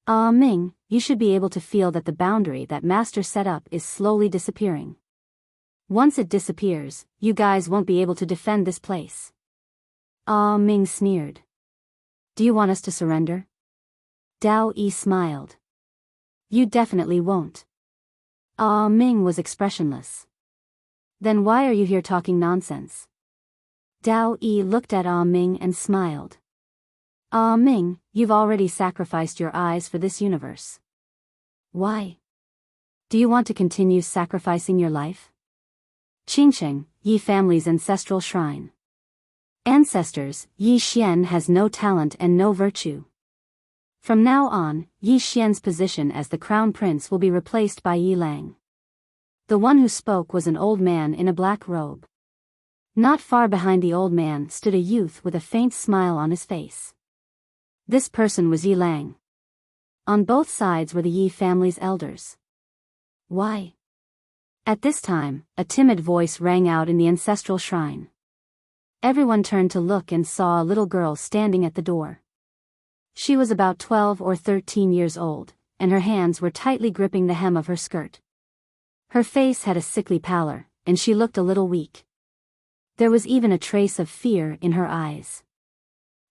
Ah Ming, you should be able to feel that the boundary that Master set up is slowly disappearing. Once it disappears, you guys won't be able to defend this place. Ah Ming sneered. Do you want us to surrender? Dao Yi smiled. You definitely won't. Ah Ming was expressionless. Then why are you here talking nonsense? Dao Yi looked at Ah Ming and smiled. Ah Ming, you've already sacrificed your eyes for this universe. Why? Do you want to continue sacrificing your life? Qingcheng, Yi family's ancestral shrine. Ancestors, Yi Xian has no talent and no virtue. From now on, Yi Xian's position as the crown prince will be replaced by Yi Lang. The one who spoke was an old man in a black robe. Not far behind the old man stood a youth with a faint smile on his face. This person was Yi Lang. On both sides were the Yi family's elders. Why? At this time, a timid voice rang out in the ancestral shrine. Everyone turned to look and saw a little girl standing at the door. She was about 12 or 13 years old, and her hands were tightly gripping the hem of her skirt. Her face had a sickly pallor, and she looked a little weak. There was even a trace of fear in her eyes.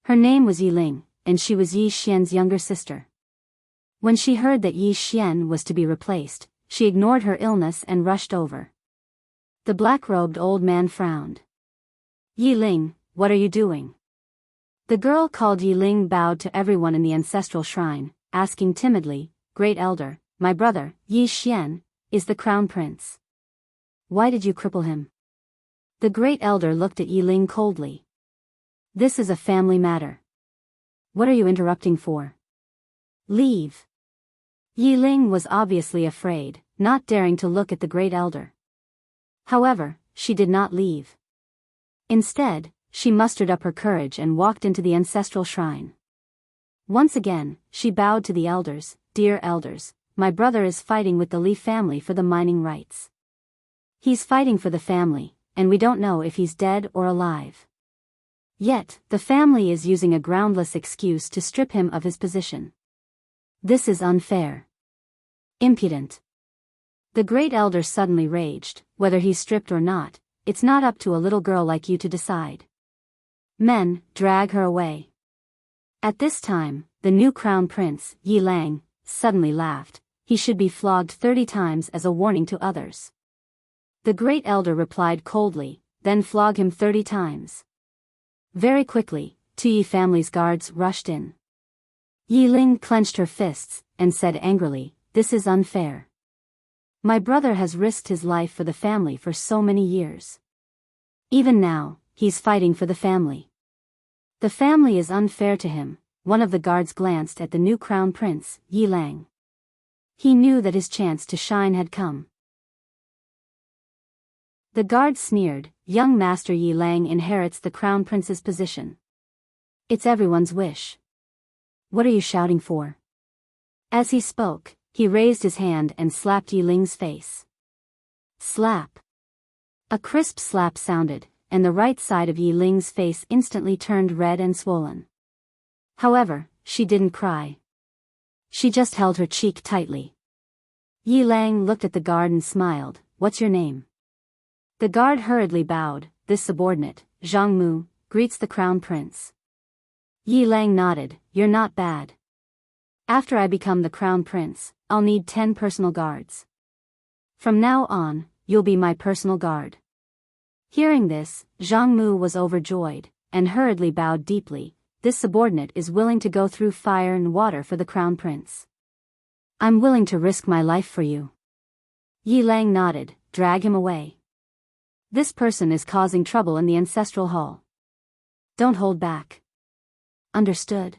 Her name was Yi Ling, and she was Yi Xian's younger sister. When she heard that Yi Xian was to be replaced, she ignored her illness and rushed over. The black-robed old man frowned. Yi Ling, what are you doing? The girl called Yi Ling bowed to everyone in the ancestral shrine, asking timidly, Great Elder, my brother, Yi Xian, is the crown prince. Why did you cripple him? The Great Elder looked at Yi Ling coldly. This is a family matter. What are you interrupting for? Leave. Yi Ling was obviously afraid, not daring to look at the Great Elder. However, she did not leave. Instead, she mustered up her courage and walked into the ancestral shrine. Once again, she bowed to the elders. Dear elders, my brother is fighting with the Li family for the mining rights. He's fighting for the family, and we don't know if he's dead or alive. Yet, the family is using a groundless excuse to strip him of his position. This is unfair. Impudent. The Great Elder suddenly raged. Whether he's stripped or not, it's not up to a little girl like you to decide. Men, drag her away. At this time, the new crown prince, Yi Lang, suddenly laughed. He should be flogged 30 times as a warning to others. The Great Elder replied coldly, then flog him 30 times. Very quickly, two Yi family's guards rushed in. Yi Ling clenched her fists, and said angrily, This is unfair. My brother has risked his life for the family for so many years. Even now, he's fighting for the family. The family is unfair to him. One of the guards glanced at the new crown prince, Yi Lang. He knew that his chance to shine had come. The guard sneered, Young Master Yi Lang inherits the crown prince's position. It's everyone's wish. What are you shouting for? As he spoke, he raised his hand and slapped Yi Ling's face. Slap. A crisp slap sounded, and the right side of Yi Ling's face instantly turned red and swollen. However, she didn't cry. She just held her cheek tightly. Yi Lang looked at the guard and smiled, What's your name? The guard hurriedly bowed. This subordinate, Zhang Mu, greets the crown prince. Yi Lang nodded, You're not bad. After I become the crown prince, I'll need 10 personal guards. From now on, you'll be my personal guard. Hearing this, Zhang Mu was overjoyed, and hurriedly bowed deeply. This subordinate is willing to go through fire and water for the crown prince. I'm willing to risk my life for you. Yi Lang nodded, Drag him away. This person is causing trouble in the ancestral hall. Don't hold back. Understood.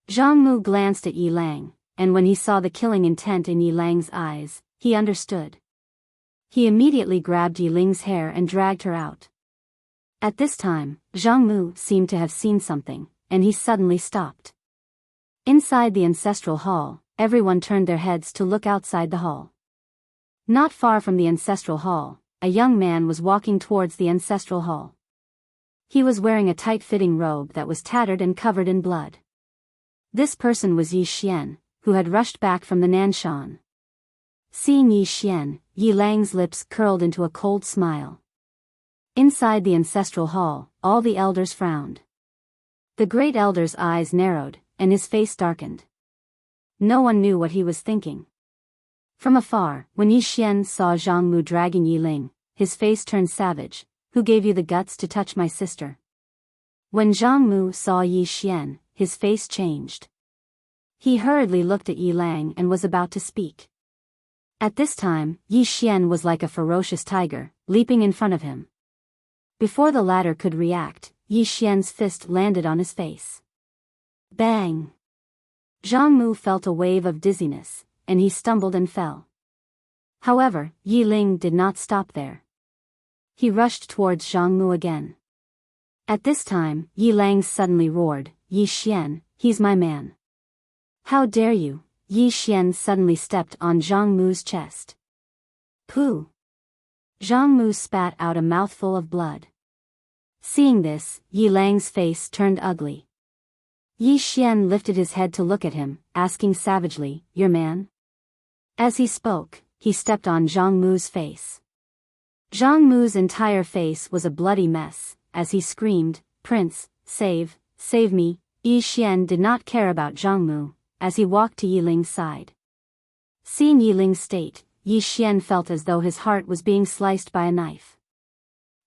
Zhang Mu glanced at Yi Lang, and when he saw the killing intent in Yi Lang's eyes, he understood. He immediately grabbed Yi Ling's hair and dragged her out. At this time, Zhang Mu seemed to have seen something, and he suddenly stopped. Inside the ancestral hall, everyone turned their heads to look outside the hall. Not far from the ancestral hall, a young man was walking towards the ancestral hall. He was wearing a tight-fitting robe that was tattered and covered in blood. This person was Yi Xian, who had rushed back from the Nanshan. Seeing Yi Xian, Yi Lang's lips curled into a cold smile. Inside the ancestral hall, all the elders frowned. The Great Elder's eyes narrowed, and his face darkened. No one knew what he was thinking. From afar, when Yi Xian saw Zhang Mu dragging Yi Ling, his face turned savage. Who gave you the guts to touch my sister? When Zhang Mu saw Yi Xian, his face changed. He hurriedly looked at Yi Lang and was about to speak. At this time, Yi Xian was like a ferocious tiger, leaping in front of him. Before the latter could react, Yi Xian's fist landed on his face. Bang! Zhang Mu felt a wave of dizziness, and he stumbled and fell. However, Yi Ling did not stop there. He rushed towards Zhang Mu again. At this time, Yi Lang suddenly roared, Yi Xian, he's my man. How dare you? Yi Xian suddenly stepped on Zhang Mu's chest. Pooh! Zhang Mu spat out a mouthful of blood. Seeing this, Yi Lang's face turned ugly. Yi Xian lifted his head to look at him, asking savagely, Your man? As he spoke, he stepped on Zhang Mu's face. Zhang Mu's entire face was a bloody mess, as he screamed, Prince, save me. Yi Xian did not care about Zhang Mu, as he walked to Yi Ling's side. Seeing Yi Ling's state, Yi Xian felt as though his heart was being sliced by a knife.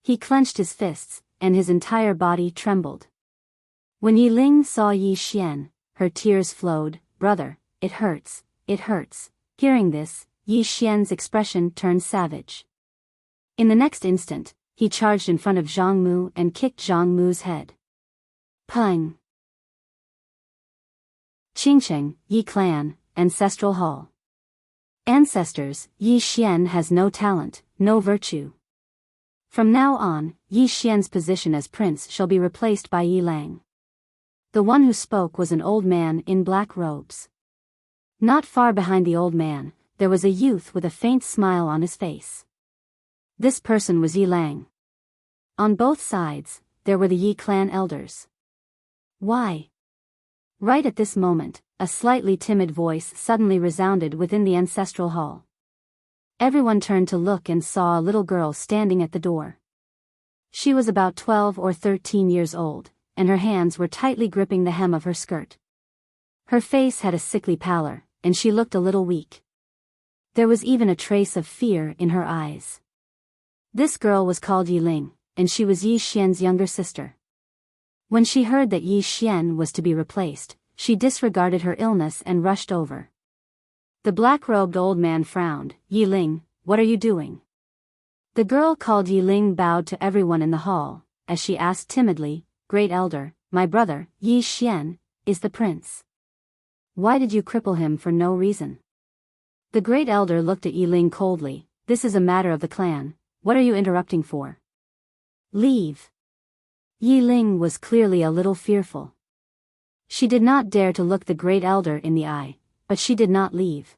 He clenched his fists, and his entire body trembled. When Yi Ling saw Yi Xian, her tears flowed. "Brother, it hurts, it hurts." Hearing this, Yi Xian's expression turned savage. In the next instant, he charged in front of Zhang Mu and kicked Zhang Mu's head. Peng! Qingcheng, Yi Clan, Ancestral Hall. Ancestors, Yi Xian has no talent, no virtue. From now on, Yi Xian's position as prince shall be replaced by Yi Lang. The one who spoke was an old man in black robes. Not far behind the old man, there was a youth with a faint smile on his face. This person was Yi Lang. On both sides, there were the Yi clan elders. Why? Right at this moment, a slightly timid voice suddenly resounded within the ancestral hall. Everyone turned to look and saw a little girl standing at the door. She was about 12 or 13 years old, and her hands were tightly gripping the hem of her skirt. Her face had a sickly pallor, and she looked a little weak. There was even a trace of fear in her eyes. This girl was called Yi Ling, and she was Yi Xian's younger sister. When she heard that Yi Xian was to be replaced, she disregarded her illness and rushed over. The black-robed old man frowned. "Yi Ling, what are you doing?" The girl called Yi Ling bowed to everyone in the hall, as she asked timidly, "Great Elder, my brother, Yi Xian, is the prince. Why did you cripple him for no reason?" The Great Elder looked at Yi Ling coldly. "This is a matter of the clan. What are you interrupting for? Leave." Yi Ling was clearly a little fearful. She did not dare to look the Great Elder in the eye, but she did not leave.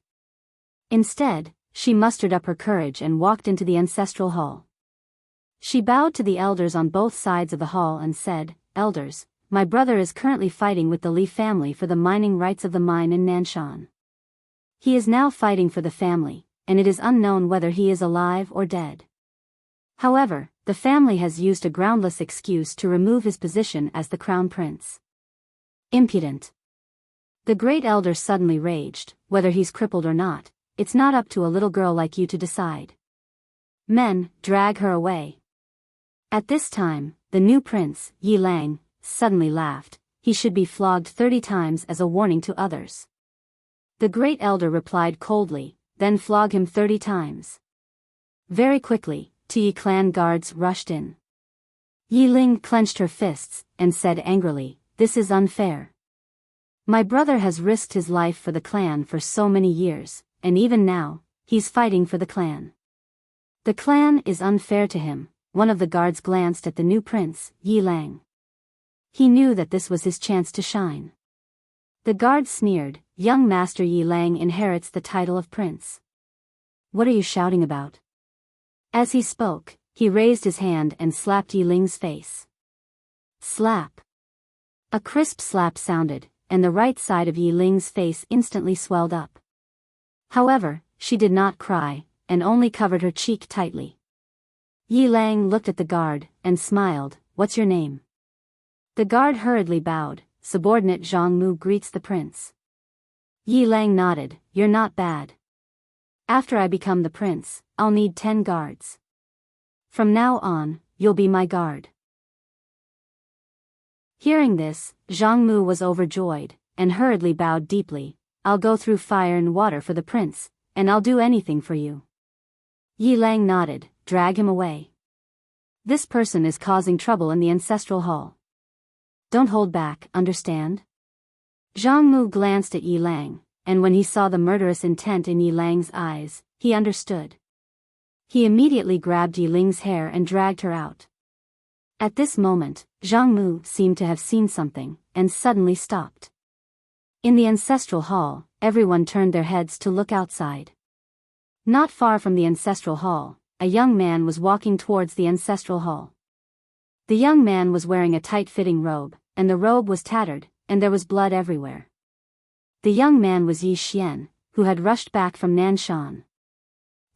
Instead, she mustered up her courage and walked into the ancestral hall. She bowed to the elders on both sides of the hall and said, "Elders, my brother is currently fighting with the Li family for the mining rights of the mine in Nanshan. He is now fighting for the family, and it is unknown whether he is alive or dead. However, the family has used a groundless excuse to remove his position as the crown prince." Impudent. The Great Elder suddenly raged. "Whether he's crippled or not, it's not up to a little girl like you to decide. Men, drag her away." At this time, the new prince, Yi Lang, suddenly laughed. "He should be flogged 30 times as a warning to others." The Great Elder replied coldly, "Then flog him 30 times. Very quickly, two Yi clan guards rushed in. Yi Ling clenched her fists, and said angrily, "This is unfair. My brother has risked his life for the clan for so many years, and even now, he's fighting for the clan. The clan is unfair to him." One of the guards glanced at the new prince, Yi Lang. He knew that this was his chance to shine. The guard sneered, "Young Master Yi Lang inherits the title of prince. What are you shouting about?" As he spoke, he raised his hand and slapped Yi Ling's face. Slap. A crisp slap sounded, and the right side of Yi Ling's face instantly swelled up. However, she did not cry, and only covered her cheek tightly. Yi Lang looked at the guard, and smiled. "What's your name?" The guard hurriedly bowed. "Subordinate Zhang Mu greets the prince." Yi Lang nodded. "You're not bad. After I become the prince, I'll need 10 guards. From now on, you'll be my guard." Hearing this, Zhang Mu was overjoyed, and hurriedly bowed deeply. "I'll go through fire and water for the prince, and I'll do anything for you." Yi Lang nodded. "Drag him away. This person is causing trouble in the ancestral hall. Don't hold back, understand?" Zhang Mu glanced at Yi Lang, and when he saw the murderous intent in Yi Lang's eyes, he understood. He immediately grabbed Yi Ling's hair and dragged her out. At this moment, Zhang Mu seemed to have seen something, and suddenly stopped. In the ancestral hall, everyone turned their heads to look outside. Not far from the ancestral hall, a young man was walking towards the ancestral hall. The young man was wearing a tight-fitting robe, and the robe was tattered, and there was blood everywhere. The young man was Yi Xian, who had rushed back from Nanshan.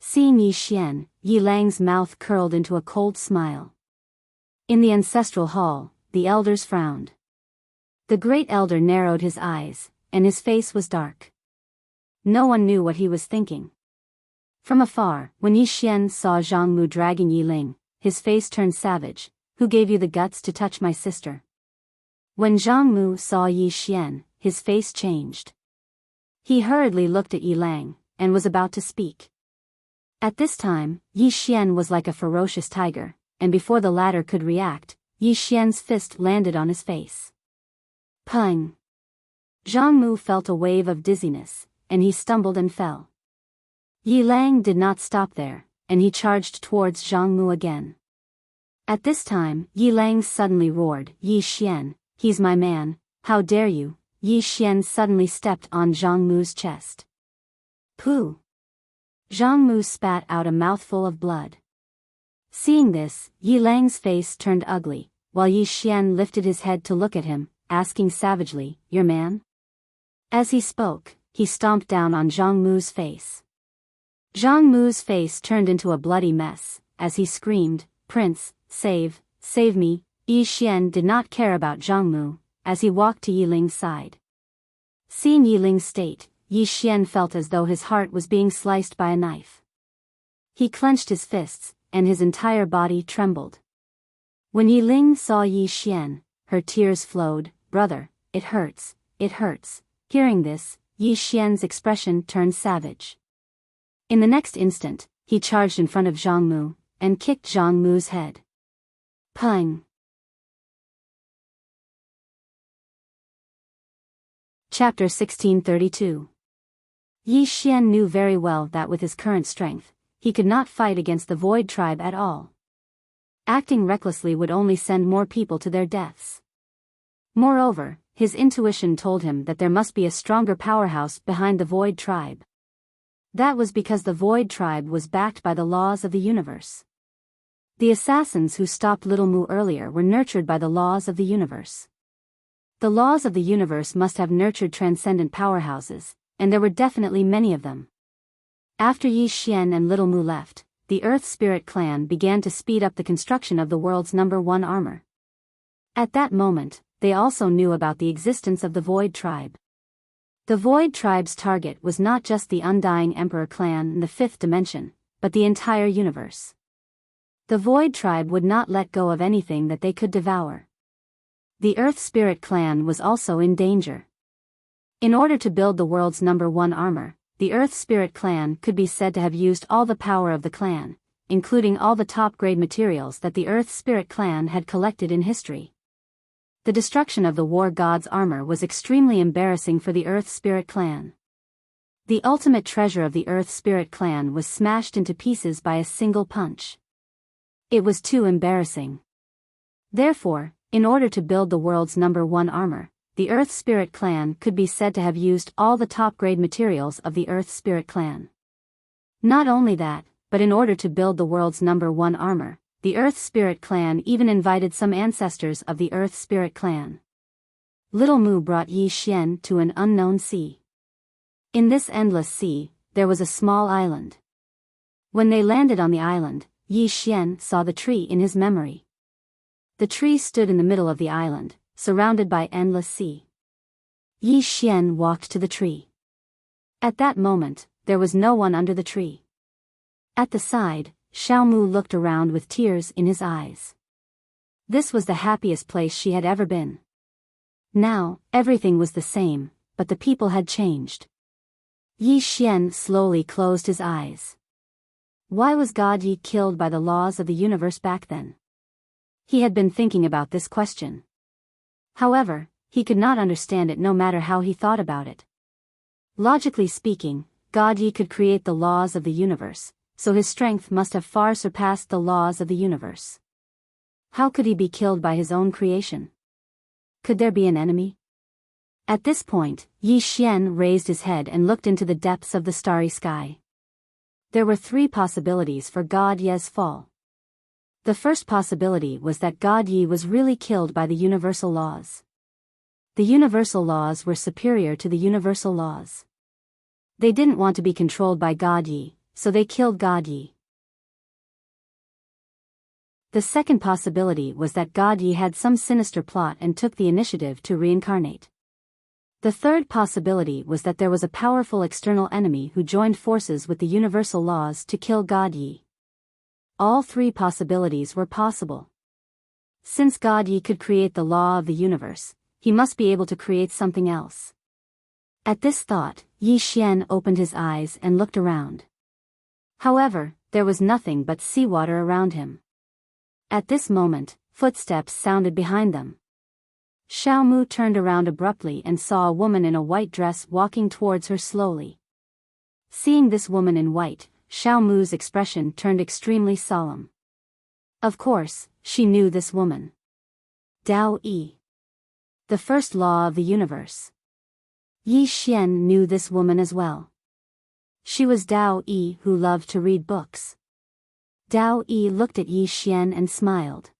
Seeing Yi Xian, Yi Lang's mouth curled into a cold smile. In the ancestral hall, the elders frowned. The Great Elder narrowed his eyes, and his face was dark. No one knew what he was thinking. From afar, when Yi Xian saw Zhang Mu dragging Yi Ling, his face turned savage. Who gave you the guts to touch my sister? When Zhang Mu saw Yi Xian, his face changed. He hurriedly looked at Yi Lang, and was about to speak. At this time, Yi Xian was like a ferocious tiger, and before the latter could react, Yi Xian's fist landed on his face. Pung! Zhang Mu felt a wave of dizziness, and he stumbled and fell. Yi Lang did not stop there, and he charged towards Zhang Mu again. At this time, Yi Lang suddenly roared, Yi Xian, he's my man, how dare you? Yi Xian suddenly stepped on Zhang Mu's chest. Pooh! Zhang Mu spat out a mouthful of blood. Seeing this, Yi Lang's face turned ugly, while Yi Xian lifted his head to look at him, asking savagely, your man? As he spoke, he stomped down on Zhang Mu's face. Zhang Mu's face turned into a bloody mess, as he screamed, Prince, save me. Yi Xian did not care about Zhang Mu, as he walked to Yi Ling's side. Seeing Yi Ling's state, Yi Xian felt as though his heart was being sliced by a knife. He clenched his fists, and his entire body trembled. When Yi Ling saw Yi Xian, her tears flowed, brother, it hurts, it hurts. Hearing this, Yi Xian's expression turned savage. In the next instant, he charged in front of Zhang Mu, and kicked Zhang Mu's head. Pung! Chapter 1632. Yi Xian knew very well that with his current strength, he could not fight against the Void Tribe at all. Acting recklessly would only send more people to their deaths. Moreover, his intuition told him that there must be a stronger powerhouse behind the Void Tribe. That was because the Void Tribe was backed by the laws of the universe. The assassins who stopped Little Mu earlier were nurtured by the laws of the universe. The laws of the universe must have nurtured transcendent powerhouses, and there were definitely many of them. After Yi Xian and Little Mu left, the Earth Spirit clan began to speed up the construction of the world's #1 armor. At that moment, they also knew about the existence of the Void Tribe. The Void Tribe's target was not just the Undying Emperor clan in the 5th dimension, but the entire universe. The Void Tribe would not let go of anything that they could devour. The Earth Spirit clan was also in danger. In order to build the world's #1 armor, the Earth Spirit clan could be said to have used all the power of the clan, including all the top-grade materials that the Earth Spirit clan had collected in history. The destruction of the War God's armor was extremely embarrassing for the Earth Spirit clan. The ultimate treasure of the Earth Spirit clan was smashed into pieces by a single punch. It was too embarrassing. Therefore, in order to build the world's #1 armor, the Earth Spirit clan could be said to have used all the top-grade materials of the Earth Spirit clan. Not only that, but in order to build the world's #1 armor, the Earth Spirit clan even invited some ancestors of the Earth Spirit clan. Little Mu brought Yi Xian to an unknown sea. In this endless sea, there was a small island. When they landed on the island, Yi Xian saw the tree in his memory. The tree stood in the middle of the island, surrounded by endless sea. Yi Xian walked to the tree. At that moment, there was no one under the tree. At the side, Xiao Mu looked around with tears in his eyes. This was the happiest place she had ever been. Now, everything was the same, but the people had changed. Yi Xian slowly closed his eyes. Why was God Yi killed by the laws of the universe back then? He had been thinking about this question. However, he could not understand it no matter how he thought about it. Logically speaking, God Yi could create the laws of the universe, so his strength must have far surpassed the laws of the universe. How could he be killed by his own creation? Could there be an enemy? At this point, Yi Xian raised his head and looked into the depths of the starry sky. There were 3 possibilities for God Ye's fall. The first possibility was that God Yi was really killed by the universal laws. The universal laws were superior to the universal laws. They didn't want to be controlled by God Yi, so they killed God Yi. The second possibility was that God Yi had some sinister plot and took the initiative to reincarnate. The third possibility was that there was a powerful external enemy who joined forces with the universal laws to kill God Yi. All three possibilities were possible. Since God Yi could create the law of the universe, he must be able to create something else. At this thought, Yi Xian opened his eyes and looked around. However, there was nothing but seawater around him. At this moment, footsteps sounded behind them. Xiao Mu turned around abruptly and saw a woman in a white dress walking towards her slowly. Seeing this woman in white, Xiao Mu's expression turned extremely solemn. Of course, she knew this woman. Dao Yi. The first law of the universe. Yi Xian knew this woman as well. She was Dao Yi who loved to read books. Dao Yi looked at Yi Xian and smiled.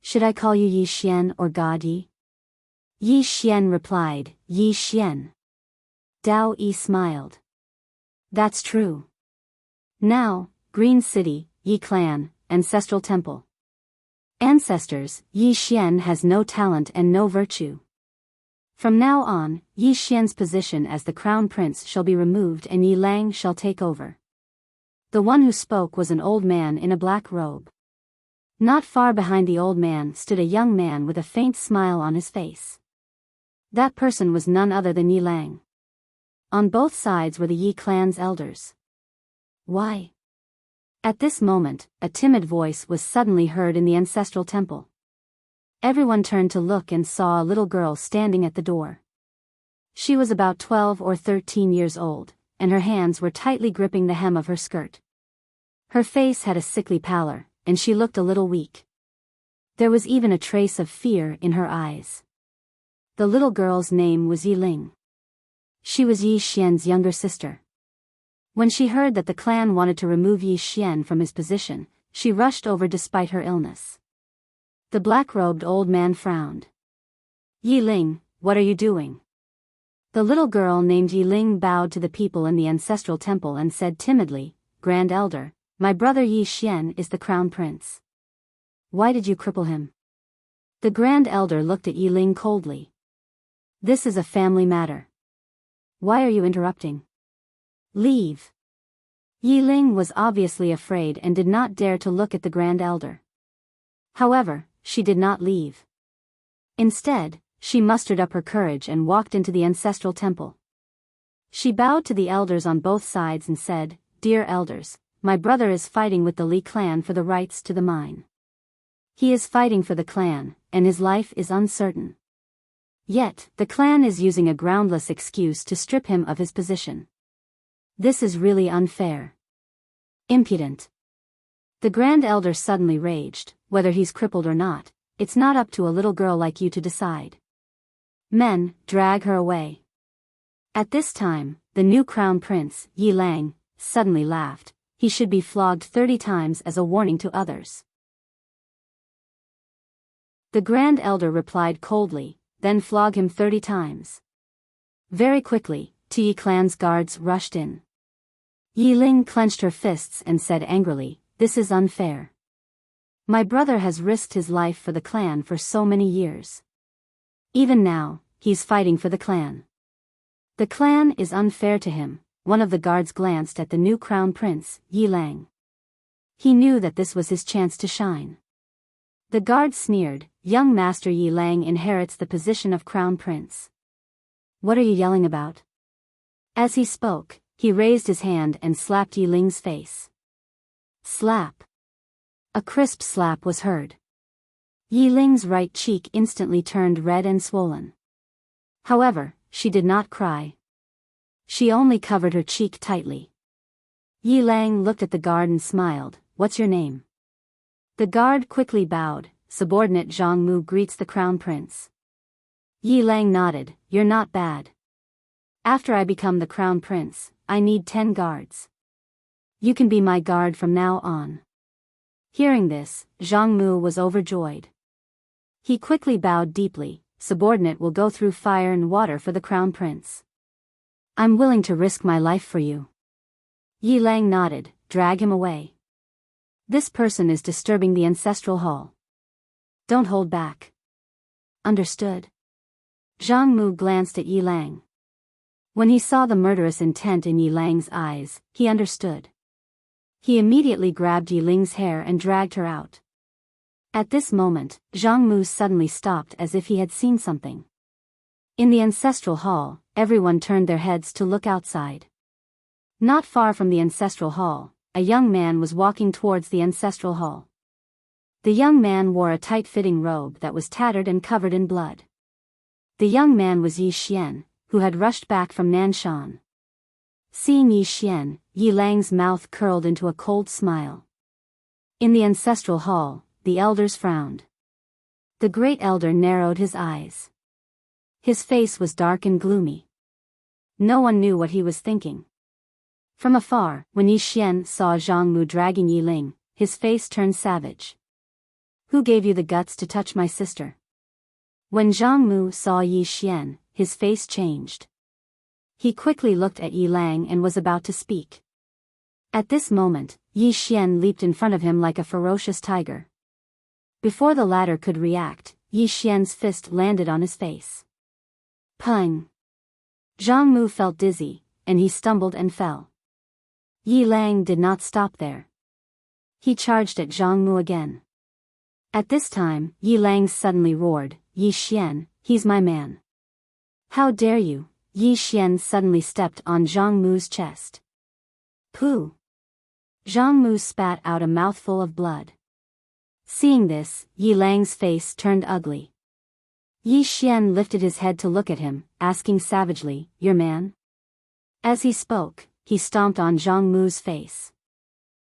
Should I call you Yi Xian or God Yi? Yi Xian replied, Yi Xian. Dao Yi smiled. That's true. Now, Green City, Yi Clan, Ancestral Temple. Ancestors, Yi Xian has no talent and no virtue. From now on, Yi Xian's position as the crown prince shall be removed and Yi Lang shall take over. The one who spoke was an old man in a black robe. Not far behind the old man stood a young man with a faint smile on his face. That person was none other than Yi Lang. On both sides were the Yi clan's elders. Why? At this moment, a timid voice was suddenly heard in the ancestral temple. Everyone turned to look and saw a little girl standing at the door. She was about 12 or 13 years old, and her hands were tightly gripping the hem of her skirt. Her face had a sickly pallor, and she looked a little weak. There was even a trace of fear in her eyes. The little girl's name was Yi Ling. She was Yi Xian's younger sister. When she heard that the clan wanted to remove Yi Xian from his position, she rushed over despite her illness. The black-robed old man frowned. Yi Ling, what are you doing? The little girl named Yi Ling bowed to the people in the ancestral temple and said timidly, Grand Elder, my brother Yi Xian is the crown prince. Why did you cripple him? The Grand Elder looked at Yi Ling coldly. This is a family matter. Why are you interrupting? Leave. Yi Ling was obviously afraid and did not dare to look at the Grand Elder. However, she did not leave. Instead, she mustered up her courage and walked into the ancestral temple. She bowed to the elders on both sides and said, Dear elders, my brother is fighting with the Li clan for the rights to the mine. He is fighting for the clan, and his life is uncertain. Yet, the clan is using a groundless excuse to strip him of his position. This is really unfair. Impudent. The Grand Elder suddenly raged, whether he's crippled or not, it's not up to a little girl like you to decide. Men, drag her away. At this time, the new crown prince, Yi Lang, suddenly laughed. He should be flogged 30 times as a warning to others. The Grand Elder replied coldly, then flog him 30 times. Very quickly, Yi clan's guards rushed in. Yi Ling clenched her fists and said angrily, This is unfair. My brother has risked his life for the clan for so many years. Even now, he's fighting for the clan. The clan is unfair to him. One of the guards glanced at the new crown prince, Yi Lang. He knew that this was his chance to shine. The guard sneered, Young Master Yi Lang inherits the position of crown prince. What are you yelling about? As he spoke, he raised his hand and slapped Yi Ling's face. Slap. A crisp slap was heard. Yi Ling's right cheek instantly turned red and swollen. However, she did not cry. She only covered her cheek tightly. Yi Lang looked at the guard and smiled, What's your name? The guard quickly bowed, Subordinate Zhang Mu greets the crown prince. Yi Lang nodded, You're not bad. After I become the crown prince, I need 10 guards. You can be my guard from now on. Hearing this, Zhang Mu was overjoyed. He quickly bowed deeply, Subordinate will go through fire and water for the crown prince. I'm willing to risk my life for you. Yi Lang nodded, Drag him away. This person is disturbing the ancestral hall. Don't hold back. Understood? Zhang Mu glanced at Yi Lang. When he saw the murderous intent in Yi Lang's eyes, he understood. He immediately grabbed Yi Ling's hair and dragged her out. At this moment, Zhang Mu suddenly stopped as if he had seen something. In the ancestral hall, everyone turned their heads to look outside. Not far from the ancestral hall, a young man was walking towards the ancestral hall. The young man wore a tight-fitting robe that was tattered and covered in blood. The young man was Yi Xian, who had rushed back from Nanshan. Seeing Yi Xian, Yi Lang's mouth curled into a cold smile. In the ancestral hall, the elders frowned. The great elder narrowed his eyes. His face was dark and gloomy. No one knew what he was thinking. From afar, when Yi Xian saw Zhang Mu dragging Yi Ling, his face turned savage. Who gave you the guts to touch my sister? When Zhang Mu saw Yi Xian, his face changed. He quickly looked at Yi Lang and was about to speak. At this moment, Yi Xian leaped in front of him like a ferocious tiger. Before the latter could react, Yi Xian's fist landed on his face. Pung! Zhang Mu felt dizzy, and he stumbled and fell. Yi Lang did not stop there. He charged at Zhang Mu again. At this time, Yi Lang suddenly roared, Yi Xian, he's my man. How dare you? Yi Xian suddenly stepped on Zhang Mu's chest. Pooh! Zhang Mu spat out a mouthful of blood. Seeing this, Yi Lang's face turned ugly. Yi Xian lifted his head to look at him, asking savagely, your man? As he spoke, he stomped on Zhang Mu's face.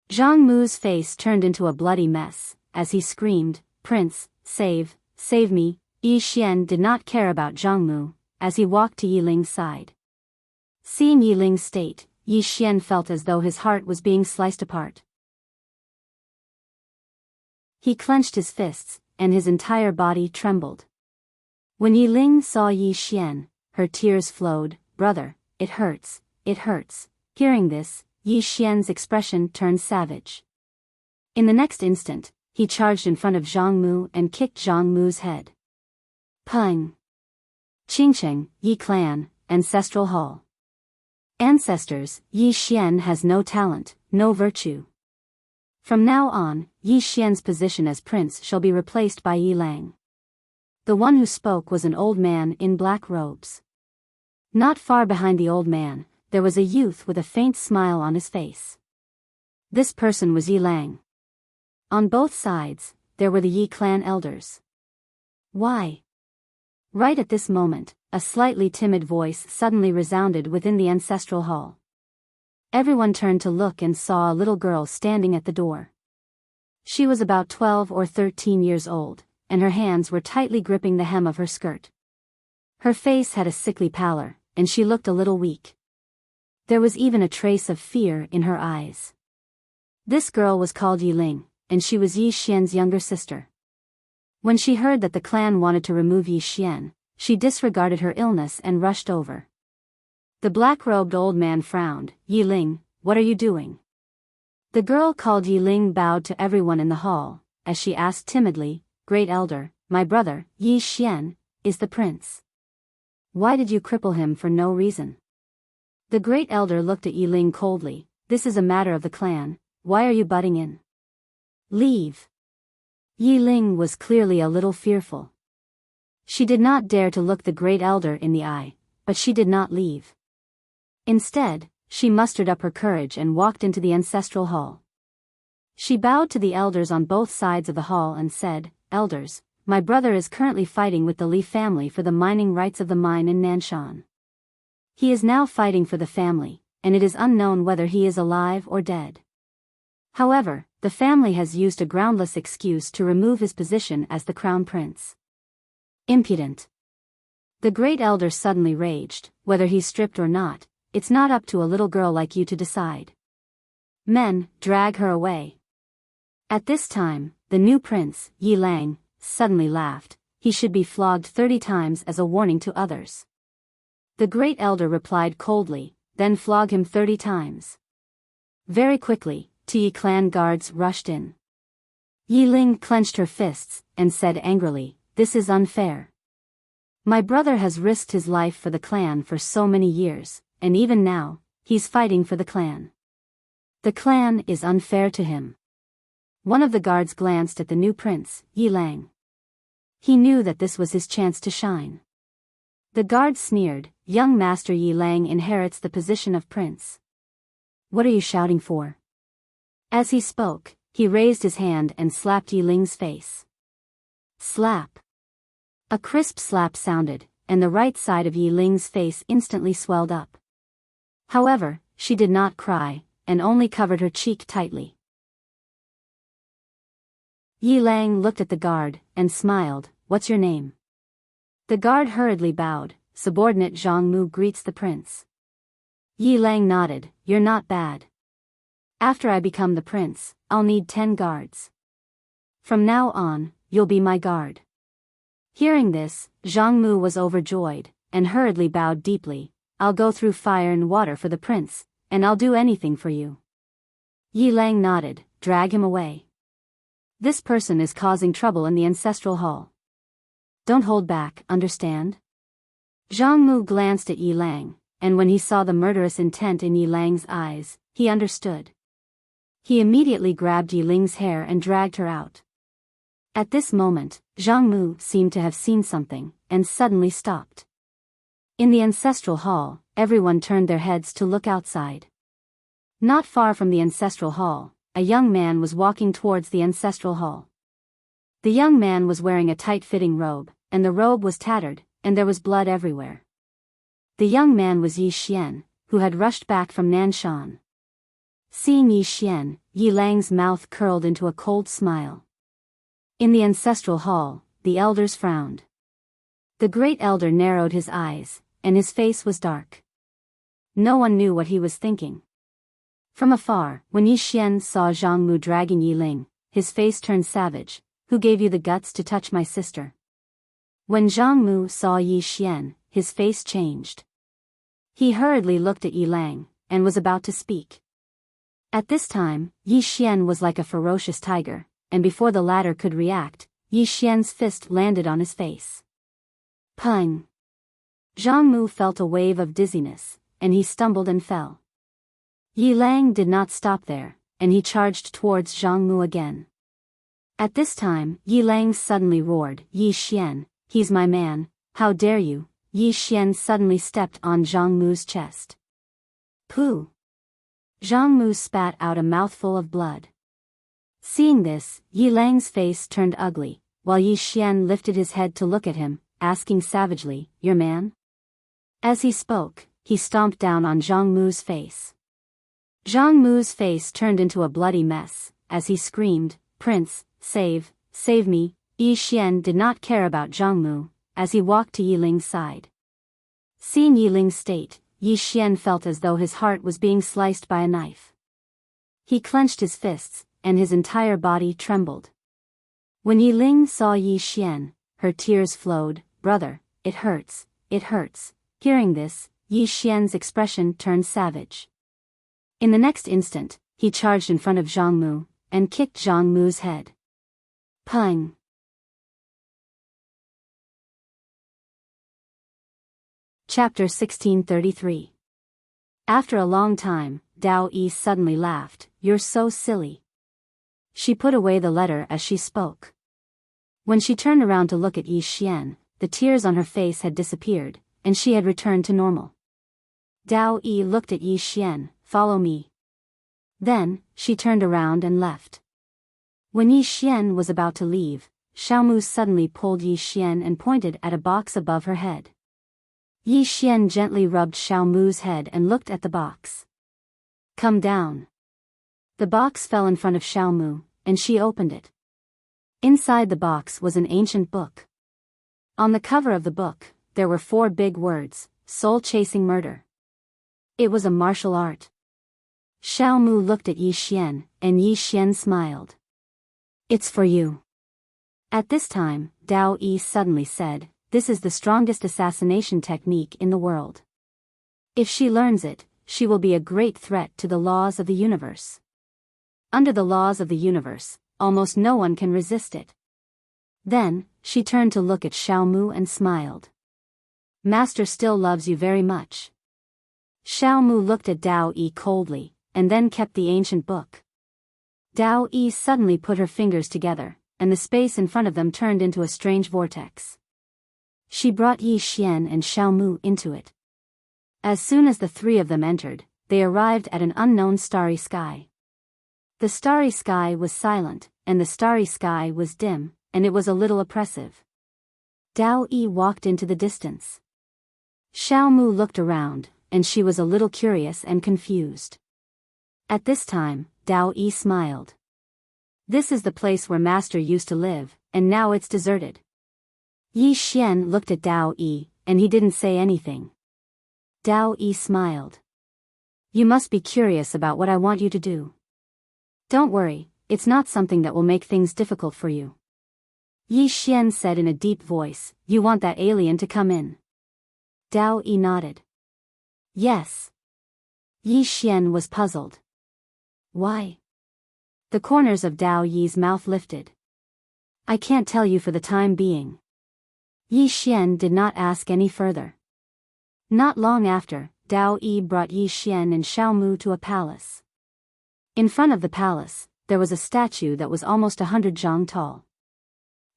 Zhang Mu's face turned into a bloody mess, as he screamed, Prince, save me. Yi Xian did not care about Zhang Mu, as he walked to Yi Ling's side. Seeing Yi Ling's state, Yi Xian felt as though his heart was being sliced apart. He clenched his fists, and his entire body trembled. When Yi Ling saw Yi Xian, her tears flowed, brother, it hurts, it hurts. Hearing this, Yi Xian's expression turned savage. In the next instant, he charged in front of Zhang Mu and kicked Zhang Mu's head. Pung! Qingcheng, Yi Clan, Ancestral Hall. Ancestors, Yi Xian has no talent, no virtue. From now on, Yi Xian's position as prince shall be replaced by Yi Lang. The one who spoke was an old man in black robes. Not far behind the old man, there was a youth with a faint smile on his face. This person was Yi Lang. On both sides, there were the Yi clan elders. Why? Right at this moment, a slightly timid voice suddenly resounded within the ancestral hall. Everyone turned to look and saw a little girl standing at the door. She was about 12 or 13 years old, and her hands were tightly gripping the hem of her skirt. Her face had a sickly pallor, and she looked a little weak. There was even a trace of fear in her eyes. This girl was called Yi Ling, and she was Yi Xian's younger sister. When she heard that the clan wanted to remove Yi Xian, she disregarded her illness and rushed over. The black-robed old man frowned, Yi Ling, what are you doing? The girl called Yi Ling bowed to everyone in the hall, as she asked timidly, Great Elder, my brother, Yi Xian, is the prince. Why did you cripple him for no reason? The Great Elder looked at Yi Ling coldly, this is a matter of the clan, why are you butting in? Leave. Yi Ling was clearly a little fearful. She did not dare to look the Great Elder in the eye, but she did not leave. Instead, she mustered up her courage and walked into the ancestral hall. She bowed to the elders on both sides of the hall and said, Elders, my brother is currently fighting with the Li family for the mining rights of the mine in Nanshan. He is now fighting for the family, and it is unknown whether he is alive or dead. However, the family has used a groundless excuse to remove his position as the crown prince. Impudent. The Great Elder suddenly raged, whether he's stripped or not, it's not up to a little girl like you to decide. Men, drag her away. At this time, the new prince, Yi Lang, suddenly laughed, he should be flogged 30 times as a warning to others. The Great Elder replied coldly, then flog him 30 times. Very quickly, two Yi clan guards rushed in. Yi Ling clenched her fists, and said angrily, this is unfair. My brother has risked his life for the clan for so many years, and even now, he's fighting for the clan. The clan is unfair to him. One of the guards glanced at the new prince, Yi Lang. He knew that this was his chance to shine. The guard sneered, young Master Yi Lang inherits the position of prince. What are you shouting for? As he spoke, he raised his hand and slapped Yi Ling's face. Slap. A crisp slap sounded, and the right side of Yi Ling's face instantly swelled up. However, she did not cry, and only covered her cheek tightly. Yi Lang looked at the guard, and smiled, "What's your name?" The guard hurriedly bowed. Subordinate Zhang Mu greets the prince. Yi Lang nodded, "You're not bad. After I become the prince, I'll need 10 guards. From now on, you'll be my guard." Hearing this, Zhang Mu was overjoyed, and hurriedly bowed deeply. "I'll go through fire and water for the prince, and I'll do anything for you." Yi Lang nodded, "Drag him away. This person is causing trouble in the ancestral hall. Don't hold back, understand?" Zhang Mu glanced at Yi Lang, and when he saw the murderous intent in Yi Lang's eyes, he understood. He immediately grabbed Yi Ling's hair and dragged her out. At this moment, Zhang Mu seemed to have seen something, and suddenly stopped. In the ancestral hall, everyone turned their heads to look outside. Not far from the ancestral hall, a young man was walking towards the ancestral hall. The young man was wearing a tight-fitting robe, and the robe was tattered, and there was blood everywhere. The young man was Yi Xian, who had rushed back from Nanshan. Seeing Yi Xian, Yi Lang's mouth curled into a cold smile. In the ancestral hall, the elders frowned. The great elder narrowed his eyes, and his face was dark. No one knew what he was thinking. From afar, when Yi Xian saw Zhang Mu dragging Yi Ling, his face turned savage. "Who gave you the guts to touch my sister?" When Zhang Mu saw Yi Xian, his face changed. He hurriedly looked at Yi Lang, and was about to speak. At this time, Yi Xian was like a ferocious tiger, and before the latter could react, Yi Xian's fist landed on his face. Pung! Zhang Mu felt a wave of dizziness, and he stumbled and fell. Yi Lang did not stop there, and he charged towards Zhang Mu again. At this time, Yi Lang suddenly roared, "Yi Xian, he's my man, how dare you!" Yi Xian suddenly stepped on Zhang Mu's chest. Pooh! Zhang Mu spat out a mouthful of blood. Seeing this, Yi Lang's face turned ugly, while Yi Xian lifted his head to look at him, asking savagely, "Your man?" As he spoke, he stomped down on Zhang Mu's face. Zhang Mu's face turned into a bloody mess, as he screamed, "Prince, save me!" Yi Xian did not care about Zhang Mu, as he walked to Yi Ling's side. Seeing Yi Ling's state, Yi Xian felt as though his heart was being sliced by a knife. He clenched his fists, and his entire body trembled. When Yi Ling saw Yi Xian, her tears flowed. "Brother, it hurts, it hurts." Hearing this, Yi Xian's expression turned savage. In the next instant, he charged in front of Zhang Mu, and kicked Zhang Mu's head. Pung! Chapter 1633. After a long time, Dao Yi suddenly laughed, "You're so silly." She put away the letter as she spoke. When she turned around to look at Yi Xian, the tears on her face had disappeared, and she had returned to normal. Dao Yi looked at Yi Xian, "Follow me." Then, she turned around and left. When Yi Xian was about to leave, Xiaomu suddenly pulled Yi Xian and pointed at a box above her head. Yi Xian gently rubbed Xiaomu's head and looked at the box. "Come down." The box fell in front of Xiaomu, and she opened it. Inside the box was an ancient book. On the cover of the book, there were 4 big words, "Soul-chasing murder." It was a martial art. Xiaomu looked at Yi Xian, and Yi Xian smiled. "It's for you." At this time, Dao Yi suddenly said, "This is the strongest assassination technique in the world. If she learns it, she will be a great threat to the laws of the universe. Under the laws of the universe, almost no one can resist it." Then, she turned to look at Xiaomu and smiled. Master still loves you very much. Xiao Mu looked at Dao Yi coldly, and then kept the ancient book. Dao Yi suddenly put her fingers together, and the space in front of them turned into a strange vortex. She brought Yi Xian and Xiao Mu into it. As soon as the three of them entered, they arrived at an unknown starry sky. The starry sky was silent, and the starry sky was dim, and it was a little oppressive. Dao Yi walked into the distance. Xiao Mu looked around, and she was a little curious and confused. At this time, Dao Yi smiled. This is the place where Master used to live, and now it's deserted. Yi Xian looked at Dao Yi, and he didn't say anything. Dao Yi smiled. You must be curious about what I want you to do. Don't worry, it's not something that will make things difficult for you. Yi Xian said in a deep voice, you want that alien to come in? Dao Yi nodded. Yes. Yi Xian was puzzled. Why? The corners of Dao Yi's mouth lifted. I can't tell you for the time being. Yi Xian did not ask any further. Not long after, Dao Yi brought Yi Xian and Xiao Mu to a palace. In front of the palace, there was a statue that was almost 100 zhang tall.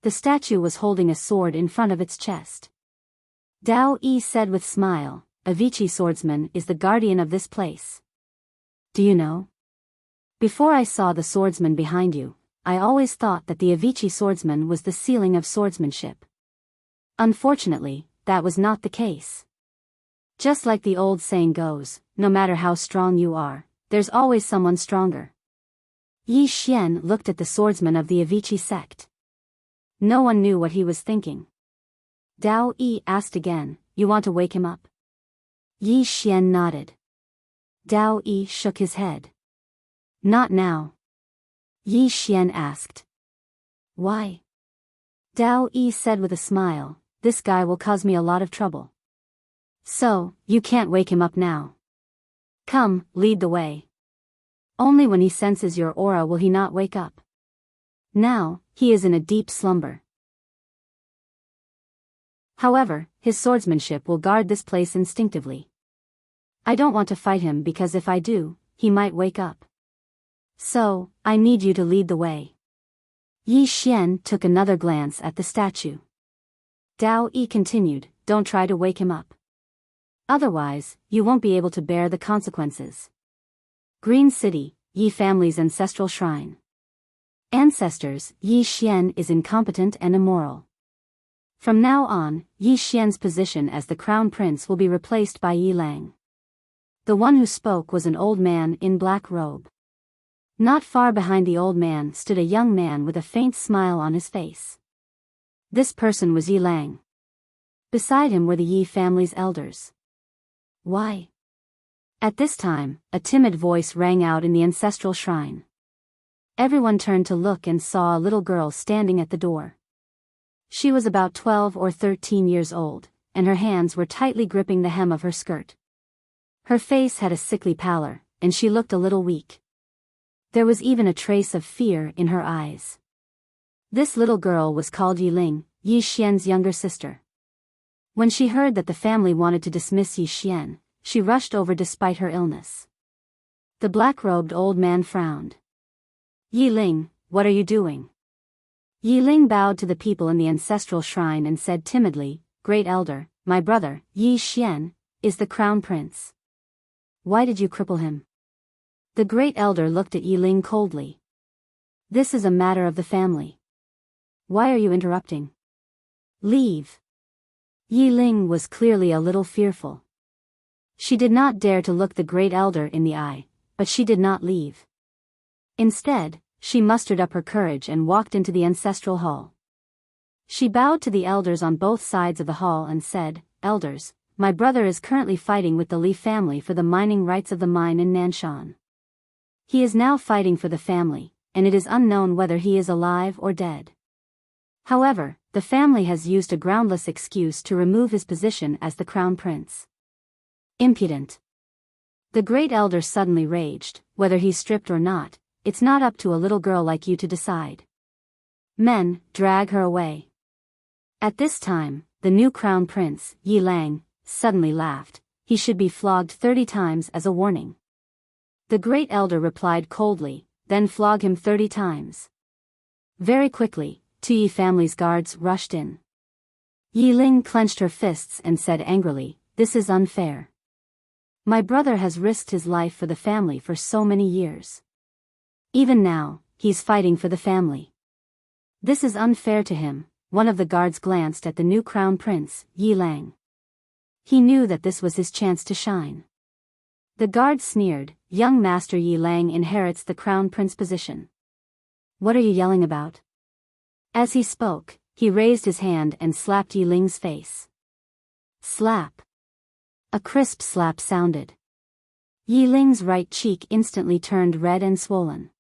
The statue was holding a sword in front of its chest. Dao Yi said with smile, Avicii Swordsman is the guardian of this place. Do you know? Before I saw the swordsman behind you, I always thought that the Avicii Swordsman was the ceiling of swordsmanship. Unfortunately, that was not the case. Just like the old saying goes, no matter how strong you are, there's always someone stronger. Yi Xian looked at the swordsman of the Avicii sect. No one knew what he was thinking. Dao Yi asked again, you want to wake him up? Yi Xian nodded. Dao Yi shook his head. Not now. Yi Xian asked. Why? Dao Yi said with a smile, this guy will cause me a lot of trouble. So, you can't wake him up now. Come, lead the way. Only when he senses your aura will he not wake up. Now, he is in a deep slumber. However, his swordsmanship will guard this place instinctively. I don't want to fight him because if I do, he might wake up. So, I need you to lead the way. Yi Xian took another glance at the statue. Dao Yi continued, don't try to wake him up. Otherwise, you won't be able to bear the consequences. Green City, Yi family's ancestral shrine. Ancestors, Yi Xian is incompetent and immoral. From now on, Yi Xian's position as the crown prince will be replaced by Yi Lang. The one who spoke was an old man in black robe. Not far behind the old man stood a young man with a faint smile on his face. This person was Yi Lang. Beside him were the Yi family's elders. Why? At this time, a timid voice rang out in the ancestral shrine. Everyone turned to look and saw a little girl standing at the door. She was about 12 or 13 years old, and her hands were tightly gripping the hem of her skirt. Her face had a sickly pallor, and she looked a little weak. There was even a trace of fear in her eyes. This little girl was called Yi Ling, Yi Xian's younger sister. When she heard that the family wanted to dismiss Yi Xian, she rushed over despite her illness. The black-robed old man frowned. Yi Ling, what are you doing? Yi Ling bowed to the people in the ancestral shrine and said timidly, Great Elder, my brother, Yi Xian, is the crown prince. Why did you cripple him? The Great Elder looked at Yi Ling coldly. This is a matter of the family. Why are you interrupting? Leave. Yi Ling was clearly a little fearful. She did not dare to look the Great Elder in the eye, but she did not leave. Instead, she mustered up her courage and walked into the ancestral hall. She bowed to the elders on both sides of the hall and said, Elders, my brother is currently fighting with the Li family for the mining rights of the mine in Nanshan. He is now fighting for the family, and it is unknown whether he is alive or dead. However, the family has used a groundless excuse to remove his position as the crown prince. Impudent. The Great Elder suddenly raged, whether he's stripped or not, it's not up to a little girl like you to decide. Men, drag her away. At this time, the new crown prince, Yi Lang, suddenly laughed. He should be flogged 30 times as a warning. The great elder replied coldly, then flog him 30 times. Very quickly, 2 Yi family's guards rushed in. Yi Ling clenched her fists and said angrily, "This is unfair. My brother has risked his life for the family for so many years. Even now, he's fighting for the family. This is unfair to him." One of the guards glanced at the new crown prince, Yi Lang. He knew that this was his chance to shine. The guard sneered, "Young Master Yi Lang inherits the crown prince position. What are you yelling about?" As he spoke, he raised his hand and slapped Yi Ling's face. Slap. A crisp slap sounded. Yi Ling's right cheek instantly turned red and swollen.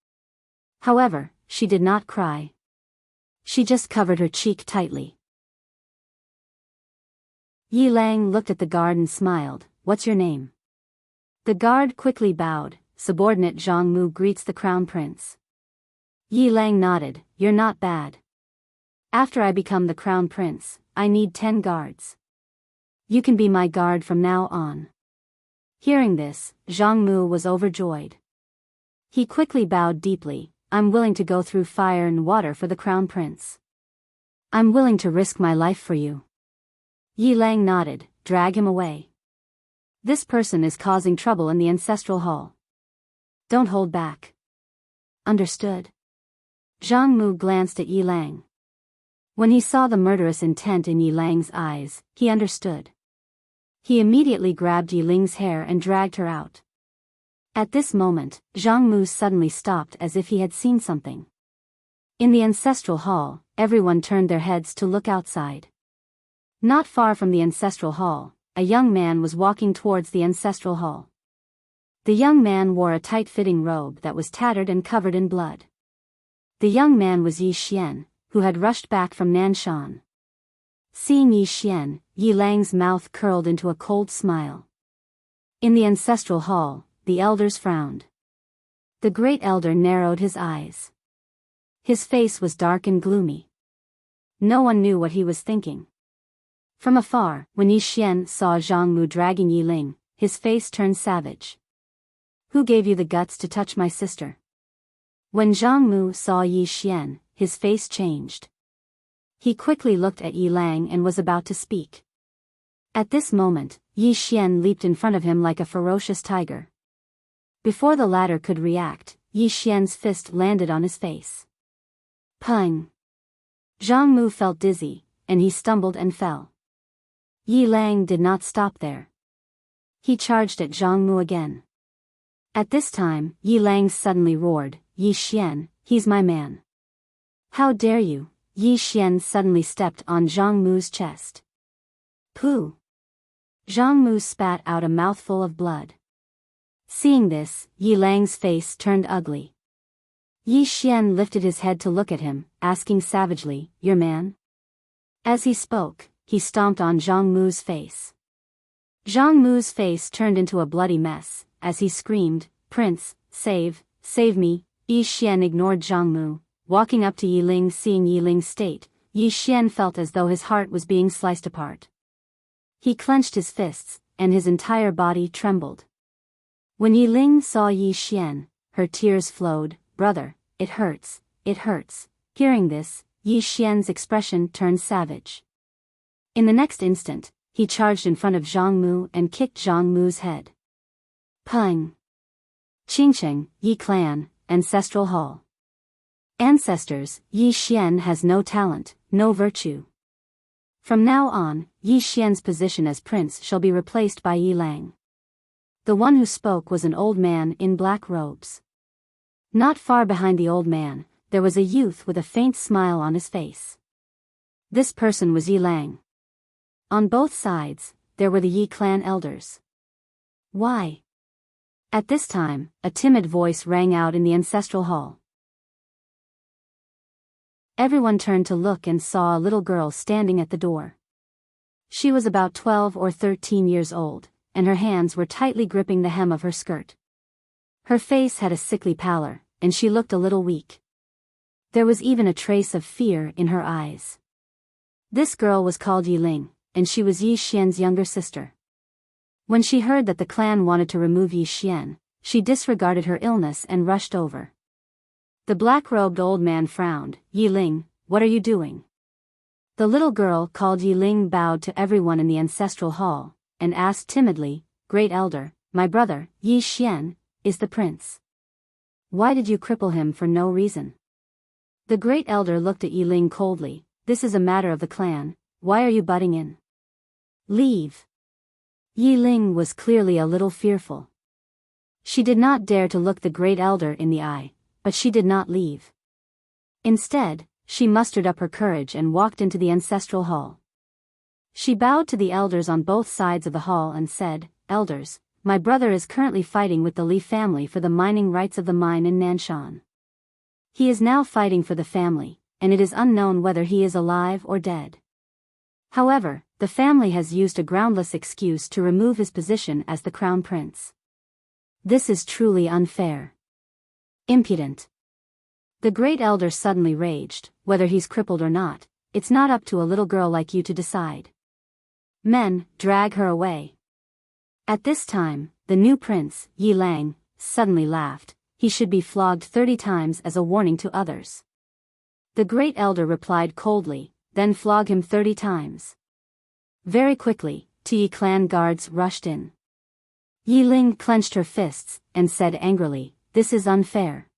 However, she did not cry. She just covered her cheek tightly. Yi Lang looked at the guard and smiled, "What's your name?" The guard quickly bowed. "Subordinate Zhang Mu greets the crown prince." Yi Lang nodded, "You're not bad. After I become the crown prince, I need 10 guards. You can be my guard from now on." Hearing this, Zhang Mu was overjoyed. He quickly bowed deeply, "I'm willing to go through fire and water for the crown prince. I'm willing to risk my life for you." Yi Lang nodded, "Drag him away. This person is causing trouble in the ancestral hall. Don't hold back." "Understood." Zhang Mu glanced at Yi Lang. When he saw the murderous intent in Yi Lang's eyes, he understood. He immediately grabbed Yi Ling's hair and dragged her out. At this moment, Zhang Mu suddenly stopped as if he had seen something. In the ancestral hall, everyone turned their heads to look outside. Not far from the ancestral hall, a young man was walking towards the ancestral hall. The young man wore a tight-fitting robe that was tattered and covered in blood. The young man was Yi Xian, who had rushed back from Nanshan. Seeing Yi Xian, Yi Lang's mouth curled into a cold smile. In the ancestral hall, the elders frowned. The great elder narrowed his eyes. His face was dark and gloomy. No one knew what he was thinking. From afar, when Yi Xian saw Zhang Mu dragging Yi Ling, his face turned savage. "Who gave you the guts to touch my sister?" When Zhang Mu saw Yi Xian, his face changed. He quickly looked at Yi Lang and was about to speak. At this moment, Yi Xian leaped in front of him like a ferocious tiger. Before the latter could react, Yi Xian's fist landed on his face. Pung! Zhang Mu felt dizzy, and he stumbled and fell. Yi Lang did not stop there. He charged at Zhang Mu again. At this time, Yi Lang suddenly roared, "Yi Xian, he's my man. How dare you!" Yi Xian suddenly stepped on Zhang Mu's chest. Pooh! Zhang Mu spat out a mouthful of blood. Seeing this, Yi Lang's face turned ugly. Yi Xian lifted his head to look at him, asking savagely, "Your man?" As he spoke, he stomped on Zhang Mu's face. Zhang Mu's face turned into a bloody mess, as he screamed, "Prince, save me!" Yi Xian ignored Zhang Mu. Walking up to Yi Ling, seeing Yi Ling's state, Yi Xian felt as though his heart was being sliced apart. He clenched his fists, and his entire body trembled. When Yi Ling saw Yi Xian, her tears flowed, "Brother, it hurts, it hurts." Hearing this, Yi Xian's expression turned savage. In the next instant, he charged in front of Zhang Mu and kicked Zhang Mu's head. Pung! Qingcheng, Yi Clan, Ancestral Hall. Ancestors, Yi Xian has no talent, no virtue. From now on, Yi Xian's position as prince shall be replaced by Yi Lang. The one who spoke was an old man in black robes. Not far behind the old man, there was a youth with a faint smile on his face. This person was Yi Lang. On both sides, there were the Yi clan elders. Why? At this time, a timid voice rang out in the ancestral hall. Everyone turned to look and saw a little girl standing at the door. She was about 12 or 13 years old, and her hands were tightly gripping the hem of her skirt. Her face had a sickly pallor, and she looked a little weak. There was even a trace of fear in her eyes. This girl was called Yi Ling, and she was Yi Xian's younger sister. When she heard that the clan wanted to remove Yi Xian, she disregarded her illness and rushed over. The black-robed old man frowned. Yi Ling, what are you doing? The little girl called Yi Ling bowed to everyone in the ancestral hall, and asked timidly, Great Elder, my brother, Yi Xian, is the prince. Why did you cripple him for no reason? The Great Elder looked at Yi Ling coldly. This is a matter of the clan, why are you butting in? Leave. Yi Ling was clearly a little fearful. She did not dare to look the Great Elder in the eye, but she did not leave. Instead, she mustered up her courage and walked into the ancestral hall. She bowed to the elders on both sides of the hall and said, Elders, my brother is currently fighting with the Li family for the mining rights of the mine in Nanshan. He is now fighting for the family, and it is unknown whether he is alive or dead. However, the family has used a groundless excuse to remove his position as the crown prince. This is truly unfair. Impudent. The Great Elder suddenly raged, whether he's crippled or not, it's not up to a little girl like you to decide. Men, drag her away. At this time, the new prince, Yi Lang, suddenly laughed. He should be flogged 30 times as a warning to others. The Great Elder replied coldly, then flog him 30 times. Very quickly, Yi clan guards rushed in. Yi Ling clenched her fists, and said angrily, This is unfair.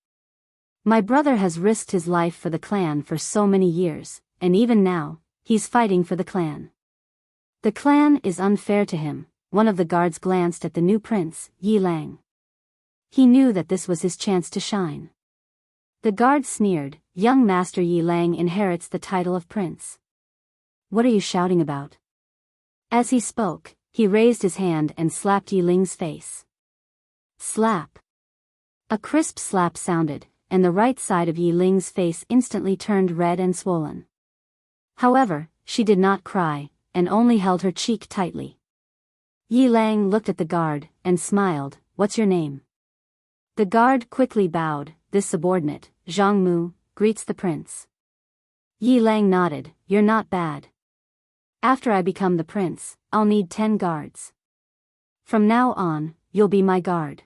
My brother has risked his life for the clan for so many years, and even now, he's fighting for the clan. The clan is unfair to him. One of the guards glanced at the new prince, Yi Lang. He knew that this was his chance to shine. The guard sneered, Young Master Yi Lang inherits the title of prince. What are you shouting about? As he spoke, he raised his hand and slapped Yi Ling's face. Slap. A crisp slap sounded, and the right side of Yi Ling's face instantly turned red and swollen. However, she did not cry, and only held her cheek tightly. Yi Lang looked at the guard, and smiled, What's your name? The guard quickly bowed. This subordinate, Zhang Mu, greets the prince. Yi Lang nodded, You're not bad. After I become the prince, I'll need 10 guards. From now on, you'll be my guard.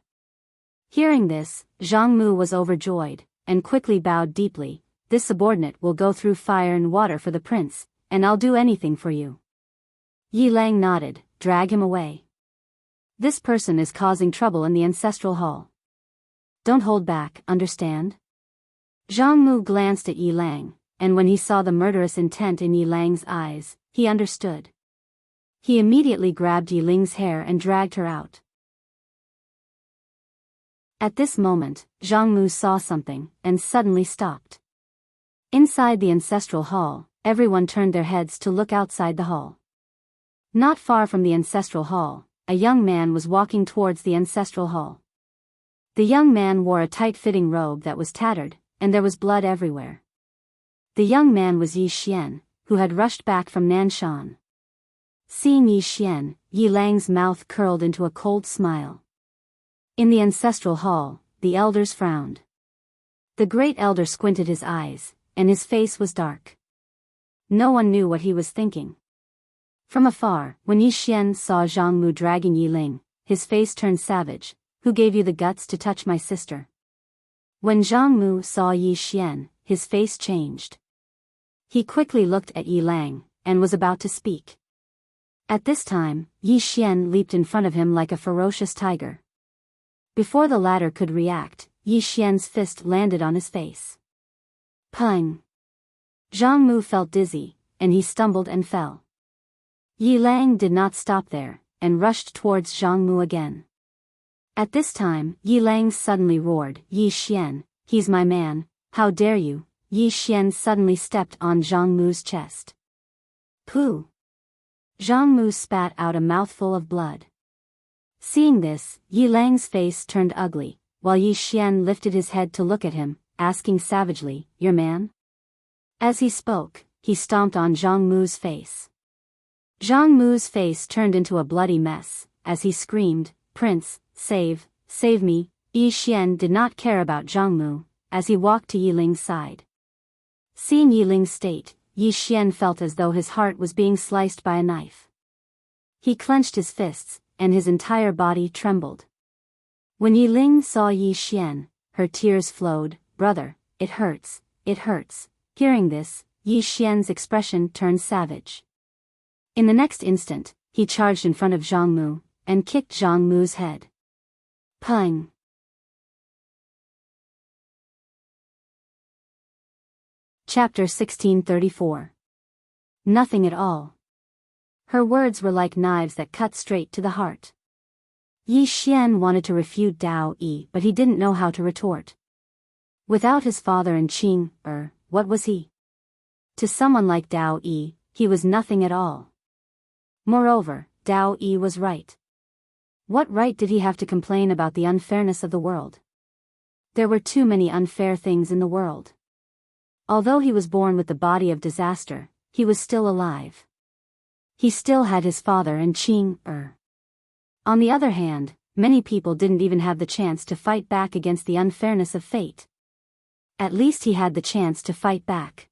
Hearing this, Zhang Mu was overjoyed, and quickly bowed deeply. This subordinate will go through fire and water for the prince, and I'll do anything for you. Yi Lang nodded, Drag him away. This person is causing trouble in the ancestral hall. Don't hold back, understand? Zhang Mu glanced at Yi Lang, and when he saw the murderous intent in Yi Lang's eyes, he understood. He immediately grabbed Yi Ling's hair and dragged her out. At this moment, Zhang Mu saw something, and suddenly stopped. Inside the ancestral hall, everyone turned their heads to look outside the hall. Not far from the ancestral hall, a young man was walking towards the ancestral hall. The young man wore a tight-fitting robe that was tattered, and there was blood everywhere. The young man was Yi Xian, who had rushed back from Nanshan. Seeing Yi Xian, Yi Lang's mouth curled into a cold smile. In the ancestral hall, the elders frowned. The Great Elder squinted his eyes, and his face was dark. No one knew what he was thinking. From afar, when Yi Xian saw Zhang Mu dragging Yi Ling, his face turned savage. Who gave you the guts to touch my sister? When Zhang Mu saw Yi Xian, his face changed. He quickly looked at Yi Lang, and was about to speak. At this time, Yi Xian leaped in front of him like a ferocious tiger. Before the latter could react, Yi Xian's fist landed on his face. Pung! Zhang Mu felt dizzy, and he stumbled and fell. Yi Lang did not stop there, and rushed towards Zhang Mu again. At this time, Yi Lang suddenly roared, Yi Xian, he's my man, how dare you? Yi Xian suddenly stepped on Zhang Mu's chest. Pooh! Zhang Mu spat out a mouthful of blood. Seeing this, Yi Lang's face turned ugly, while Yi Xian lifted his head to look at him, asking savagely, Your man? As he spoke, he stomped on Zhang Mu's face. Zhang Mu's face turned into a bloody mess, as he screamed, Prince, save me. Yi Xian did not care about Zhang Mu, as he walked to Yi Ling's side. Seeing Yi Ling's state, Yi Xian felt as though his heart was being sliced by a knife. He clenched his fists, and his entire body trembled. When Yi Ling saw Yi Xian, her tears flowed. "Brother, it hurts, it hurts." Hearing this, Yi Xian's expression turned savage. In the next instant, he charged in front of Zhang Mu, and kicked Zhang Mu's head. Pang! Chapter 1634. Nothing at all. Her words were like knives that cut straight to the heart. Yi Xian wanted to refute Dao Yi, but he didn't know how to retort. Without his father and Qing, what was he? To someone like Dao Yi, he was nothing at all. Moreover, Dao Yi was right. What right did he have to complain about the unfairness of the world? There were too many unfair things in the world. Although he was born with the body of disaster, he was still alive. He still had his father and Qing. On the other hand, many people didn't even have the chance to fight back against the unfairness of fate. At least he had the chance to fight back.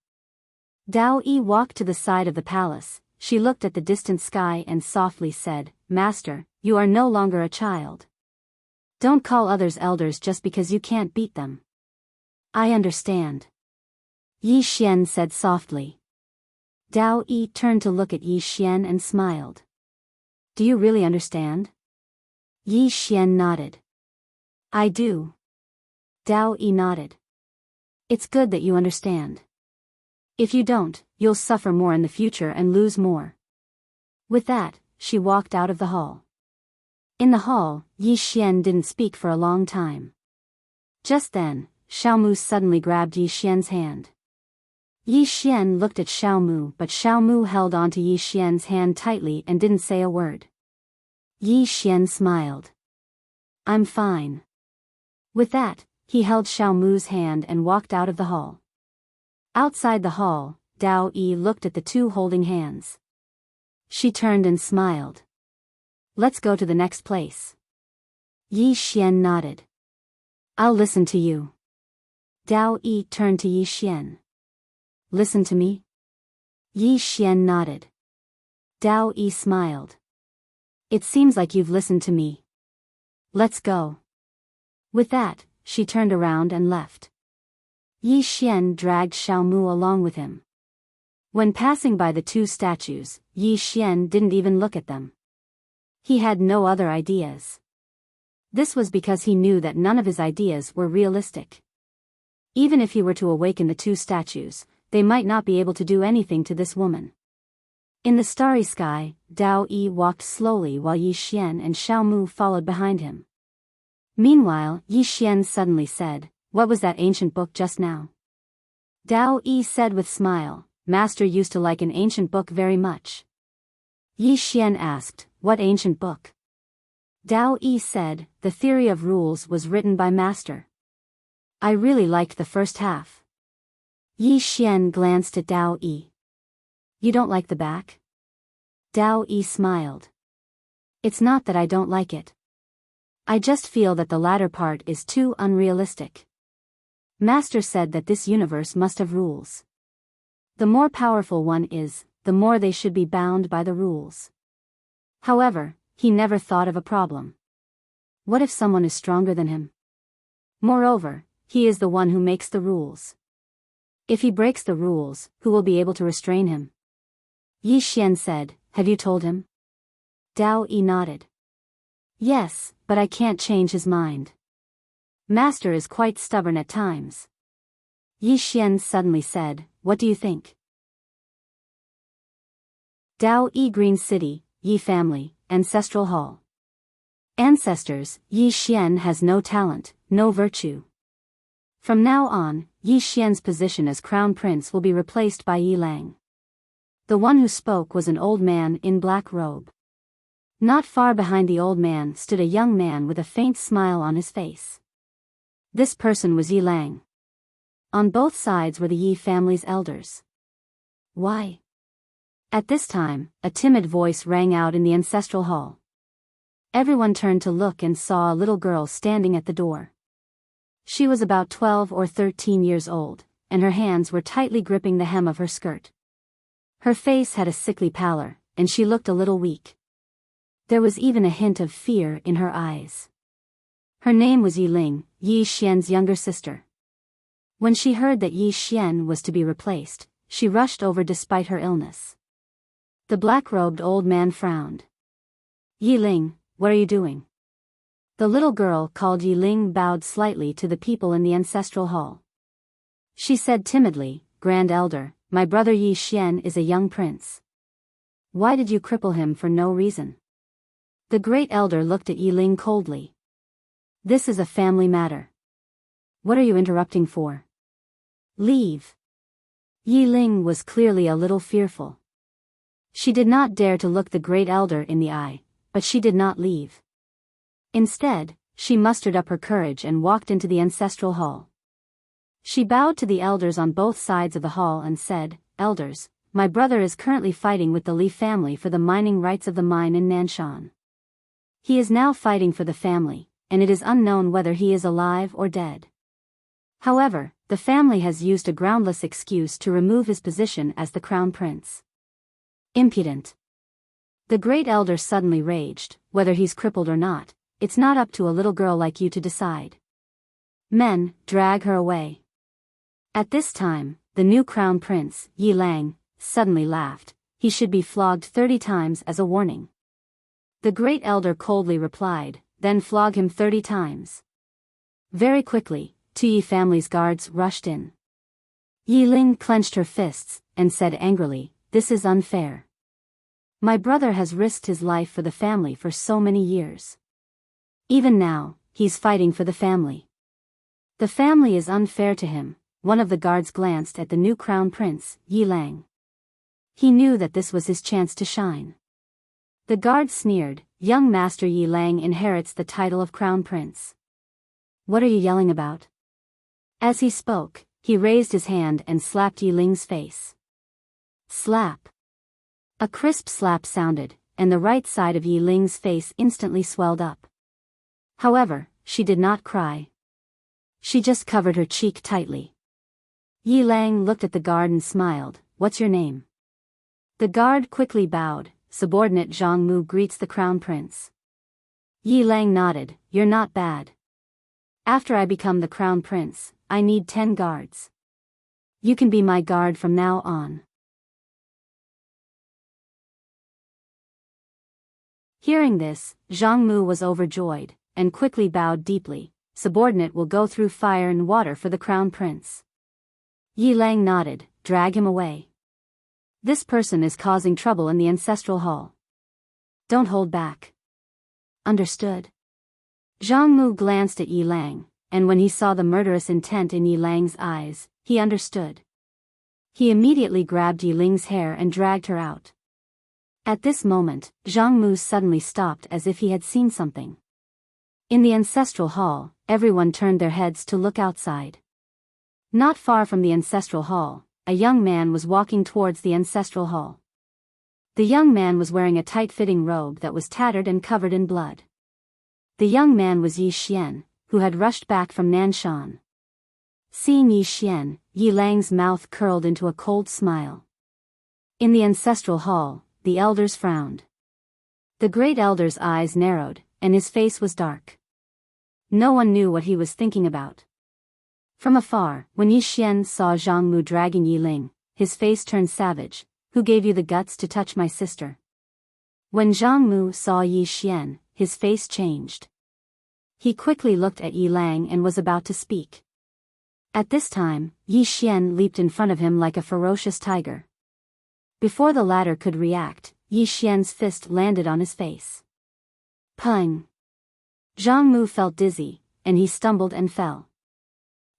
Dao Yi walked to the side of the palace. She looked at the distant sky and softly said, "Master, you are no longer a child. Don't call others elders just because you can't beat them." "I understand," Yi Xian said softly. Dao Yi turned to look at Yi Xian and smiled. "Do you really understand?" Yi Xian nodded. "I do." Dao Yi nodded. "It's good that you understand. If you don't, you'll suffer more in the future and lose more." With that, she walked out of the hall. In the hall, Yi Xian didn't speak for a long time. Just then, Xiaomu suddenly grabbed Yi Xian's hand. Yi Xian looked at Xiaomu, but Xiaomu held onto Yi Xian's hand tightly and didn't say a word. Yi Xian smiled. "I'm fine." With that, he held Xiaomu's hand and walked out of the hall. Outside the hall, Dao Yi looked at the two holding hands. She turned and smiled. "Let's go to the next place." Yi Xian nodded. "I'll listen to you." Dao Yi turned to Yi Xian. "Listen to me?" Yi Xian nodded. Dao Yi smiled. "It seems like you've listened to me. Let's go." With that, she turned around and left. Yi Xian dragged Xiaomu along with him. When passing by the two statues, Yi Xian didn't even look at them. He had no other ideas. This was because he knew that none of his ideas were realistic. Even if he were to awaken the two statues, they might not be able to do anything to this woman. In the starry sky, Dao Yi walked slowly while Yi Xian and Xiaomu followed behind him. Meanwhile, Yi Xian suddenly said, "What was that ancient book just now?" Dao Yi said with smile, "Master used to like an ancient book very much." Yi Xian asked, "What ancient book?" Dao Yi said, "The Theory of Rules was written by Master. I really liked the first half." Yi Xian glanced at Dao Yi. "You don't like the back?" Dao Yi smiled. "It's not that I don't like it. I just feel that the latter part is too unrealistic. Master said that this universe must have rules. The more powerful one is, the more they should be bound by the rules. However, he never thought of a problem. What if someone is stronger than him? Moreover, he is the one who makes the rules. If he breaks the rules, who will be able to restrain him?" Yi Xian said, "Have you told him?" Dao Yi nodded. "Yes, but I can't change his mind. Master is quite stubborn at times." Yi Xian suddenly said, "What do you think?" Dao Yi Green City, Yi Family, Ancestral Hall. Ancestors, Yi Xian has no talent, no virtue. From now on, Yi Xian's position as crown prince will be replaced by Yi Lang. The one who spoke was an old man in black robe. Not far behind the old man stood a young man with a faint smile on his face. This person was Yi Lang. On both sides were the Yi family's elders. "Why?" At this time, a timid voice rang out in the ancestral hall. Everyone turned to look and saw a little girl standing at the door. She was about 12 or 13 years old, and her hands were tightly gripping the hem of her skirt. Her face had a sickly pallor, and she looked a little weak. There was even a hint of fear in her eyes. Her name was Yiling, Yi Xian's younger sister. When she heard that Yi Xian was to be replaced, she rushed over despite her illness. The black-robed old man frowned. Yiling, what are you doing? The little girl called Yiling bowed slightly to the people in the ancestral hall. She said timidly, Grand Elder, my brother Yi Xian is a young prince. Why did you cripple him for no reason? The great elder looked at Yiling coldly. This is a family matter. What are you interrupting for? Leave. Yiling was clearly a little fearful. She did not dare to look the great elder in the eye, but she did not leave. Instead, she mustered up her courage and walked into the ancestral hall. She bowed to the elders on both sides of the hall and said, Elders, my brother is currently fighting with the Li family for the mining rights of the mine in Nanshan. He is now fighting for the family, and it is unknown whether he is alive or dead. However, the family has used a groundless excuse to remove his position as the crown prince. Impudent. The great elder suddenly raged, whether he's crippled or not, it's not up to a little girl like you to decide. Men, drag her away. At this time, the new crown prince, Yi Lang, suddenly laughed. He should be flogged 30 times as a warning. The great elder coldly replied, then flog him 30 times. Very quickly, 2 Yi family's guards rushed in. Yi Ling clenched her fists, and said angrily, this is unfair. My brother has risked his life for the family for so many years. Even now, he's fighting for the family. The family is unfair to him. One of the guards glanced at the new crown prince, Yi Lang. He knew that this was his chance to shine. The guard sneered, young master Yi Lang inherits the title of crown prince. What are you yelling about? As he spoke, he raised his hand and slapped Yi Ling's face. Slap. A crisp slap sounded, and the right side of Yi Ling's face instantly swelled up. However, she did not cry. She just covered her cheek tightly. Yi Lang looked at the guard and smiled, what's your name? The guard quickly bowed, subordinate Zhang Mu greets the crown prince. Yi Lang nodded, you're not bad. After I become the crown prince, I need 10 guards. You can be my guard from now on. Hearing this, Zhang Mu was overjoyed, and quickly bowed deeply. Subordinate will go through fire and water for the crown prince. Yi Lang nodded, drag him away. This person is causing trouble in the ancestral hall. Don't hold back. Understood. Zhang Mu glanced at Yi Lang, and when he saw the murderous intent in Yi Lang's eyes, he understood. He immediately grabbed Yi Ling's hair and dragged her out. At this moment, Zhang Mu suddenly stopped as if he had seen something. In the ancestral hall, everyone turned their heads to look outside. Not far from the ancestral hall, a young man was walking towards the ancestral hall. The young man was wearing a tight-fitting robe that was tattered and covered in blood. The young man was Yi Xian, who had rushed back from Nanshan. Seeing Yi Xian, Yi Lang's mouth curled into a cold smile. In the ancestral hall, the elders frowned. The great elder's eyes narrowed, and his face was dark. No one knew what he was thinking about. From afar, when Yi Xian saw Zhang Mu dragging Yi Ling, his face turned savage. Who gave you the guts to touch my sister? When Zhang Mu saw Yi Xian, his face changed. He quickly looked at Yi Lang and was about to speak. At this time, Yi Xian leaped in front of him like a ferocious tiger. Before the latter could react, Yi Xian's fist landed on his face. Pung! Zhang Mu felt dizzy, and he stumbled and fell.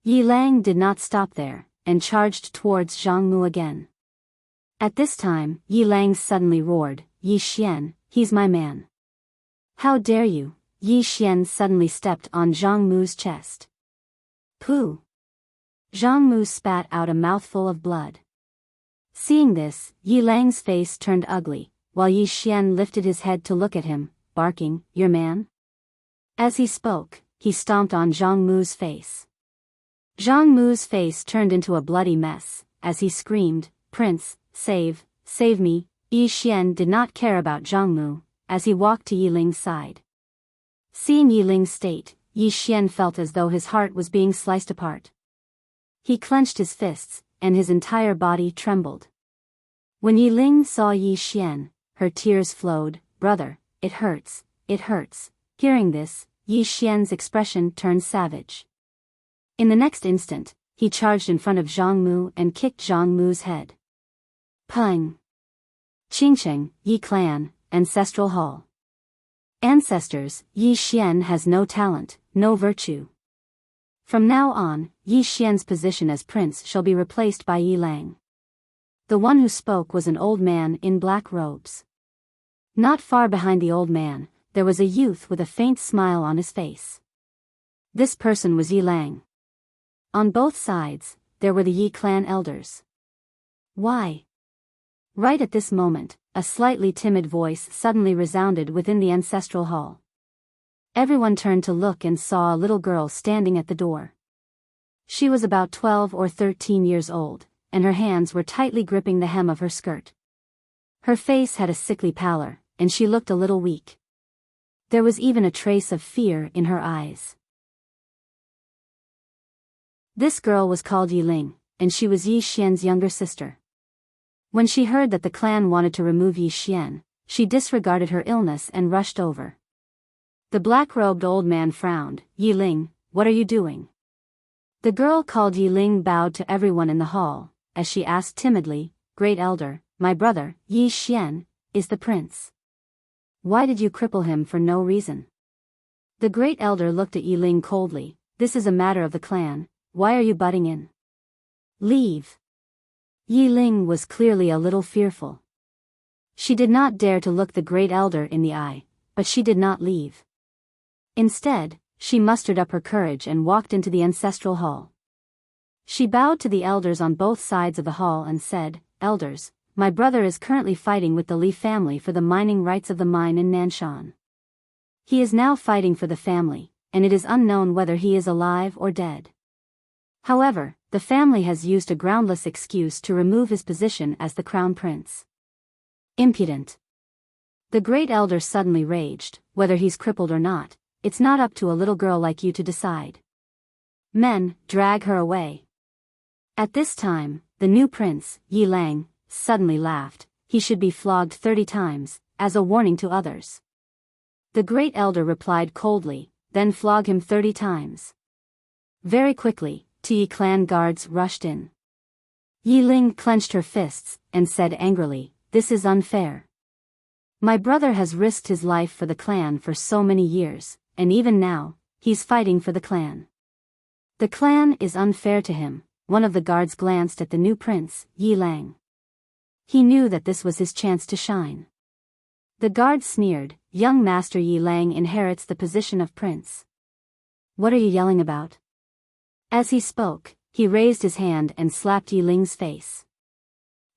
Yi Lang did not stop there, and charged towards Zhang Mu again. At this time, Yi Lang suddenly roared, Yi Xian, he's my man. How dare you? Yi Xian suddenly stepped on Zhang Mu's chest. Pooh! Zhang Mu spat out a mouthful of blood. Seeing this, Yi Lang's face turned ugly, while Yi Xian lifted his head to look at him, barking, your man? As he spoke, he stomped on Zhang Mu's face. Zhang Mu's face turned into a bloody mess, as he screamed, Prince, save save me." Yi Xian did not care about Zhangmu, as he walked to Yiling's side. Seeing Yiling's state, Yi Xian felt as though his heart was being sliced apart. He clenched his fists, and his entire body trembled. When Yiling saw Yi Xian, her tears flowed. "Brother, it hurts, it hurts." Hearing this, Yi Xian's expression turned savage. In the next instant, he charged in front of Zhangmu and kicked Zhangmu's head. Peng! Qingcheng, Yi Clan, Ancestral Hall. Ancestors, Yi Xian has no talent, no virtue. From now on, Yi Xian's position as prince shall be replaced by Yi Lang. The one who spoke was an old man in black robes. Not far behind the old man, there was a youth with a faint smile on his face. This person was Yi Lang. On both sides, there were the Yi clan elders. Why? Right at this moment, a slightly timid voice suddenly resounded within the ancestral hall. Everyone turned to look and saw a little girl standing at the door. She was about 12 or 13 years old, and her hands were tightly gripping the hem of her skirt. Her face had a sickly pallor, and she looked a little weak. There was even a trace of fear in her eyes. This girl was called Yiling, and she was Yi Xian's younger sister. When she heard that the clan wanted to remove Yi Xian, she disregarded her illness and rushed over. The black-robed old man frowned. "Yiling, what are you doing?" The girl called Yiling bowed to everyone in the hall, as she asked timidly, "Great Elder, my brother, Yi Xian, is the prince. Why did you cripple him for no reason?" The Great Elder looked at Yiling coldly. "This is a matter of the clan. Why are you butting in? Leave." Yiling was clearly a little fearful. She did not dare to look the Great Elder in the eye, but she did not leave. Instead, she mustered up her courage and walked into the ancestral hall. She bowed to the elders on both sides of the hall and said, "Elders, my brother is currently fighting with the Li family for the mining rights of the mine in Nanshan. He is now fighting for the family, and it is unknown whether he is alive or dead. However, the family has used a groundless excuse to remove his position as the crown prince. Impudent." The Great Elder suddenly raged. "Whether he's crippled or not, it's not up to a little girl like you to decide. Men, drag her away." At this time, the new prince, Yi Lang, suddenly laughed. "He should be flogged 30 times, as a warning to others." The Great Elder replied coldly, "Then flog him 30 times. Very quickly, two Yi clan guards rushed in. Yiling clenched her fists, and said angrily, "This is unfair. My brother has risked his life for the clan for so many years, and even now, he's fighting for the clan. The clan is unfair to him." One of the guards glanced at the new prince, Yi Lang. He knew that this was his chance to shine. The guard sneered, "Young Master Yi Lang inherits the position of prince. What are you yelling about?" As he spoke, he raised his hand and slapped Yiling's face.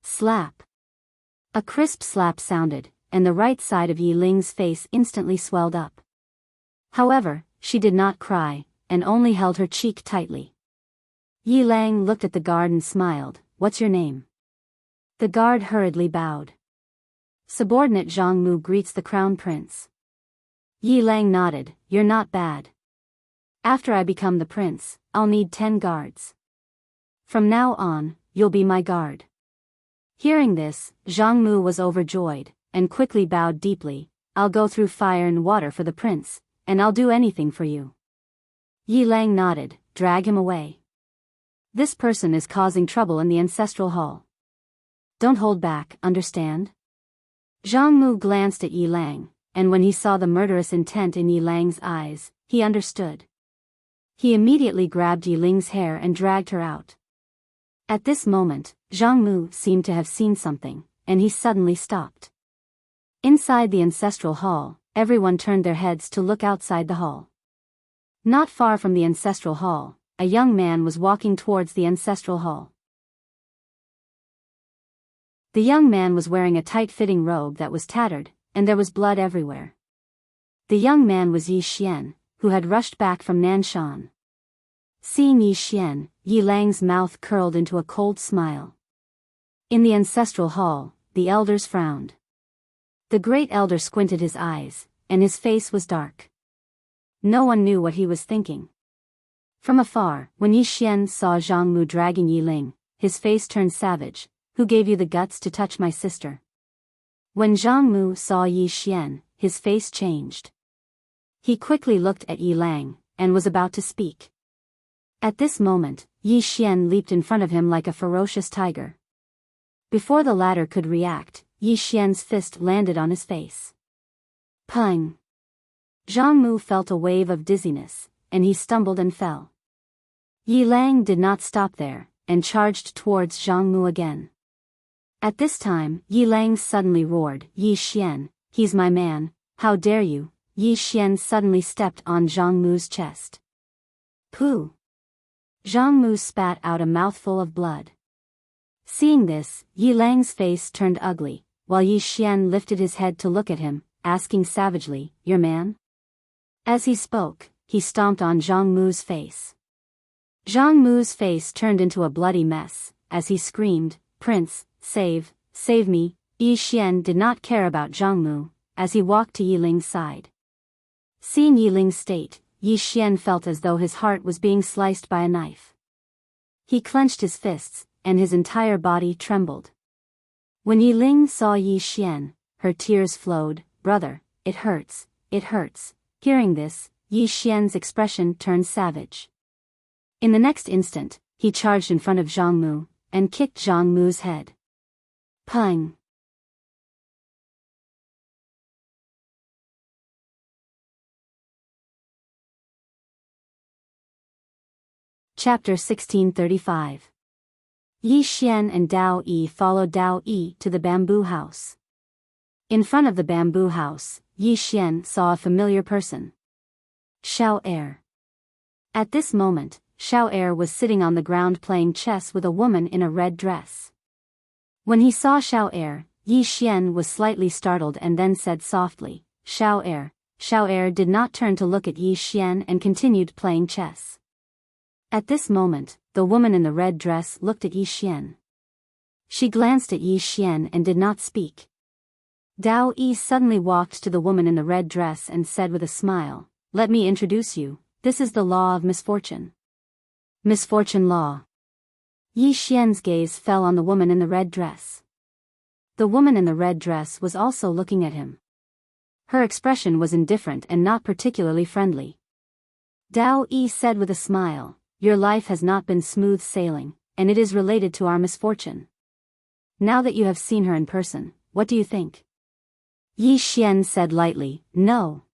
Slap! A crisp slap sounded, and the right side of Yiling's face instantly swelled up. However, she did not cry, and only held her cheek tightly. Yi Lang looked at the guard and smiled. "What's your name?" The guard hurriedly bowed. "Subordinate Zhangmu greets the crown prince." Yi Lang nodded. "You're not bad. After I become the prince, I'll need 10 guards. From now on, you'll be my guard." Hearing this, Zhangmu was overjoyed, and quickly bowed deeply. "I'll go through fire and water for the prince, and I'll do anything for you." Yi Lang nodded. "Drag him away. This person is causing trouble in the ancestral hall. Don't hold back, understand?" Zhangmu glanced at Yi Lang, and when he saw the murderous intent in Yi Lang's eyes, he understood. He immediately grabbed Yiling's hair and dragged her out. At this moment, Zhangmu seemed to have seen something, and he suddenly stopped. Inside the ancestral hall, everyone turned their heads to look outside the hall. Not far from the ancestral hall, a young man was walking towards the ancestral hall. The young man was wearing a tight-fitting robe that was tattered, and there was blood everywhere. The young man was Yi Xian, who had rushed back from Nanshan. Seeing Yi Xian, Yi Lang's mouth curled into a cold smile. In the ancestral hall, the elders frowned. The great elder squinted his eyes, and his face was dark. No one knew what he was thinking. From afar, when Yi Xian saw Zhang Mu dragging Yi Ling, his face turned savage. Who gave you the guts to touch my sister? When Zhang Mu saw Yi Xian, his face changed. He quickly looked at Yi Lang, and was about to speak. At this moment, Yi Xian leaped in front of him like a ferocious tiger. Before the latter could react, Yi Xian's fist landed on his face. Pung! Zhang Mu felt a wave of dizziness, and he stumbled and fell. Yi Lang did not stop there, and charged towards Zhang Mu again. At this time, Yi Lang suddenly roared, Yi Xian, he's my man, how dare you? Yi Xian suddenly stepped on Zhang Mu's chest. Pooh! Zhang Mu spat out a mouthful of blood. Seeing this, Yi Lang's face turned ugly, while Yi Xian lifted his head to look at him, asking savagely, your man? As he spoke, he stomped on Zhang Mu's face. Zhang Mu's face turned into a bloody mess, as he screamed, Prince, save me. Yi Xian did not care about Zhang Mu, as he walked to Yi Ling's side. Seeing Yi Ling's state, Yi Xian felt as though his heart was being sliced by a knife. He clenched his fists, and his entire body trembled. When Yi Ling saw Yi Xian, her tears flowed, brother, it hurts, it hurts. Hearing this, Yi Xian's expression turned savage. In the next instant, he charged in front of Zhang Mu, and kicked Zhang Mu's head. Pung! Chapter 1635. Yi Xian and Dao Yi followed Dao Yi to the bamboo house. In front of the bamboo house, Yi Xian saw a familiar person. Xiao Er. At this moment, Xiao Er was sitting on the ground playing chess with a woman in a red dress. When he saw Xiao Er, Yi Xian was slightly startled and then said softly, Xiao Er. Xiao Er did not turn to look at Yi Xian and continued playing chess. At this moment, the woman in the red dress looked at Yi Xian. She glanced at Yi Xian and did not speak. Dao Yi suddenly walked to the woman in the red dress and said with a smile, let me introduce you, this is the law of misfortune. Misfortune law. Yi Xian's gaze fell on the woman in the red dress. The woman in the red dress was also looking at him. Her expression was indifferent and not particularly friendly. Dao Yi said with a smile, your life has not been smooth sailing, and it is related to our misfortune. Now that you have seen her in person, what do you think? Yi Xian said lightly, no.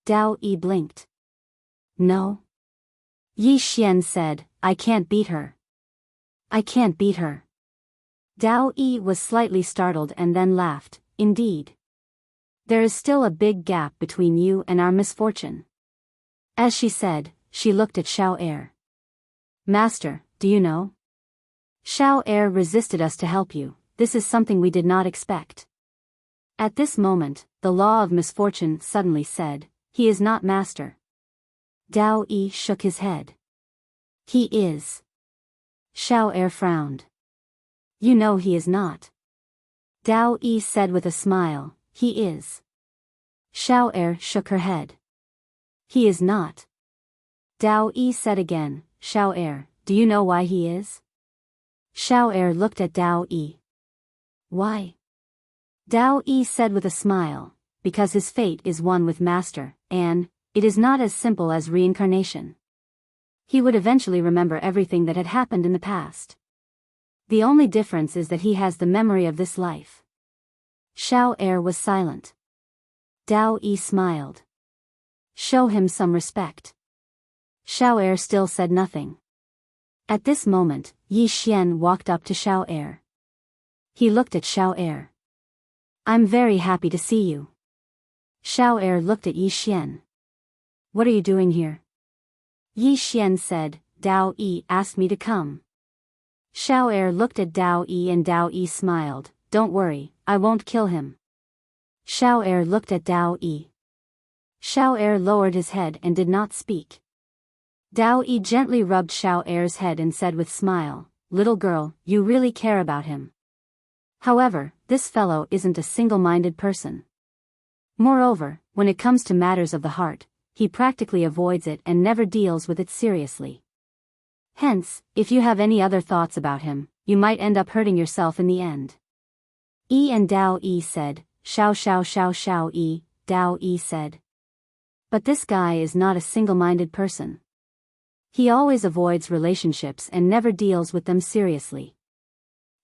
Dao Yi blinked. No. Yi Xian said, I can't beat her. I can't beat her. Dao Yi was slightly startled and then laughed, indeed. There is still a big gap between you and our misfortune. As she said, she looked at Xiao Er. Master, do you know? Xiao Er resisted us to help you, this is something we did not expect. At this moment, the law of misfortune suddenly said, he is not master. Dao Yi shook his head. He is. Xiao Er frowned. You know he is not. Dao Yi said with a smile, he is. Xiao Er shook her head. He is not. Dao Yi said again, Xiao Er, do you know why he is? Xiao Er looked at Dao Yi. Why? Dao Yi said with a smile, because his fate is one with Master, and it is not as simple as reincarnation. He would eventually remember everything that had happened in the past. The only difference is that he has the memory of this life. Xiao Er was silent. Dao Yi smiled. Show him some respect. Xiao Er still said nothing. At this moment, Yi Xian walked up to Xiao Er. He looked at Xiao Er. I'm very happy to see you. Xiao Er looked at Yi Xian. What are you doing here? Yi Xian said, Dao Yi asked me to come. Xiao Er looked at Dao Yi and Dao Yi smiled, don't worry, I won't kill him. Xiao Er looked at Dao Yi. Xiao Er lowered his head and did not speak. Dao Yi gently rubbed Xiao Er's head and said with smile, little girl, you really care about him. However, this fellow isn't a single-minded person. Moreover, when it comes to matters of the heart, he practically avoids it and never deals with it seriously. Hence, if you have any other thoughts about him, you might end up hurting yourself in the end. And Dao Yi said, Shao Shao Shao Shao Yi, Dao Yi said. But this guy is not a single-minded person. He always avoids relationships and never deals with them seriously.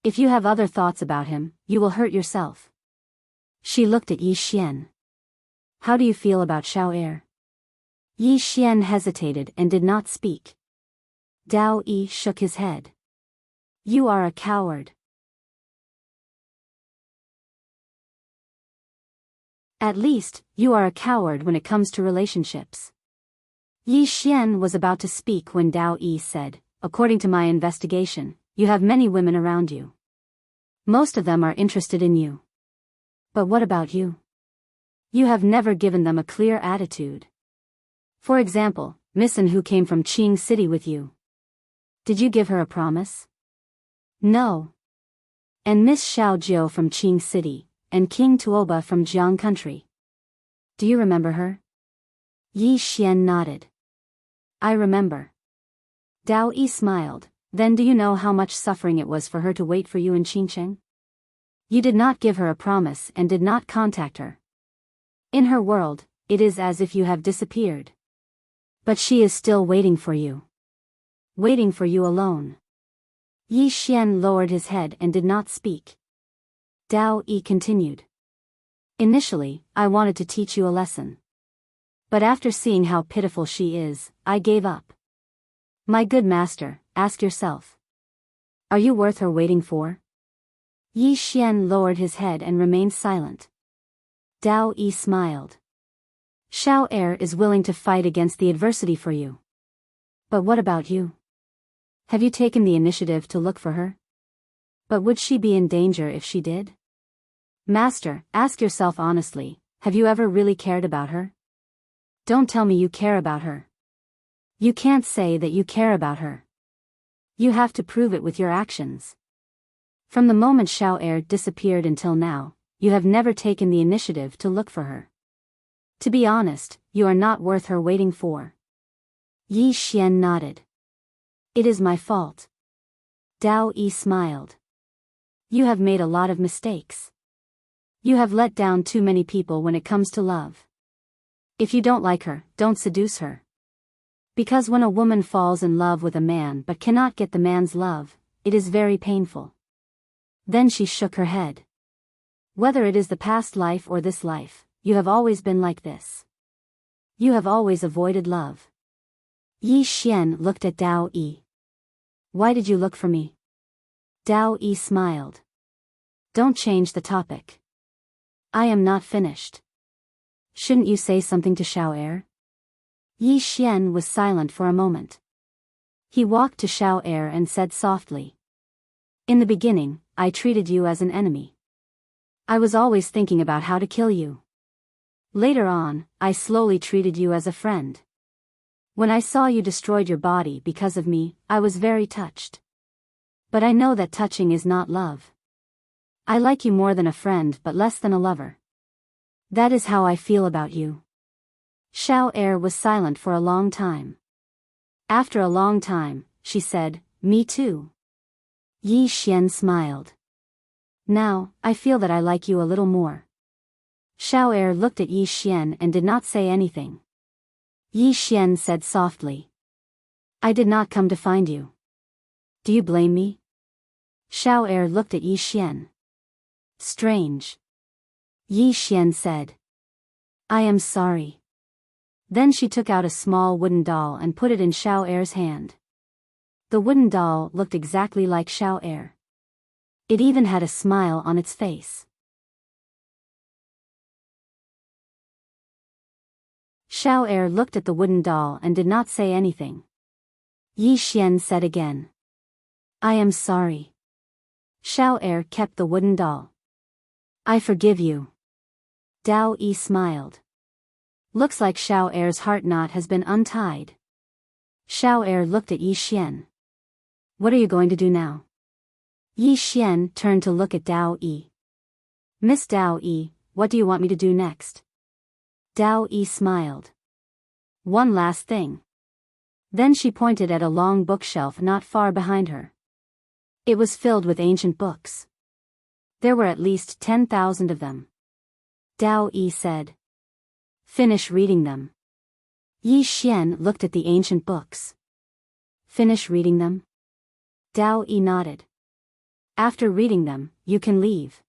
If you have other thoughts about him, you will hurt yourself. She looked at Yi Xian. How do you feel about Xiao Er? Yi Xian hesitated and did not speak. Dao Yi shook his head. You are a coward. At least, you are a coward when it comes to relationships. Yi Xian was about to speak when Dao Yi said, according to my investigation, you have many women around you. Most of them are interested in you. But what about you? You have never given them a clear attitude. For example, Miss An who came from Qing City with you. Did you give her a promise? No. And Miss Xiao Jiu from Qing City, and King Tuoba from Jiang Country. Do you remember her? Yi Xian nodded. I remember. Dao Yi smiled. Then do you know how much suffering it was for her to wait for you in Qingcheng? You did not give her a promise and did not contact her. In her world, it is as if you have disappeared. But she is still waiting for you. Waiting for you alone. Yi Xian lowered his head and did not speak. Dao Yi continued. Initially, I wanted to teach you a lesson. But after seeing how pitiful she is, I gave up. My good master, ask yourself. Are you worth her waiting for? Yi Xian lowered his head and remained silent. Dao Yi smiled. Xiao Er is willing to fight against the adversity for you. But what about you? Have you taken the initiative to look for her? But would she be in danger if she did? Master, ask yourself honestly, have you ever really cared about her? Don't tell me you care about her. You can't say that you care about her. You have to prove it with your actions. From the moment Xiao Er disappeared until now, you have never taken the initiative to look for her. To be honest, you are not worth her waiting for. Yi Xian nodded. It is my fault. Dao Yi smiled. You have made a lot of mistakes. You have let down too many people when it comes to love. If you don't like her, don't seduce her. Because when a woman falls in love with a man but cannot get the man's love, it is very painful. Then she shook her head. Whether it is the past life or this life, you have always been like this. You have always avoided love. Yi Xian looked at Dao Yi. Why did you look for me? Dao Yi smiled. Don't change the topic. I am not finished. Shouldn't you say something to Xiao Er? Yi Xian was silent for a moment. He walked to Xiao Er and said softly. In the beginning, I treated you as an enemy. I was always thinking about how to kill you. Later on, I slowly treated you as a friend. When I saw you destroyed your body because of me, I was very touched. But I know that touching is not love. I like you more than a friend but less than a lover. That is how I feel about you. Xiao Er was silent for a long time. After a long time, she said, Me too. Yi Xian smiled. Now, I feel that I like you a little more. Xiao Er looked at Yi Xian and did not say anything. Yi Xian said softly. I did not come to find you. Do you blame me? Xiao Er looked at Yi Xian. Strange. Yi Xian said. I am sorry. Then she took out a small wooden doll and put it in Xiao Er's hand. The wooden doll looked exactly like Xiao Er. It even had a smile on its face. Xiao Er looked at the wooden doll and did not say anything. Yi Xian said again. I am sorry. Xiao Er kept the wooden doll. I forgive you. Dao Yi smiled. Looks like Xiao Er's heart knot has been untied. Xiao Er looked at Yi Xian. What are you going to do now? Yi Xian turned to look at Dao Yi. Miss Dao Yi, what do you want me to do next? Dao Yi smiled. One last thing. Then she pointed at a long bookshelf not far behind her. It was filled with ancient books. There were at least 10,000 of them. Dao Yi said. Finish reading them. Yi Xian looked at the ancient books. Finish reading them? Dao Yi nodded. After reading them, you can leave.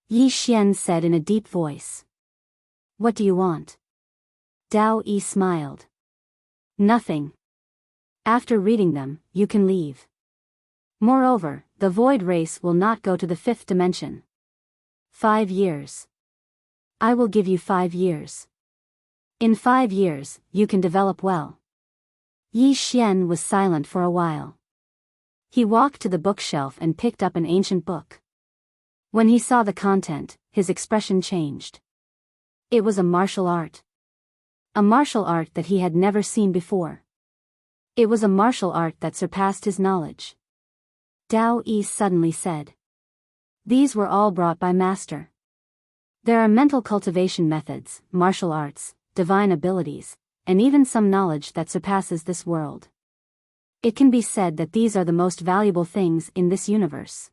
Yi Xian said in a deep voice. What do you want? Dao Yi smiled. Nothing. After reading them, you can leave. Moreover, the void race will not go to the 5th dimension. 5 years. I will give you 5 years. In 5 years, you can develop well. Yi Xian was silent for a while. He walked to the bookshelf and picked up an ancient book. When he saw the content, his expression changed. It was a martial art. A martial art that he had never seen before. It was a martial art that surpassed his knowledge. Dao Yi suddenly said. These were all brought by Master. There are mental cultivation methods, martial arts, divine abilities, and even some knowledge that surpasses this world. It can be said that these are the most valuable things in this universe.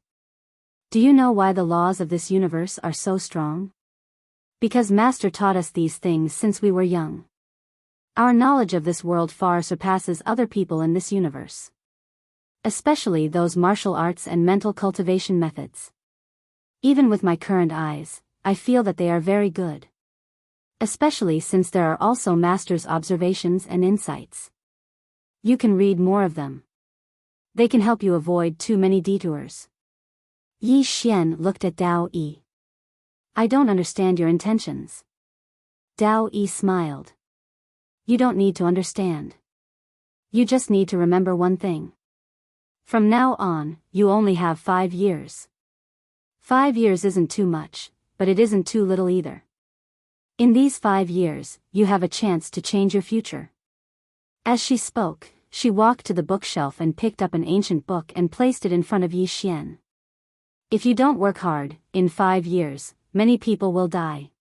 Do you know why the laws of this universe are so strong? Because Master taught us these things since we were young. Our knowledge of this world far surpasses other people in this universe. Especially those martial arts and mental cultivation methods. Even with my current eyes, I feel that they are very good. Especially since there are also Master's observations and insights. You can read more of them. They can help you avoid too many detours. Yi Xian looked at Dao Yi. I don't understand your intentions. Dao Yi smiled. You don't need to understand. You just need to remember one thing. From now on, you only have 5 years. 5 years isn't too much, but it isn't too little either. In these 5 years, you have a chance to change your future. As she spoke, she walked to the bookshelf and picked up an ancient book and placed it in front of Yi Xian. If you don't work hard, in 5 years, many people will die.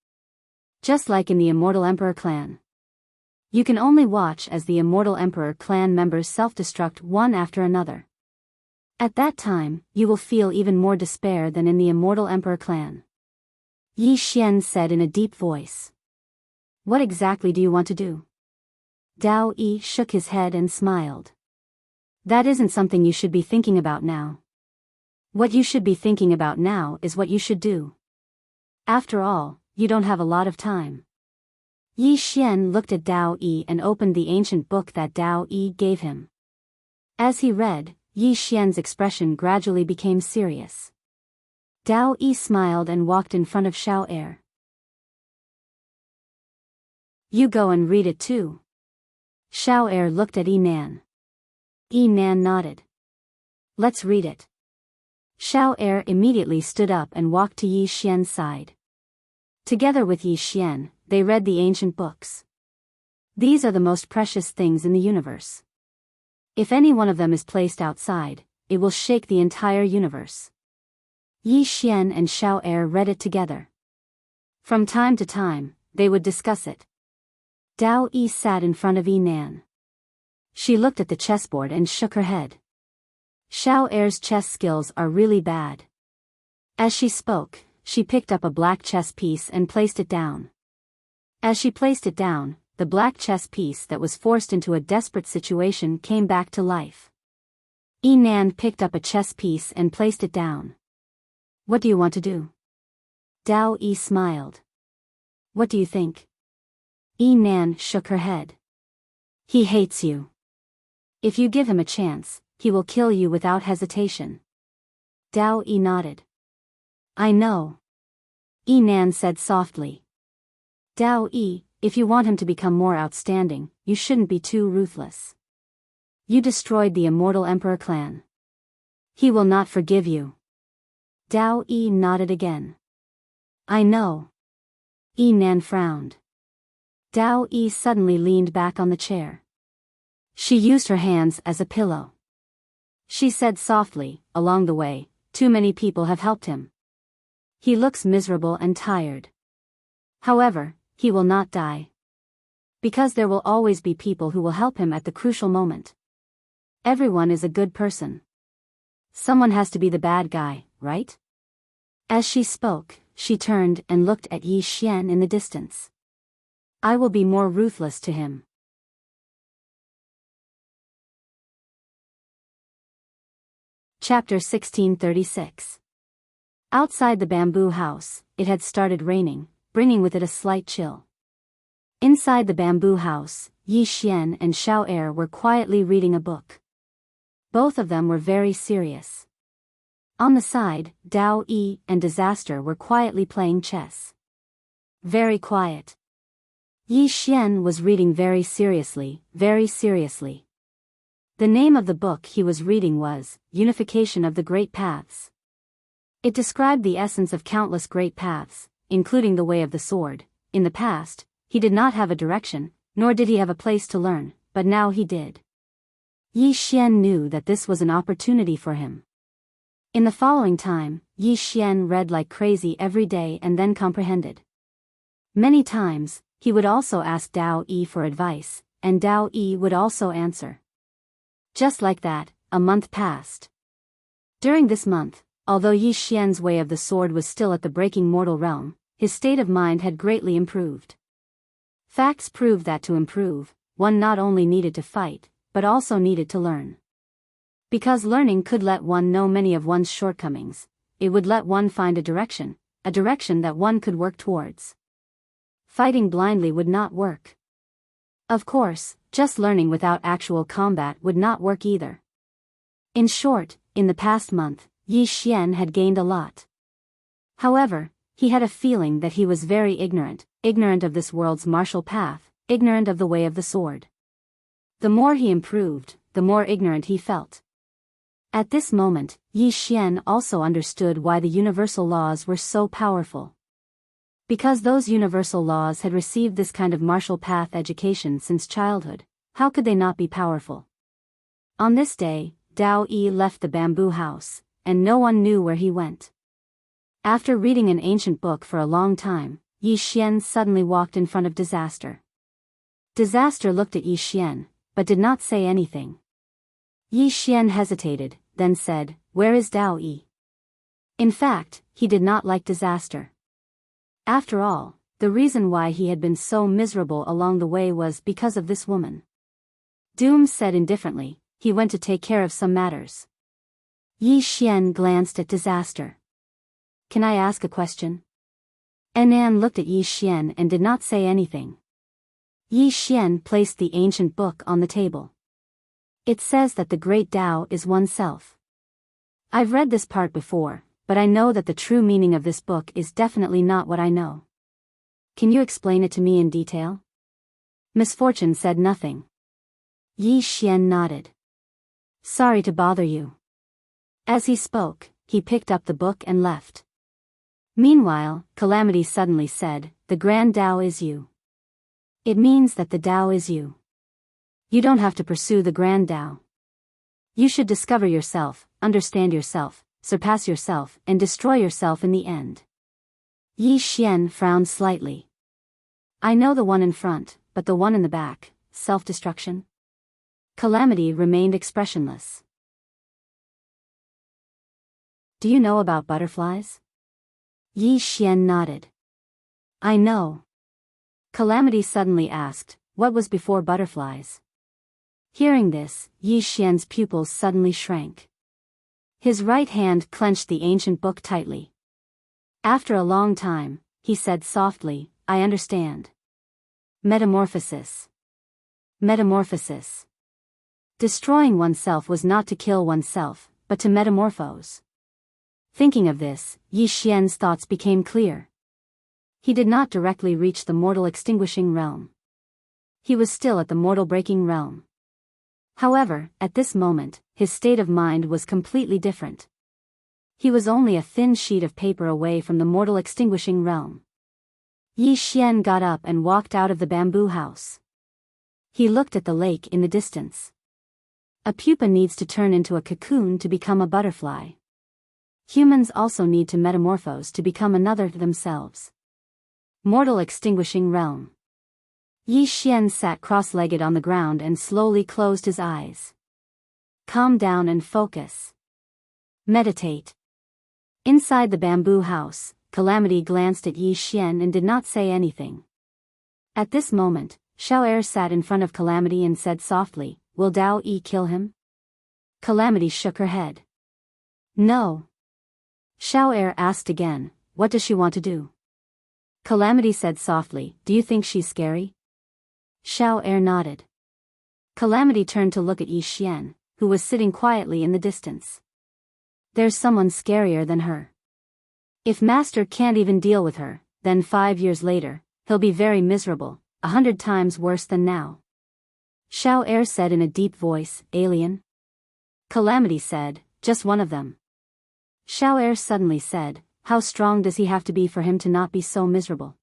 Just like in the Immortal Emperor clan. You can only watch as the Immortal Emperor clan members self-destruct one after another. At that time, you will feel even more despair than in the Immortal Emperor clan. Yi Xian said in a deep voice. What exactly do you want to do? Dao Yi shook his head and smiled. That isn't something you should be thinking about now. What you should be thinking about now is what you should do. After all, you don't have a lot of time. Yi Xian looked at Dao Yi and opened the ancient book that Dao Yi gave him. As he read, Yi Xian's expression gradually became serious. Dao Yi smiled and walked in front of Xiao Er. You go and read it too. Xiao Er looked at Yi Nan. Yi Nan nodded. Let's read it. Xiao Er immediately stood up and walked to Yi Xian's side. Together with Yi Xian, they read the ancient books. These are the most precious things in the universe. If any one of them is placed outside, it will shake the entire universe. Yi Xian and Xiao Er read it together. From time to time, they would discuss it. Dao Yi sat in front of Yi Nan. She looked at the chessboard and shook her head. Xiao Er's chess skills are really bad. As she spoke, she picked up a black chess piece and placed it down. As she placed it down, the black chess piece that was forced into a desperate situation came back to life. Yi Nan picked up a chess piece and placed it down. What do you want to do? Dao Yi smiled. What do you think? Yi Nan shook her head. He hates you. If you give him a chance, he will kill you without hesitation. Dao Yi nodded. I know. Yi Nan said softly. Dao Yi, if you want him to become more outstanding, you shouldn't be too ruthless. You destroyed the Immortal Emperor clan. He will not forgive you. Dao Yi nodded again. I know. Yi Nan frowned. Dao Yi suddenly leaned back on the chair. She used her hands as a pillow. She said softly, along the way, too many people have helped him. He looks miserable and tired. However, he will not die. Because there will always be people who will help him at the crucial moment. Everyone is a good person. Someone has to be the bad guy, right? As she spoke, she turned and looked at Yi Xian in the distance. I will be more ruthless to him. Chapter 1636. Outside the bamboo house, it had started raining, bringing with it a slight chill. Inside the bamboo house, Yi Xian and Xiao Er were quietly reading a book. Both of them were very serious. On the side, Dao Yi and Disaster were quietly playing chess. Very quiet. Yi Xian was reading very seriously, very seriously. The name of the book he was reading was Unification of the Great Paths. It described the essence of countless great paths, including the way of the sword. In the past, he did not have a direction, nor did he have a place to learn, but now he did. Yi Xian knew that this was an opportunity for him. In the following time, Yi Xian read like crazy every day and then comprehended. Many times, he would also ask Dao Yi for advice, and Dao Yi would also answer. Just like that, a month passed. During this month, although Yi Xian's way of the sword was still at the breaking mortal realm, his state of mind had greatly improved. Facts proved that to improve, one not only needed to fight, but also needed to learn. Because learning could let one know many of one's shortcomings, it would let one find a direction that one could work towards. Fighting blindly would not work. Of course, just learning without actual combat would not work either. In short, in the past month, Yi Xian had gained a lot. However, he had a feeling that he was very ignorant of this world's martial path, ignorant of the way of the sword. The more he improved, the more ignorant he felt. At this moment, Yi Xian also understood why the universal laws were so powerful. Because those universal laws had received this kind of martial path education since childhood, how could they not be powerful? On this day, Dao Yi left the bamboo house, and no one knew where he went. After reading an ancient book for a long time, Yi Xian suddenly walked in front of Disaster. Disaster looked at Yi Xian, but did not say anything. Yi Xian hesitated, then said, "Where is Dao Yi?" In fact, he did not like Disaster. After all, the reason why he had been so miserable along the way was because of this woman. Doom said indifferently, "He went to take care of some matters." Yi Xian glanced at Disaster. "Can I ask a question?" Enan looked at Yi Xian and did not say anything. Yi Xian placed the ancient book on the table. It says that the great Tao is oneself. I've read this part before, but I know that the true meaning of this book is definitely not what I know. Can you explain it to me in detail? Misfortune said nothing. Yi Xian nodded. Sorry to bother you. As he spoke, he picked up the book and left. Meanwhile, Calamity suddenly said, "The Grand Tao is you." It means that the Tao is you. You don't have to pursue the Grand Tao. You should discover yourself, understand yourself, surpass yourself, and destroy yourself in the end. Yi Xian frowned slightly. I know the one in front, but the one in the back, self-destruction? Calamity remained expressionless. Do you know about butterflies? Yi Xian nodded. I know. Calamity suddenly asked, what was before butterflies? Hearing this, Yi Xian's pupils suddenly shrank. His right hand clenched the ancient book tightly. After a long time, he said softly, I understand. Metamorphosis. Metamorphosis. Destroying oneself was not to kill oneself, but to metamorphose. Thinking of this, Yi Xian's thoughts became clear. He did not directly reach the mortal extinguishing realm. He was still at the mortal breaking realm. However, at this moment, his state of mind was completely different. He was only a thin sheet of paper away from the mortal extinguishing realm. Yi Xian got up and walked out of the bamboo house. He looked at the lake in the distance. A pupa needs to turn into a cocoon to become a butterfly. Humans also need to metamorphose to become another themselves. Mortal extinguishing realm. Yi Xian sat cross-legged on the ground and slowly closed his eyes. Calm down and focus. Meditate. Inside the bamboo house, Calamity glanced at Yi Xian and did not say anything. At this moment, Xiao Er sat in front of Calamity and said softly, "Will Dao Yi kill him?" Calamity shook her head. "No." Xiao Er asked again, "What does she want to do?" Calamity said softly, "Do you think she's scary?" Xiao Er nodded. Calamity turned to look at Yi Xian, who was sitting quietly in the distance. "There's someone scarier than her. If Master can't even deal with her, then 5 years later, he'll be very miserable, 100 times worse than now." Xiao Er said in a deep voice, "Alien?" Calamity said, "Just one of them." Xiao Er suddenly said, "How strong does he have to be for him to not be so miserable?"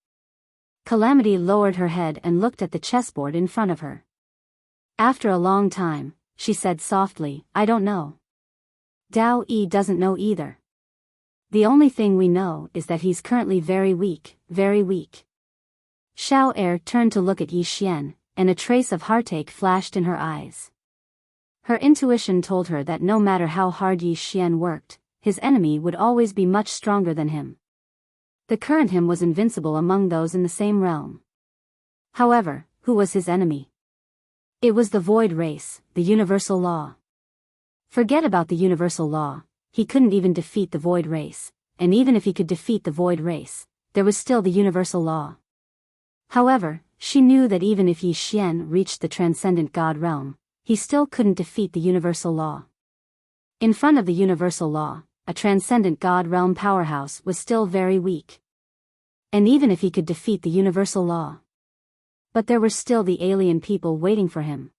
Calamity lowered her head and looked at the chessboard in front of her. After a long time, she said softly, "I don't know. Dao Yi doesn't know either. The only thing we know is that he's currently very weak, very weak." Xiao Er turned to look at Yi Xian, and a trace of heartache flashed in her eyes. Her intuition told her that no matter how hard Yi Xian worked, his enemy would always be much stronger than him. The current him was invincible among those in the same realm. However, who was his enemy? It was the void race, the universal law. Forget about the universal law, he couldn't even defeat the void race, and even if he could defeat the void race, there was still the universal law. However, she knew that even if Yi Xian reached the transcendent god realm, he still couldn't defeat the universal law. In front of the universal law, a transcendent god realm powerhouse was still very weak. And even if he could defeat the universal law, but there were still the alien people waiting for him.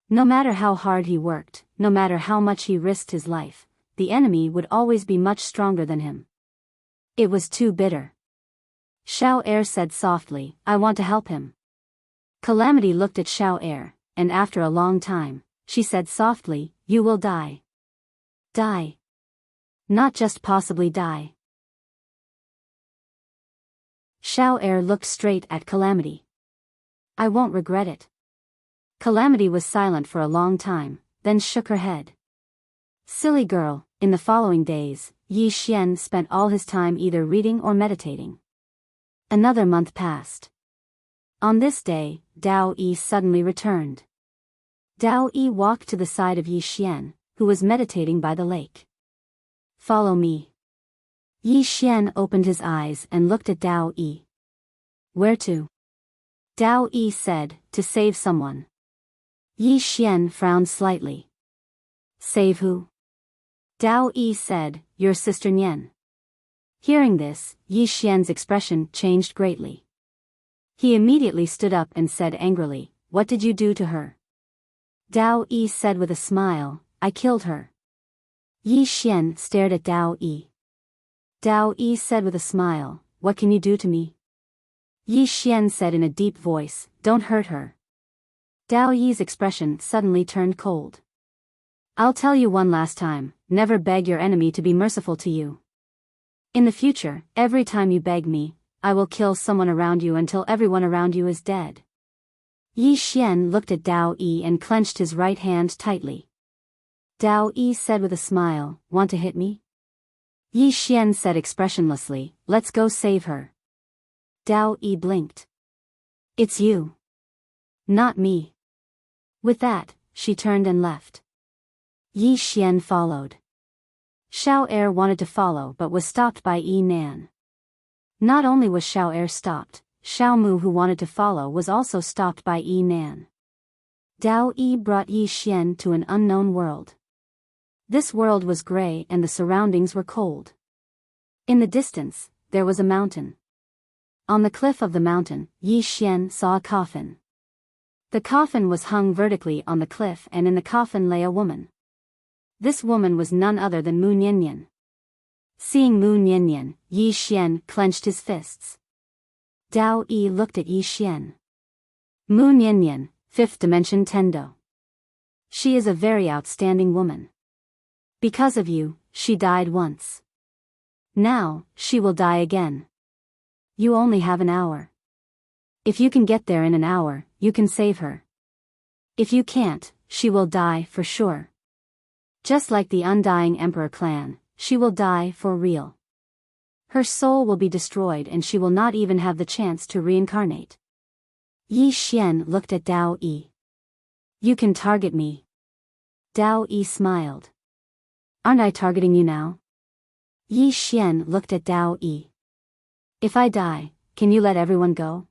No matter how hard he worked, no matter how much he risked his life, the enemy would always be much stronger than him. It was too bitter. Xiao Er said softly, "I want to help him." Calamity looked at Xiao Er, and after a long time, she said softly, "You will die. Die. Not just possibly die." Xiao Er looked straight at Calamity. "I won't regret it." Calamity was silent for a long time, then shook her head. Silly girl. In the following days, Yi Xian spent all his time either reading or meditating. Another month passed. On this day, Dao Yi suddenly returned. Dao Yi walked to the side of Yi Xian, who was meditating by the lake. "Follow me." Yi Xian opened his eyes and looked at Dao Yi. "Where to?" Dao Yi said, "To save someone." Yi Xian frowned slightly. "Save who?" Dao Yi said, "Your sister Nian." Hearing this, Yi Xian's expression changed greatly. He immediately stood up and said angrily, "What did you do to her?" Dao Yi said with a smile, "I killed her." Yi Xian stared at Dao Yi. Dao Yi said with a smile, "What can you do to me?" Yi Xian said in a deep voice, "Don't hurt her." Dao Yi's expression suddenly turned cold. "I'll tell you one last time, never beg your enemy to be merciful to you. In the future, every time you beg me, I will kill someone around you until everyone around you is dead." Yi Xian looked at Dao Yi and clenched his right hand tightly. Dao Yi said with a smile, "Want to hit me?" Yi Xian said expressionlessly, "Let's go save her." Dao Yi blinked. "It's you. Not me." With that, she turned and left. Yi Xian followed. Xiao Er wanted to follow but was stopped by Yi Nan. Not only was Xiao Er stopped, Xiao Mu who wanted to follow was also stopped by Yi Nan. Dao Yi brought Yi Xian to an unknown world. This world was gray and the surroundings were cold. In the distance, there was a mountain. On the cliff of the mountain, Yi Xian saw a coffin. The coffin was hung vertically on the cliff and in the coffin lay a woman. This woman was none other than Mu Niannian. Seeing Mu Niannian, Yi Xian clenched his fists. Dao Yi looked at Yi Xian. "Mu Niannian, 5th dimension Tendo. She is a very outstanding woman. Because of you, she died once. Now, she will die again. You only have an hour. If you can get there in an hour, you can save her. If you can't, she will die for sure. Just like the Undying Emperor clan, she will die for real. Her soul will be destroyed and she will not even have the chance to reincarnate. Yi Xian looked at Dao Yi. You can target me. Dao Yi smiled. Aren't I targeting you now? Yi Xian looked at Dao Yi. If I die, can you let everyone go?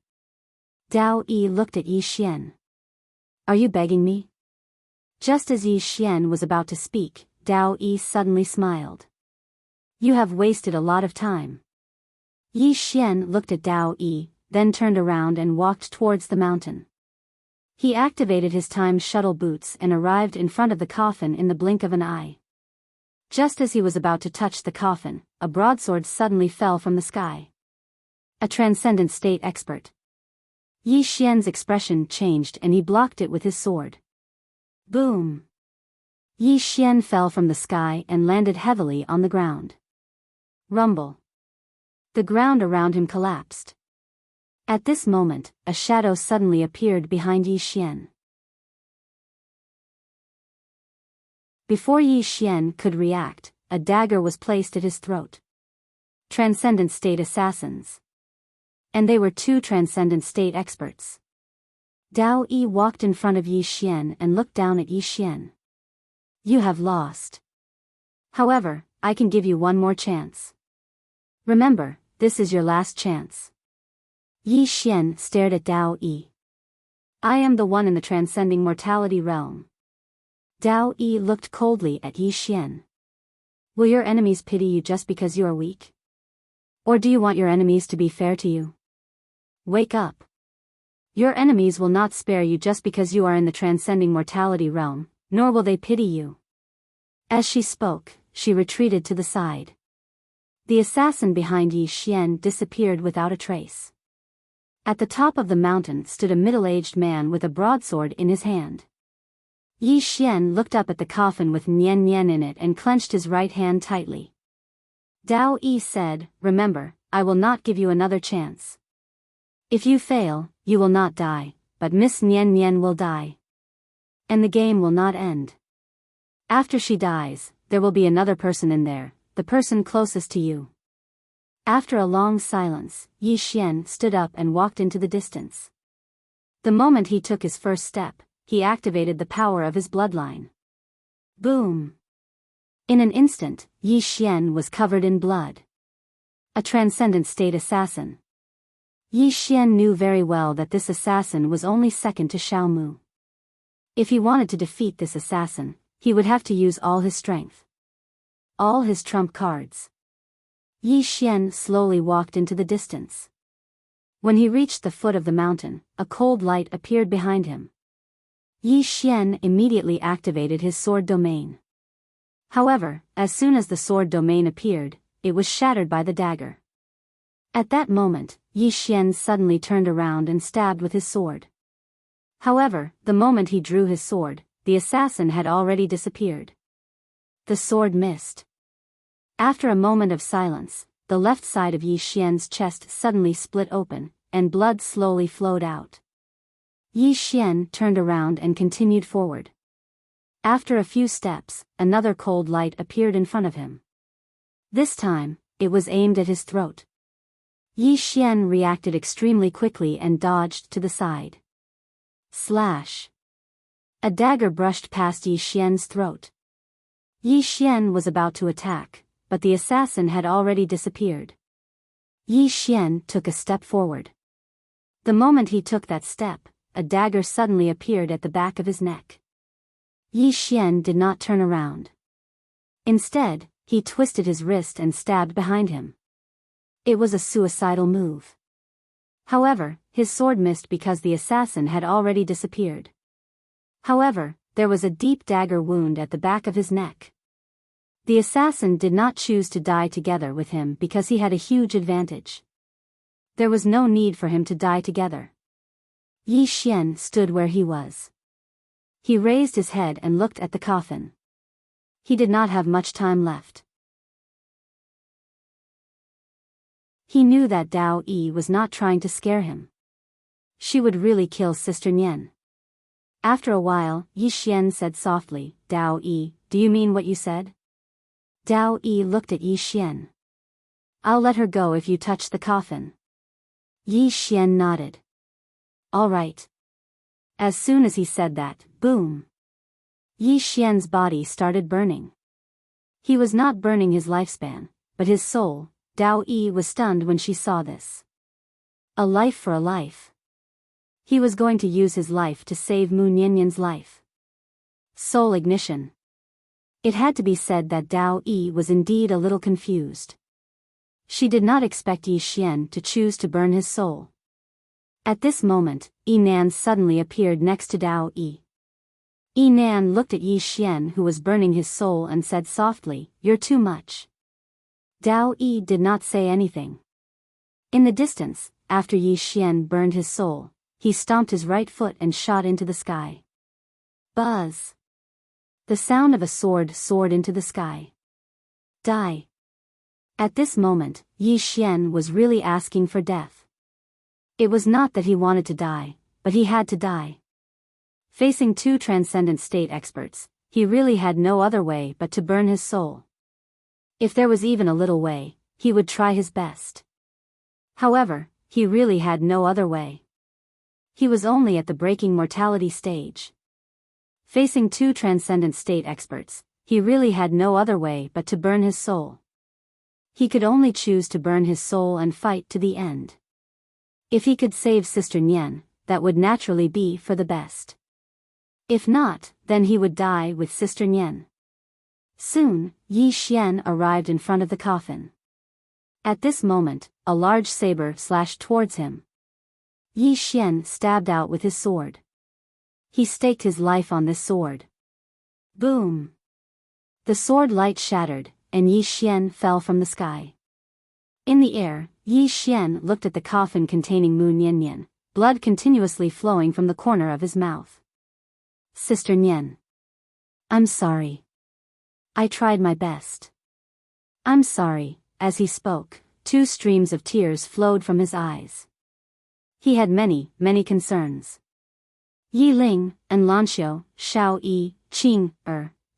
Dao Yi looked at Yi Xian. Are you begging me? Just as Yi Xian was about to speak, Dao Yi suddenly smiled. You have wasted a lot of time. Yi Xian looked at Dao Yi, then turned around and walked towards the mountain. He activated his time shuttle boots and arrived in front of the coffin in the blink of an eye. Just as he was about to touch the coffin, a broadsword suddenly fell from the sky. A transcendent state expert. Yi Xian's expression changed and he blocked it with his sword. Boom! Yi Xian fell from the sky and landed heavily on the ground. Rumble. The ground around him collapsed. At this moment, a shadow suddenly appeared behind Yi Xian. Before Yi Xian could react, a dagger was placed at his throat. Transcendent state assassins. And they were two transcendent state experts. Dao Yi walked in front of Yi Xian and looked down at Yi Xian. You have lost. However, I can give you one more chance. Remember, this is your last chance. Yi Xian stared at Dao Yi. I am the one in the transcending mortality realm. Dao Yi looked coldly at Yi Xian. Will your enemies pity you just because you are weak? Or do you want your enemies to be fair to you? Wake up. Your enemies will not spare you just because you are in the transcending mortality realm, nor will they pity you. As she spoke, she retreated to the side. The assassin behind Yi Xian disappeared without a trace. At the top of the mountain stood a middle-aged man with a broadsword in his hand. Yi Xian looked up at the coffin with Nian Nian in it and clenched his right hand tightly. Dao Yi said, Remember, I will not give you another chance. If you fail, you will not die, but Miss Nian Nian will die. And the game will not end. After she dies, there will be another person in there, the person closest to you. After a long silence, Yi Xian stood up and walked into the distance. The moment he took his first step, he activated the power of his bloodline. Boom! In an instant, Yi Xian was covered in blood. A transcendent state assassin. Yi Xian knew very well that this assassin was only second to Xiao Mu. If he wanted to defeat this assassin, he would have to use all his strength. All his trump cards. Yi Xian slowly walked into the distance. When he reached the foot of the mountain, a cold light appeared behind him. Yi Xian immediately activated his sword domain. However, as soon as the sword domain appeared, it was shattered by the dagger. At that moment, Yi Xian suddenly turned around and stabbed with his sword. However, the moment he drew his sword, the assassin had already disappeared. The sword missed. After a moment of silence, the left side of Yi Xian's chest suddenly split open, and blood slowly flowed out. Yi Xian turned around and continued forward. After a few steps, another cold light appeared in front of him. This time, it was aimed at his throat. Yi Xian reacted extremely quickly and dodged to the side. Slash! A dagger brushed past Yi Xian's throat. Yi Xian was about to attack, but the assassin had already disappeared. Yi Xian took a step forward. The moment he took that step, a dagger suddenly appeared at the back of his neck. Yi Xian did not turn around. Instead, he twisted his wrist and stabbed behind him. It was a suicidal move. However, his sword missed because the assassin had already disappeared. However, there was a deep dagger wound at the back of his neck. The assassin did not choose to die together with him because he had a huge advantage. There was no need for him to die together. Yi Xian stood where he was. He raised his head and looked at the coffin. He did not have much time left. He knew that Dao Yi was not trying to scare him. She would really kill Sister Nian. After a while, Yi Xian said softly, Dao Yi, do you mean what you said? Dao Yi looked at Yi Xian. I'll let her go if you touch the coffin. Yi Xian nodded. All right. As soon as he said that, boom. Yi Xian's body started burning. He was not burning his lifespan, but his soul. Dao Yi was stunned when she saw this. A life for a life. He was going to use his life to save Mu Nianyan's life. Soul ignition. It had to be said that Dao Yi was indeed a little confused. She did not expect Yi Xian to choose to burn his soul. At this moment, Yi Nan suddenly appeared next to Dao Yi. Yi Nan looked at Yi Xian, who was burning his soul, and said softly, You're too much. Dao Yi did not say anything. In the distance, after Yi Xian burned his soul, he stomped his right foot and shot into the sky. Buzz! The sound of a sword soared into the sky. Die! At this moment, Yi Xian was really asking for death. It was not that he wanted to die, but he had to die. Facing two transcendent state experts, he really had no other way but to burn his soul. If there was even a little way, he would try his best. However, he really had no other way. He was only at the breaking mortality stage. Facing two transcendent state experts, he really had no other way but to burn his soul. He could only choose to burn his soul and fight to the end. If he could save Sister Nian, that would naturally be for the best. If not, then he would die with Sister Nian. Soon, Yi Xian arrived in front of the coffin. At this moment, a large saber slashed towards him. Yi Xian stabbed out with his sword. He staked his life on this sword. Boom! The sword light shattered, and Yi Xian fell from the sky. In the air, Yi Xian looked at the coffin containing Mu Nianyan, blood continuously flowing from the corner of his mouth. Sister Nian. I'm sorry. I tried my best. I'm sorry. As he spoke, two streams of tears flowed from his eyes. He had many, many concerns. Yi Ling, and Lanxiu, Shao Yi, Qing,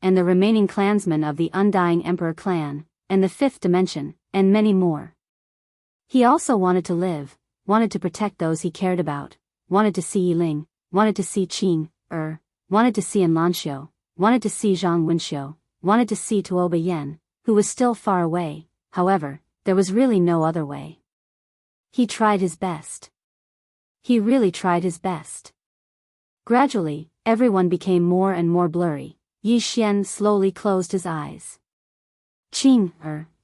and the remaining clansmen of the Undying Emperor clan, and the Fifth Dimension, and many more. He also wanted to live, wanted to protect those he cared about, wanted to see Yi Ling, wanted to see Qing, wanted to see Lanxiu, wanted to see Zhang Wenxiu, wanted to see Tuoba Yen, who was still far away. However, there was really no other way. He tried his best. He really tried his best. Gradually, everyone became more and more blurry. Yi Xian slowly closed his eyes. Qing,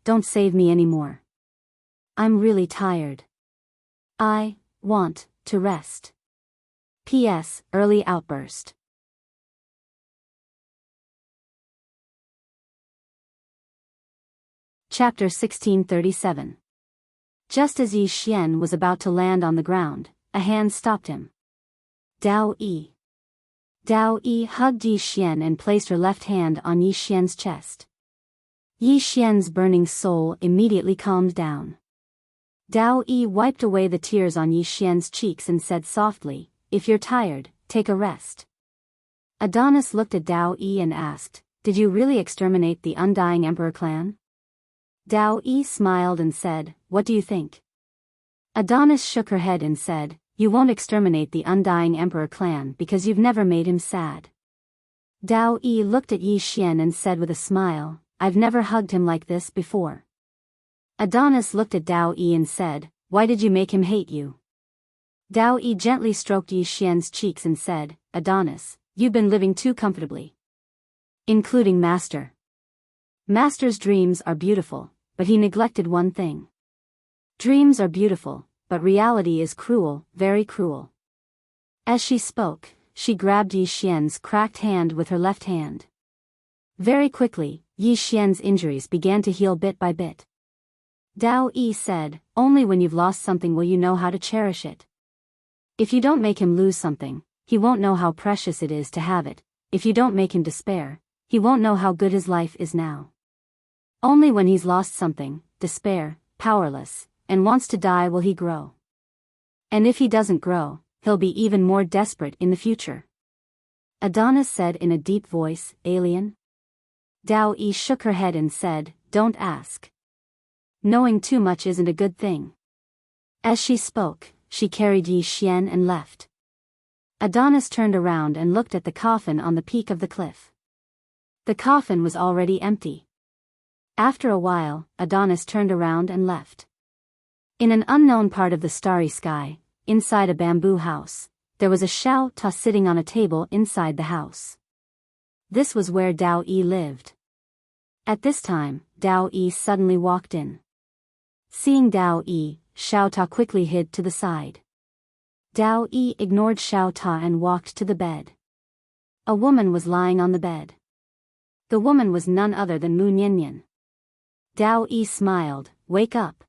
don't save me anymore. I'm really tired. I want to rest. P.S. Early outburst. Chapter 1637. Just as Yi Xian was about to land on the ground, a hand stopped him. Dao Yi. Dao Yi hugged Yi Xian and placed her left hand on Yi Xian's chest. Yi Xian's burning soul immediately calmed down. Dao Yi wiped away the tears on Yi Xian's cheeks and said softly, If you're tired, take a rest. Adonis looked at Dao Yi and asked, Did you really exterminate the Undying Emperor clan? Dao Yi smiled and said, What do you think? Adonis shook her head and said, You won't exterminate the Undying Emperor clan because you've never made him sad. Dao Yi looked at Yi Xian and said with a smile, I've never hugged him like this before. Adonis looked at Dao Yi and said, Why did you make him hate you? Dao Yi gently stroked Yi Xian's cheeks and said, Adonis, you've been living too comfortably. Including Master. Master's dreams are beautiful, but he neglected one thing. Dreams are beautiful, but reality is cruel, very cruel. As she spoke, she grabbed Yi Xian's cracked hand with her left hand. Very quickly, Yi Xian's injuries began to heal bit by bit. Dao Yi said, Only when you've lost something will you know how to cherish it. If you don't make him lose something, he won't know how precious it is to have it. If you don't make him despair, he won't know how good his life is now. Only when he's lost something, despair, powerless, and wants to die. Will he grow? And if he doesn't grow, he'll be even more desperate in the future. Adonis said in a deep voice, alien? Dao Yi shook her head and said, don't ask. Knowing too much isn't a good thing. As she spoke, she carried Yi Xian and left. Adonis turned around and looked at the coffin on the peak of the cliff. The coffin was already empty. After a while, Adonis turned around and left. In an unknown part of the starry sky, inside a bamboo house, there was a Xiao Ta sitting on a table inside the house. This was where Dao Yi lived. At this time, Dao Yi suddenly walked in. Seeing Dao Yi, Xiao Ta quickly hid to the side. Dao Yi ignored Xiao Ta and walked to the bed. A woman was lying on the bed. The woman was none other than Mu Niannian. Dao Yi smiled, wake up.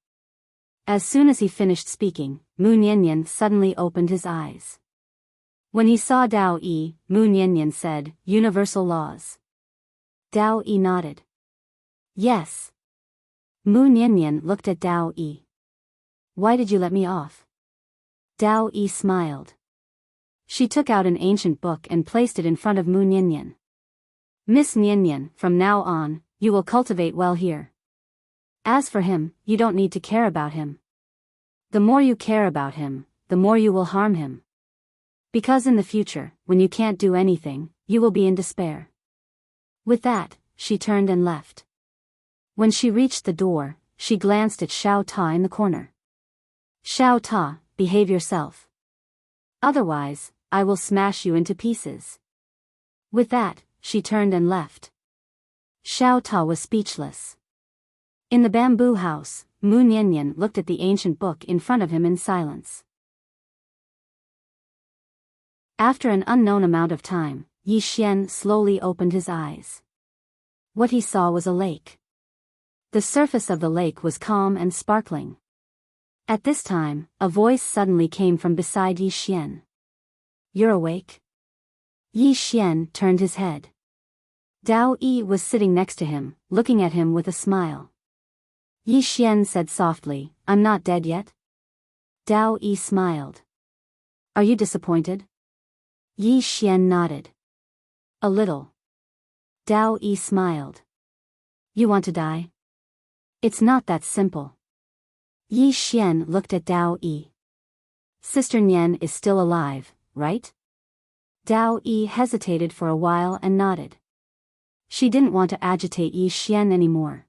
As soon as he finished speaking, Mu Niannian suddenly opened his eyes. When he saw Dao Yi, Mu Niannian said, universal laws. Dao Yi nodded. Yes. Mu Niannian looked at Dao Yi. Why did you let me off? Dao Yi smiled. She took out an ancient book and placed it in front of Mu Niannian. Miss Niannian, from now on, you will cultivate well here. As for him, you don't need to care about him. The more you care about him, the more you will harm him. Because in the future, when you can't do anything, you will be in despair. With that, she turned and left. When she reached the door, she glanced at Xiao Ta in the corner. Xiao Ta, behave yourself. Otherwise, I will smash you into pieces. With that, she turned and left. Xiao Ta was speechless. In the bamboo house, Mu Niannian looked at the ancient book in front of him in silence. After an unknown amount of time, Yi Xian slowly opened his eyes. What he saw was a lake. The surface of the lake was calm and sparkling. At this time, a voice suddenly came from beside Yi Xian. You're awake? Yi Xian turned his head. Dao Yi was sitting next to him, looking at him with a smile. Yi Xian said softly, I'm not dead yet? Dao Yi smiled. Are you disappointed? Yi Xian nodded. A little. Dao Yi smiled. You want to die? It's not that simple. Yi Xian looked at Dao Yi. Sister Nian is still alive, right? Dao Yi hesitated for a while and nodded. She didn't want to agitate Yi Xian anymore.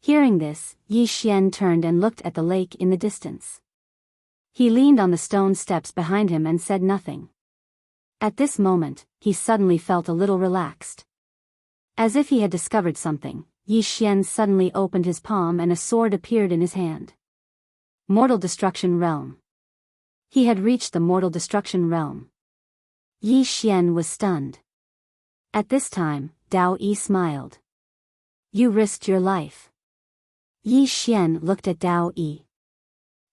Hearing this, Yi Xian turned and looked at the lake in the distance. He leaned on the stone steps behind him and said nothing. At this moment, he suddenly felt a little relaxed. As if he had discovered something, Yi Xian suddenly opened his palm and a sword appeared in his hand. Mortal Destruction Realm. He had reached the Mortal Destruction Realm. Yi Xian was stunned. At this time, Dao Yi smiled. You risked your life. Yi Xian looked at Dao Yi.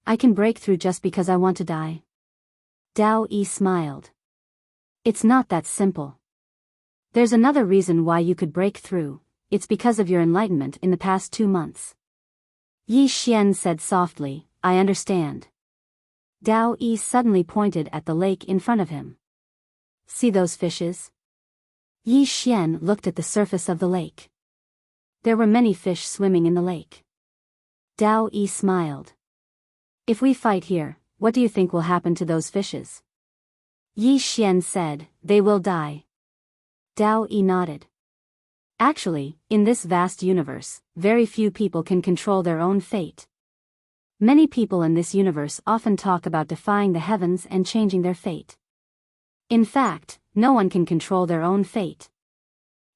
I can break through just because I want to die. Dao Yi smiled. It's not that simple. There's another reason why you could break through, it's because of your enlightenment in the past 2 months. Yi Xian said softly, I understand. Dao Yi suddenly pointed at the lake in front of him. See those fishes? Yi Xian looked at the surface of the lake. There were many fish swimming in the lake. Dao Yi smiled. If we fight here, what do you think will happen to those fishes? Yi Xian said, they will die. Dao Yi nodded. Actually, in this vast universe, very few people can control their own fate. Many people in this universe often talk about defying the heavens and changing their fate. In fact, no one can control their own fate.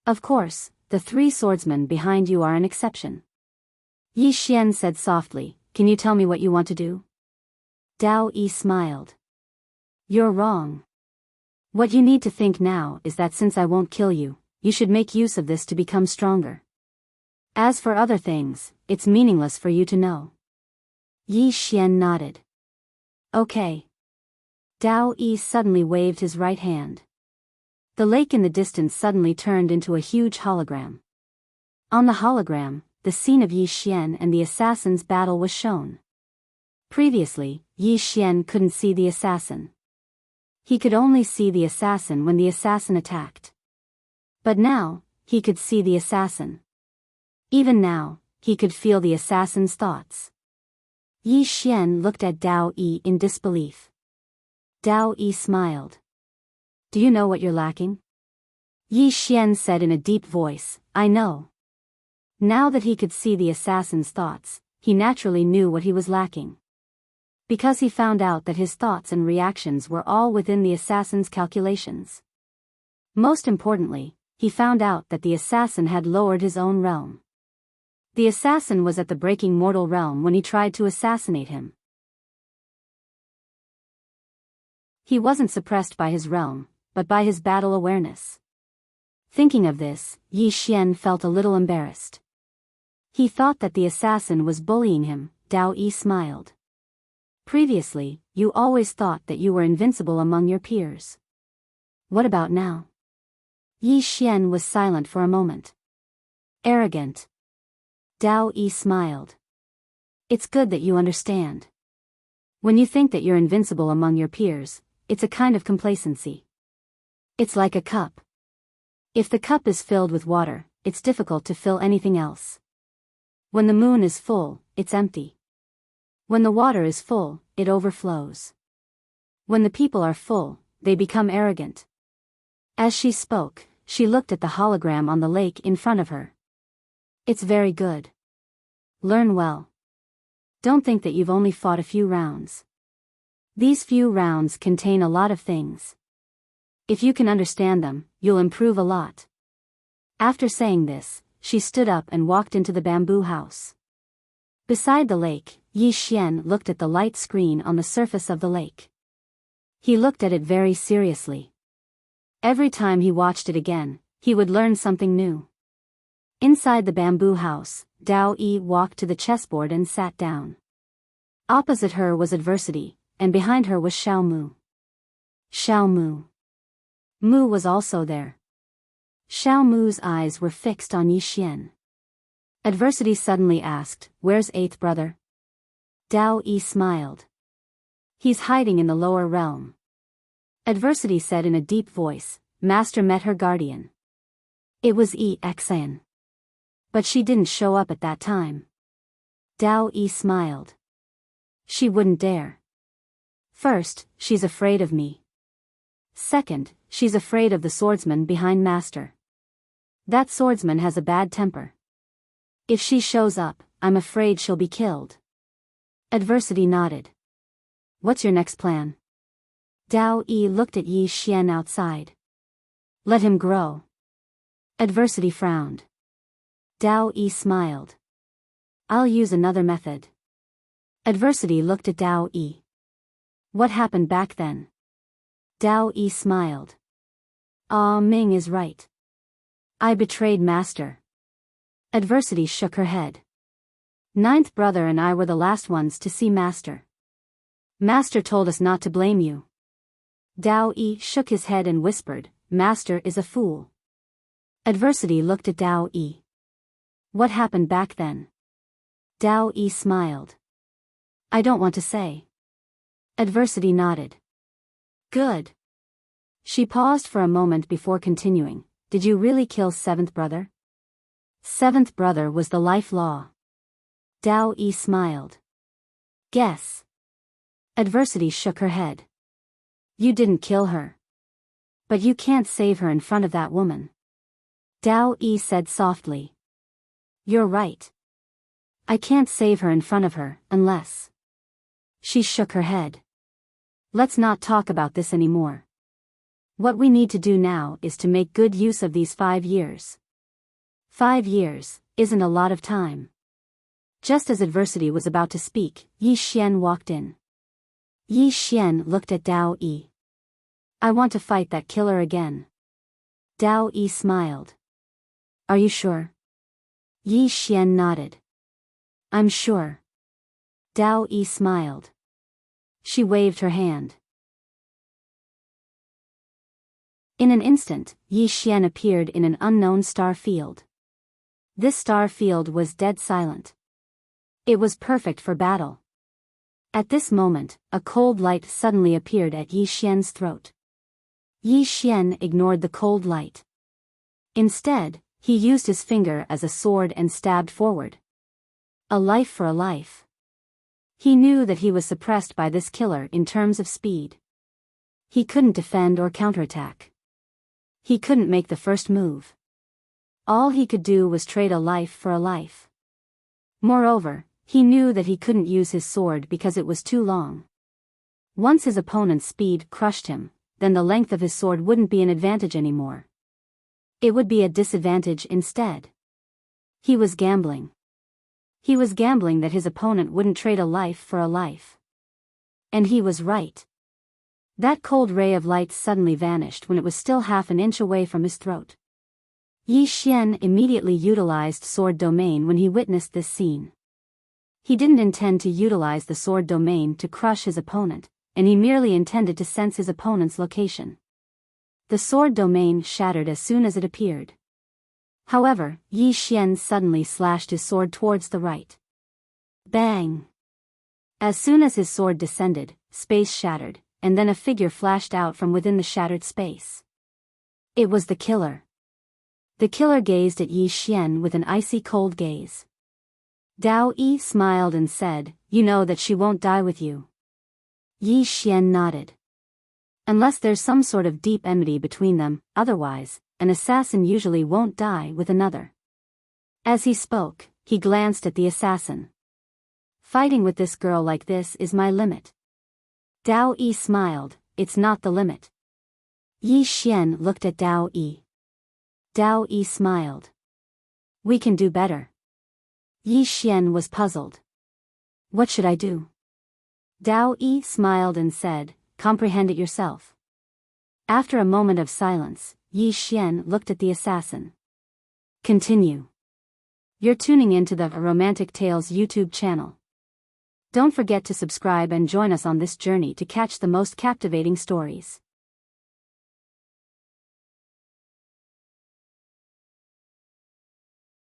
Of course, the 3 swordsmen behind you are an exception. Yi Xian said softly, can you tell me what you want to do? Dao Yi smiled. You're wrong. What you need to think now is that since I won't kill you, you should make use of this to become stronger. As for other things, it's meaningless for you to know. Yi Xian nodded. Okay. Dao Yi suddenly waved his right hand. The lake in the distance suddenly turned into a huge hologram. On the hologram, the scene of Yi Xian and the assassin's battle was shown. Previously, Yi Xian couldn't see the assassin. He could only see the assassin when the assassin attacked. But now, he could see the assassin. Even now, he could feel the assassin's thoughts. Yi Xian looked at Dao Yi in disbelief. Dao Yi smiled. Do you know what you're lacking? Yi Xian said in a deep voice, I know. Now that he could see the assassin's thoughts, he naturally knew what he was lacking. Because he found out that his thoughts and reactions were all within the assassin's calculations. Most importantly, he found out that the assassin had lowered his own realm. The assassin was at the breaking mortal realm when he tried to assassinate him. He wasn't suppressed by his realm, but by his battle awareness. Thinking of this, Yi Xian felt a little embarrassed. He thought that the assassin was bullying him. Dao Yi smiled. Previously, you always thought that you were invincible among your peers. What about now? Yi Xian was silent for a moment. Arrogant. Dao Yi smiled. It's good that you understand. When you think that you're invincible among your peers, it's a kind of complacency. It's like a cup. If the cup is filled with water, it's difficult to fill anything else. When the moon is full, it's empty. When the water is full, it overflows. When the people are full, they become arrogant. As she spoke, she looked at the hologram on the lake in front of her. It's very good. Learn well. Don't think that you've only fought a few rounds. These few rounds contain a lot of things. If you can understand them, you'll improve a lot. After saying this, she stood up and walked into the bamboo house. Beside the lake, Yi Xian looked at the light screen on the surface of the lake. He looked at it very seriously. Every time he watched it again, he would learn something new. Inside the bamboo house, Dao Yi walked to the chessboard and sat down. Opposite her was adversity, and behind her was Xiao Mu. Xiao Mu. Mu was also there. Xiao Mu's eyes were fixed on Yi Xian. Adversity suddenly asked, Where's eighth brother? Dao Yi smiled. He's hiding in the lower realm. Adversity said in a deep voice, Master met her guardian. It was Exan. But she didn't show up at that time. Dao Yi smiled. She wouldn't dare. First, she's afraid of me. Second, she's afraid of the swordsman behind Master. That swordsman has a bad temper. If she shows up, I'm afraid she'll be killed. Adversity nodded. What's your next plan? Dao Yi looked at Yi Xian outside. Let him grow. Adversity frowned. Dao Yi smiled. I'll use another method. Adversity looked at Dao Yi. What happened back then? Dao Yi smiled. Ah, Ming is right. I betrayed Master. Adversity shook her head. Ninth brother and I were the last ones to see Master. Master told us not to blame you. Dao Yi shook his head and whispered, Master is a fool. Adversity looked at Dao Yi. What happened back then? Dao Yi smiled. I don't want to say. Adversity nodded. Good. She paused for a moment before continuing. Did you really kill seventh brother? Seventh brother was the life law. Dao Yi smiled. Guess. Adversity shook her head. You didn't kill her. But you can't save her in front of that woman. Dao Yi said softly. You're right. I can't save her in front of her, unless. She shook her head. Let's not talk about this anymore. What we need to do now is to make good use of these 5 years. 5 years isn't a lot of time. Just as Adversity was about to speak, Yi Xian walked in. Yi Xian looked at Dao Yi. I want to fight that killer again. Dao Yi smiled. Are you sure? Yi Xian nodded. I'm sure. Dao Yi smiled. She waved her hand. In an instant, Yi Xian appeared in an unknown star field. This star field was dead silent. It was perfect for battle. At this moment, a cold light suddenly appeared at Yi Xian's throat. Yi Xian ignored the cold light. Instead, he used his finger as a sword and stabbed forward. A life for a life. He knew that he was suppressed by this killer in terms of speed. He couldn't defend or counterattack. He couldn't make the first move. All he could do was trade a life for a life. Moreover, he knew that he couldn't use his sword because it was too long. Once his opponent's speed crushed him, then the length of his sword wouldn't be an advantage anymore. It would be a disadvantage instead. He was gambling. He was gambling that his opponent wouldn't trade a life for a life. And he was right. That cold ray of light suddenly vanished when it was still half an inch away from his throat. Yi Xian immediately utilized sword domain when he witnessed this scene. He didn't intend to utilize the sword domain to crush his opponent, and he merely intended to sense his opponent's location. The sword domain shattered as soon as it appeared. However, Yi Xian suddenly slashed his sword towards the right. Bang! As soon as his sword descended, space shattered, and then a figure flashed out from within the shattered space. It was the killer. The killer gazed at Yi Xian with an icy cold gaze. Dao Yi smiled and said, "You know that she won't die with you." Yi Xian nodded. Unless there's some sort of deep enmity between them, otherwise, an assassin usually won't die with another. As he spoke, he glanced at the assassin. Fighting with this girl like this is my limit. Dao Yi smiled, "It's not the limit." Yi Xian looked at Dao Yi. Dao Yi smiled. "We can do better." Yi Xian was puzzled. "What should I do?" Dao Yi smiled and said, "Comprehend it yourself." After a moment of silence, Yi Xian looked at the assassin. Continue. You're tuning into the Romantic Tales YouTube channel. Don't forget to subscribe and join us on this journey to catch the most captivating stories.